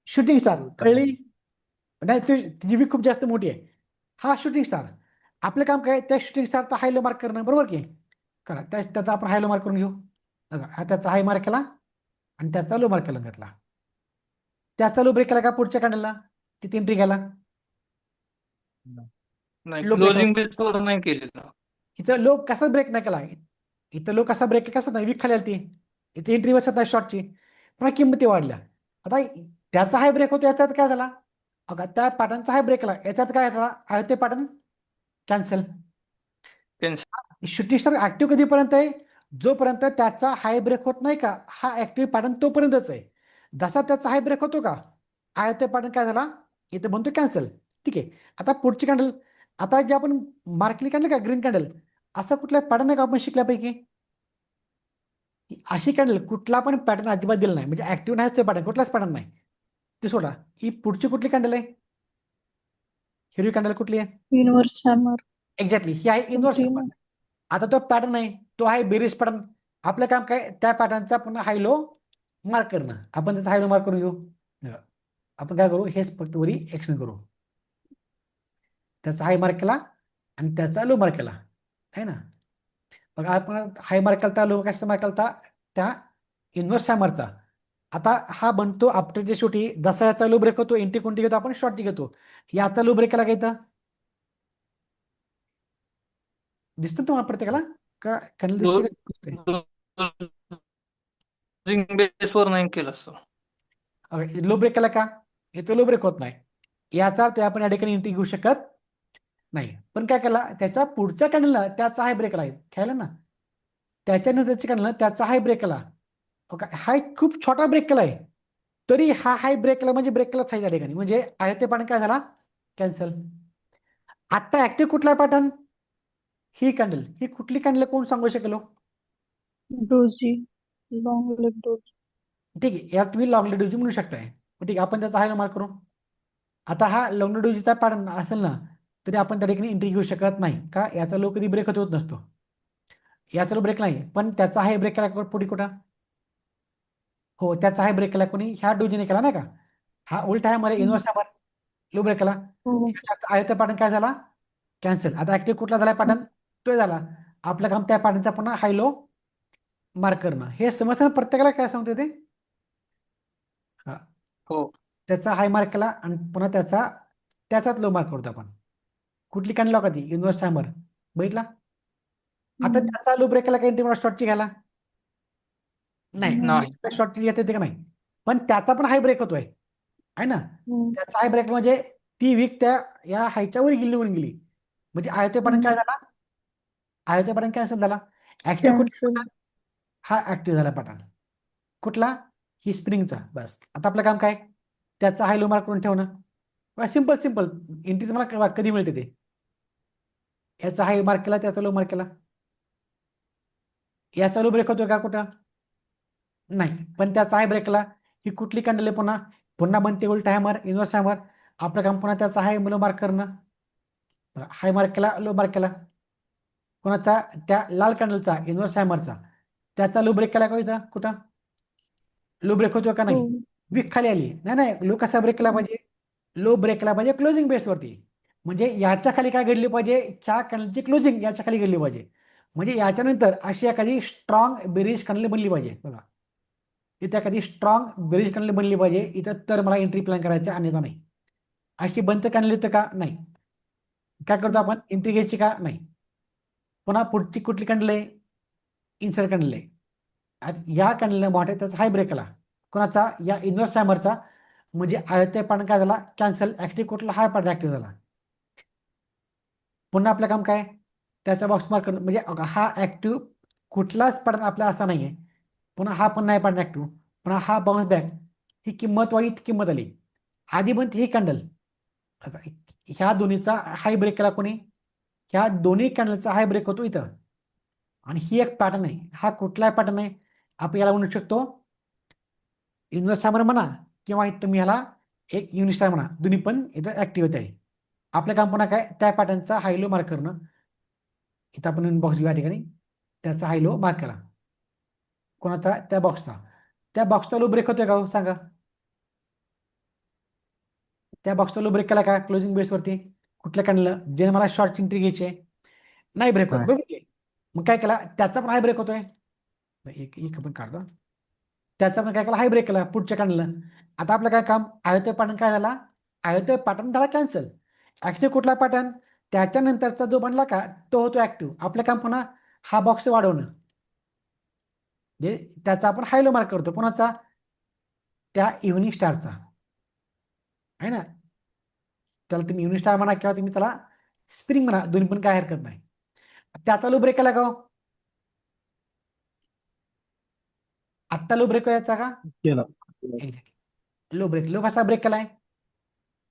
Shooting star. कळली नाही? तिची बी खूप जास्त मोठी आहे. हा शूटिंग स्टार. आपलं काम काय? त्या शूटिंग स्टारचा हायलो मार्क करणं, बरोबर की? करा त्याचा आपण हायलो मार्क करून घेऊ. बघा, हा त्याचा हाय मार्क केला आणि त्याचा लो मार्क केला घातला. त्याचा लो ब्रेक केला का पुढच्या कॅन्डलला तिथे एंट्री घ्यायला? नाही, लो ब्रेक क्लोजिंग बेसवर नाही केलेलं. इथं लो कसा ब्रेक नाही केला, इथं लो कसा ब्रेक कसा नाही, वीक खाली आली ती, इथे एंट्री बसत आहे शॉर्टची, पुन्हा किंमती वाढल्या. आता त्याचा हाय ब्रेक होतो, याच्यात काय झाला? अगं त्या पॅटर्नचा हाय ब्रेक केला, याच्यात काय झाला? आहे ते pattern cancel. Shooting star active कधीपर्यंत आहे? जोपर्यंत त्याचा हाय ब्रेक होत नाही का, हा ऍक्टिव्ह पॅटर्न तोपर्यंतच आहे. जसा त्याचा हाय ब्रेक होतो का, आहे ते पॅटर्न काय झाला? इथं बनतो कॅन्सल. ठीक आहे. आता पुढची कॅन्डल, आता जे आपण मार्कली कॅन्डल का ग्रीन कॅन्डल, असा कुठला पॅटर्न आहे का आपण शिकल्यापैकी? अशी कॅन्डल कुठला पण पॅटर्न अजिबात दिला नाही, म्हणजे ऍक्टिव्ह नाही ते पॅटर्न, कुठलाच पॅटर्न नाही ते सोडा. ही पुढची कुठली कॅन्डल आहे? हिरवी कॅन्डल कुठली आहे? Inverse hammer. एक्झॅक्टली, ही आहे इनवर्स. आता तो पॅटर्न आहे, तो आहे बेरिस पॅटर्न. आपलं काम काय? त्या पॅटर्नचा पुन्हा हाय लो मार्क करणं. आपण त्याचा हाय लो मार्क करून घेऊ. आपण काय करू? हेच फक्त वरी एक्शन करू. त्याचा हाय मार्क केला आणि त्याचा लो मार्क केला, आहे ना? बघा, आपण हाय मार्क केला, लो कशाचा मार्क केला? त्या इनवर्स हॅमरचा. आता हा बनतो आफ्टरच्या शेवटी, जसा याचा लो ब्रेक होतो, एंट्री कोणती घेतो आपण? शॉर्टची घेतो. याचा लो ब्रेक केला का इथं? दिसतं तुम्हाला प्रत्येकाला का कॅन्डल दिसते का? दिसते. बेसवर नाही केलं असं. लो ब्रेक केला का? इथं लो ब्रेक होत नाही, याचा अर्थ आपण या ठिकाणी एंट्री घेऊ शकत नाही. पण काय केला? त्याच्या पुढच्या कॅन्डलला त्याचा हाय ब्रेक केला, ख्याल ना? त्याच्यानंतरच्या कॅन्डलला त्याचा हाय ब्रेक केला. हाय खूप छोटा ब्रेक केलाय, तरी हा हाय ब्रेक केला म्हणजे ब्रेक केला त्या ठिकाणी, म्हणजे आहे ते पॅटर्न काय झाला? कॅन्सल. आता ऍक्टिव्ह कुठला पॅटर्न? ही कॅन्डल ही कुठली कॅन्डल कोण सांगू शकेल हो? Doji, long leg doji. ठीक आहे, यात तुम्ही लॉंग डोजी म्हणू शकताय. ठीक आहे, आपण त्याचा हाय मार्क करू. आता हा लॉंग डोजीचा पॅटर्न असेल ना, तरी आपण त्या ठिकाणी एंट्री घेऊ शकत नाही का, याचा लो कधी ब्रेक होत नसतो. याचा लो ब्रेक नाही, पण त्याचा हाय ब्रेक केला पुढे कुठं? हो, त्याचा हाय ब्रेक केला कोणी? ह्या डोजीने केला नाही का? हा उलटा आहे मला इन्व्हर्स आहे लो ब्रेक केला. हो. आयता पॅटर्न काय झाला? कॅन्सल. आता ऍक्टिव्ह कुठला झाला पॅटर्न? तो झाला. आपलं काम त्या पॅटर्नचा पुन्हा हाय लो मार्क करणं. हे समजतं ना प्रत्येकाला काय सांगते ते? हा, हो. त्याचा हाय मार्क केला आणि पुन्हा त्याचाच लो मार्क करतो आपण. कुठली कॅन्डल का ती? Inverse hammer. बघितला? आता त्याचा लो ब्रेक केला काही एंट्री मला शॉर्टची घ्यायला नाही. शॉर्टची घेते ते का नाही, पण त्याचा पण हाय ब्रेक होतोय आहे ना. त्याचा हाय ब्रेक म्हणजे ती वीक त्या या हायच्या वर निघून गेली, म्हणजे आयते पॅटर्न काय झाला? आयते पॅटर्न कॅन्सल झाला. Active cancel. कुठला? हा ऍक्टिव्ह झाला पॅटर्न. कुठला? ही स्प्रिंगचा. बस आता आपलं काम काय? त्याचा हाय लो मार्क करून ठेवणं. सिंपल सिंपल एंट्री तुम्हाला कधी मिळते ते. याचा हाय मार्क केला, त्याचा लो मार्क केला. याचा लो ब्रेक होतोय का कुठं? नाही, पण त्याचा हाय ब्रेक केला. ही कुठली कॅन्डल आहे? पुन्हा पुन्हा बनते उलटा हॅमर, इन्व्हर्स हॅमर. आपलं काम पुन्हा त्याचा हाय लो मार्क करणं. हाय मार्क केला, लो मार्क केला. कोणाचा? त्या लाल कॅन्डलचा, इन्व्हर्स हॅमरचा. त्याचा लो ब्रेक केला का इथं कुठं? लो ब्रेक होतो का नाही? विक खाली आली. नाही नाही, लो कसा ब्रेक केला पाहिजे? लो ब्रेक केला पाहिजे क्लोजिंग बेसवरती. म्हणजे याच्या खाली काय घडली पाहिजे? ह्या कॅन्डलची क्लोजिंग याच्या खाली घडली पाहिजे. म्हणजे याच्यानंतर अशी एखादी स्ट्रॉंग बेरिश कॅन्डल बनली पाहिजे. बघा, इथे एखादी स्ट्रॉंग बेरिश कॅन्डल बनली पाहिजे इथं, तर मला एंट्री प्लॅन करायचं, अन्यथा नाही. अशी बंद कॅन्डल येतं का? नाही. काय करतो आपण? एंट्री घ्यायची का? नाही. पुन्हा पुढची कुठली कॅन्डल आहे? इन्सर्ट कॅन्डल आहे. या कॅन्डलने मोठ्या त्याचा हाय ब्रेक केला. कोणाचा? या इन्व्हर्स हॅमरचा. म्हणजे आयते पॅटर्न काय झाला? कॅन्सल. ऍक्टिव्ह कुठला? हाय पॅटर्न ऍक्टिव्ह झाला. पुन्हा आपलं काम काय? त्याचा बॉक्स मार्क करणं. म्हणजे हा ऍक्टिव्ह कुठलाच पॅटर्न आपला असा नाहीये. पुन्हा हा पण नाही पॅटर्न ऍक्टिव्ह. पुन्हा हा बाउन्स बॅक. ही किंमत वाढी, ती किंमत आली. आधी बनते ही कॅन्डल. ह्या दोन्हीचा हाय ब्रेक केला कोणी? ह्या दोन्ही कॅन्डलचा हाय ब्रेक होतो इथं. आणि ही एक पॅटर्न आहे. हा कुठला पॅटर्न आहे? आपण याला म्हणू शकतो इन्व्हर्स हॅमर म्हणा, किंवा तुम्ही ह्याला एक युनिट स्टार म्हणा. दोन्ही पण इथं ऍक्टिव्ह होत आहे. आपलं काम पुन्हा काय? त्या पॅटर्नचा हाय लो मार्क करणं. इथं आपण बॉक्स घेऊ या ठिकाणी. त्याचा हाय लो मार्क केला. कोणाचा? त्या बॉक्सचा. त्या बॉक्सचा लो ब्रेक होतोय का हो? सांगा. त्या बॉक्सचा लो ब्रेक केला का क्लोजिंग बेसवरती? कुठल्या कॅन्डल? जे मला शॉर्ट एंट्री घ्यायची आहे, नाही ब्रेक होत. बरोबर. मग काय केला? त्याचा पण हाय ब्रेक होतोय. एक एक आपण काढतो. त्याचा पण काय केला? हाय ब्रेक केला पुढच्या कॅन्डलला. आता आपलं काय काम? आयतोय पॅटर्न काय झाला? आयतोय पॅटर्न झाला कॅन्सल. ऍक्टिव्ह कुठला पॅटर्न? त्याच्यानंतरचा जो बनला का तो होतो ऍक्टिव्ह. आपलं काम पुन्हा हा बॉक्स वाढवणं. म्हणजे त्याचा आपण हाय लो मार्क करतो. कोणाचा? त्या इव्हनिंग स्टारचा आहे ना. त्याला तुम्ही इव्हनिंग स्टार म्हणा किंवा तुम्ही त्याला स्प्रिंग म्हणा, दोन्ही पण काय हरकत नाही. त्याचा लो ब्रेक केला का हो? आत्ता लो ब्रेक यायचा का? केला. लो ब्रेक. लो कसा ब्रेक केलाय?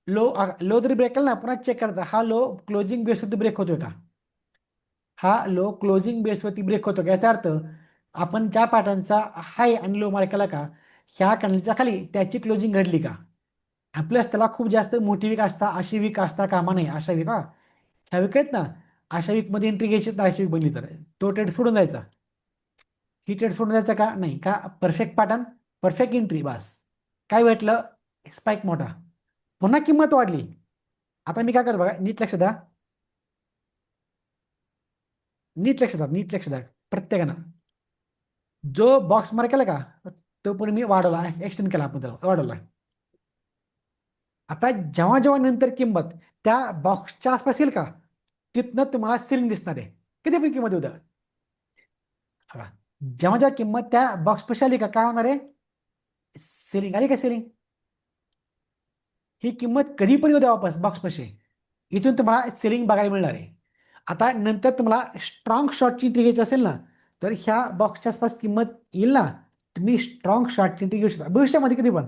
लो लो जरी ब्रेक केला ना, पुन्हा चेक करता हा लो क्लोजिंग बेसवरती ब्रेक होतोय का? हा लो क्लोजिंग बेसवरती ब्रेक होतो का? याचा अर्थ आपण ज्या पॅटर्नचा हाय आणि लो मार्क केला का, ह्या कॅन्डलच्या खाली त्याची क्लोजिंग घडली का? प्लस त्याला खूप जास्त मोठी वीक असता, अशी वीक असता कामा नाही. अशा वीक, ह्या वीक आहेत ना, अशा वीक मध्ये एंट्री घ्यायची ना. अशी वीक बनली तर तो ट्रेड सोडून जायचा. ही ट्रेड सोडून जायचं का? नाही. का? Perfect pattern, perfect entry. बस. काय भेटलं? स्पाइक मोठा. पुन्हा किंमत वाढली. आता मी काय करतो बघा, नीट लक्ष द्या. नीट लक्ष द्या, नीट लक्ष द्या प्रत्येकानं. जो बॉक्स मार्क केला का तो पण मी वाढवला, एक्सटेंड केला, आपण त्याला वाढवला. आता जेव्हा जेव्हा नंतर किंमत त्या बॉक्सच्या आसपास येईल का, तिथनं तुम्हाला सेलिंग दिसणार आहे. किती पण किंमत येऊ द्या. जेव्हा जेव्हा किंमत त्या बॉक्स पाशी आली का, काय होणार आहे? सेलिंग आली का? सेलिंग. ही किंमत कधी पण येऊ द्या वापस बॉक्स पाशी, इथून तुम्हाला सेलिंग बघायला मिळणार आहे. आता नंतर तुम्हाला स्ट्रॉंग शॉर्टची एंट्री घ्यायची असेल ना, तर ह्या बॉक्सच्या आसपास किंमत येईल ना, तुम्ही स्ट्रॉंग शॉर्टची एंट्री घेऊ शकता भविष्यामध्ये कधी पण.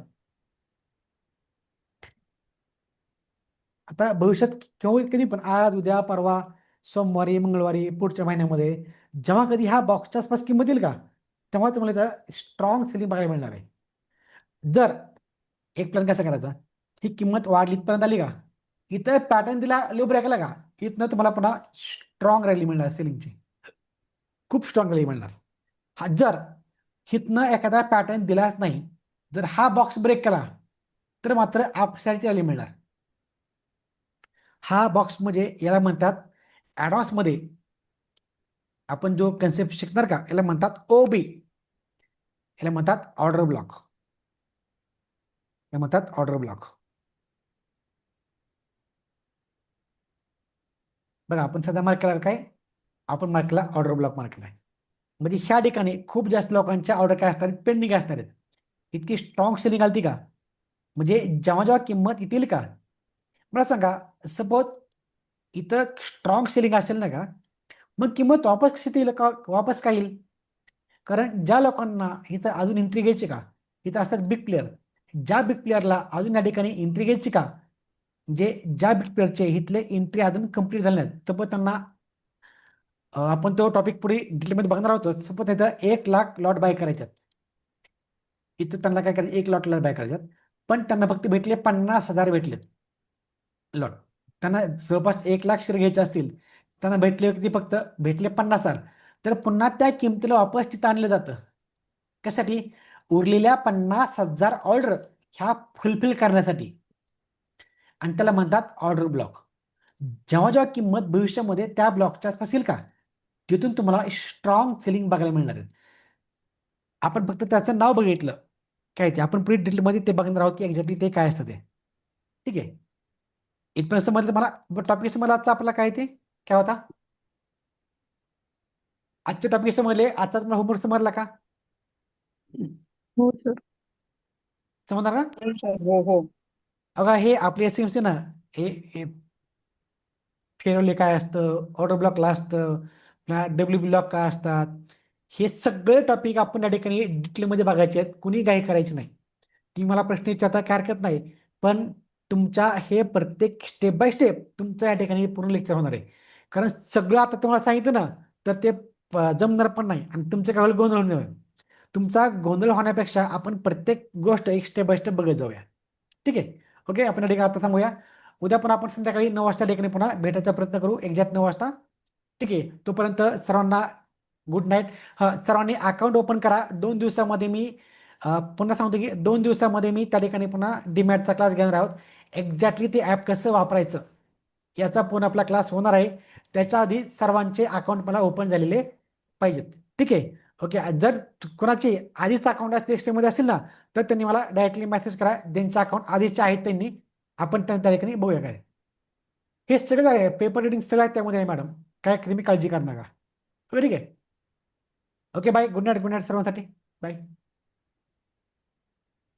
आता भविष्यात केव्हा कधी पण, आज, उद्या, परवा, सोमवारी मंगळवारी पुढच्या महिन्यामध्ये जेव्हा कधी ह्या बॉक्सच्या आसपास किंमत येईल का, तेव्हा तुम्हाला इथं स्ट्रॉंग सेलिंग बघायला मिळणार आहे. जर एक प्लॅन कसा करायचा, ही किंमत वाढली इथपर्यंत आली का, इथं पॅटर्न दिला लो ब्रेक आला का, इथनं तुम्हाला पुन्हा स्ट्रॉंग रॅली मिळणार सेलिंगची, खूप स्ट्रॉंग रॅली मिळणार. हा जर इथनं एखादा पॅटर्न दिलाच नाही, जर हा बॉक्स ब्रेक केला तर मात्र अपसाईडची रॅली मिळणार. हा बॉक्स म्हणजे याला म्हणतात ॲडव्हान्समध्ये आपण जो कन्सेप्ट शिकणार का, याला म्हणतात OB, याला म्हणतात ऑर्डर ब्लॉक, याला म्हणतात ऑर्डर ब्लॉक. बघा आपण सध्या मार्क केला काय, आपण मार्क केला ऑर्डर ब्लॉक मार्क केला. म्हणजे ह्या ठिकाणी खूप जास्त लोकांच्या ऑर्डर काय असणार आहेत, पेंडिंग असणार आहेत. इतकी स्ट्रॉंग सेलिंग आलती का, म्हणजे जेव्हा जेव्हा किंमत येतील का, मला सांगा सपोज इथं स्ट्रॉंग सेलिंग असेल ना का, मग किंमत वापस कशी येईल का, वापस काय येईल, कारण ज्या लोकांना इथं अजून एंट्री घ्यायची का, इथं असतात बिग प्लेअर, ज्या बिग प्लेअरला अजून या ठिकाणी एंट्री घ्यायची का, म्हणजे ज्या बिग प्लेअरचे इथले एंट्री अजून कंप्लीट झाले नाहीत, तर पण त्यांना आपण तो टॉपिक पुढे डिटेलमध्ये बघणार आहोत. सपोज इथं 1,00,000 लॉट बाय करायच्यात, इथं त्यांना काय करायचं 1,00,000 लॉट बाय करायच्यात, पण त्यांना फक्त भेटले 50,000 भेटलेत लॉट. त्यांना जवळपास 1,00,000 शेअर घ्यायचे असतील, त्यांना भेटले किती, फक्त भेटले 50,000. तर पुन्हा त्या किमतीला वापस तिथं आणलं जातं. कशासाठी, उरलेल्या 50,000 ऑर्डर ह्या फुलफिल करण्यासाठी, आणि त्याला म्हणतात ऑर्डर ब्लॉक. जेव्हा जेव्हा किंमत भविष्यामध्ये त्या ब्लॉकच्या आसपास येईल का, तिथून तुम्हाला स्ट्रॉंग सेलिंग बघायला मिळणार आहे. आपण फक्त त्याचं नाव बघितलं काय ते, आपण पुढे डिटेलमध्ये ते बघणार आहोत की एक्झॅक्टली ते काय असतं ते. ठीक आहे, इथपर्यंत समजलं मला टॉपिक, समजला आजचा आपला काय ते काय होता, आजचे टॉपिक समजले, आजचा तुम्हाला होमवर्क समजला का, हो सर. समजणार ना. हो सर, हो हो. अगा हे आपले SMC ना, हे फेरवले काय असतं, ऑर्डर ब्लॉकला असतं, WB ब्लॉक काय असतात, हे सगळे टॉपिक आपण या ठिकाणी डिटेलमध्ये बघायचे आहेत. कुणी काही करायचं नाही. ती मला प्रश्न विचारता काय हरकत नाही, पण तुमच्या हे प्रत्येक स्टेप बाय स्टेप तुमचं या ठिकाणी पूर्ण लेक्चर होणार आहे. कारण सगळं आता तुम्हाला सांगितलं ना, तर ते जमणार पण नाही आणि तुमचं काय गोंधळ होऊन जाईल. तुमचा गोंधळ होण्यापेक्षा आपण प्रत्येक गोष्ट एक स्टेप बाय स्टेप बघत जाऊया. ठीक आहे, ओके. आपण या ठिकाणी आता थांबूया. उद्या पण आपण संध्याकाळी 9 वाजता ठिकाणी पुन्हा भेटायचा प्रयत्न करू, एक्झॅक्ट 9 वाजता. ठीक आहे, तोपर्यंत सर्वांना गुड नाईट. सर्वांनी अकाउंट ओपन करा. 2 दिवसामध्ये मी पुन्हा सांगतो की 2 दिवसामध्ये मी त्या ठिकाणी पुन्हा डीमॅटचा क्लास घेणार आहोत. एक्झॅक्टली ते ॲप कसं वापरायचं याचा पुन्हा आपला क्लास होणार आहे. त्याच्या आधी सर्वांचे अकाउंट मला ओपन झालेले पाहिजेत. ठीक आहे, ओके. जर कोणाची आधीच अकाउंट एक्सेलमध्ये असेल ना, तर त्यांनी मला डायरेक्टली मेसेज करा. ज्यांचे अकाउंट आधीचे आहेत त्यांनी, आपण त्या ठिकाणी बघूया काय. हे सगळं आहे, पेपर रिडिंग सगळं आहे त्यामध्ये आहे मॅडम, काय तुम्ही काळजी करू नका. ओके, ठीक आहे. Okay, bye. Good night, good night सर्वांसाठी. बाय.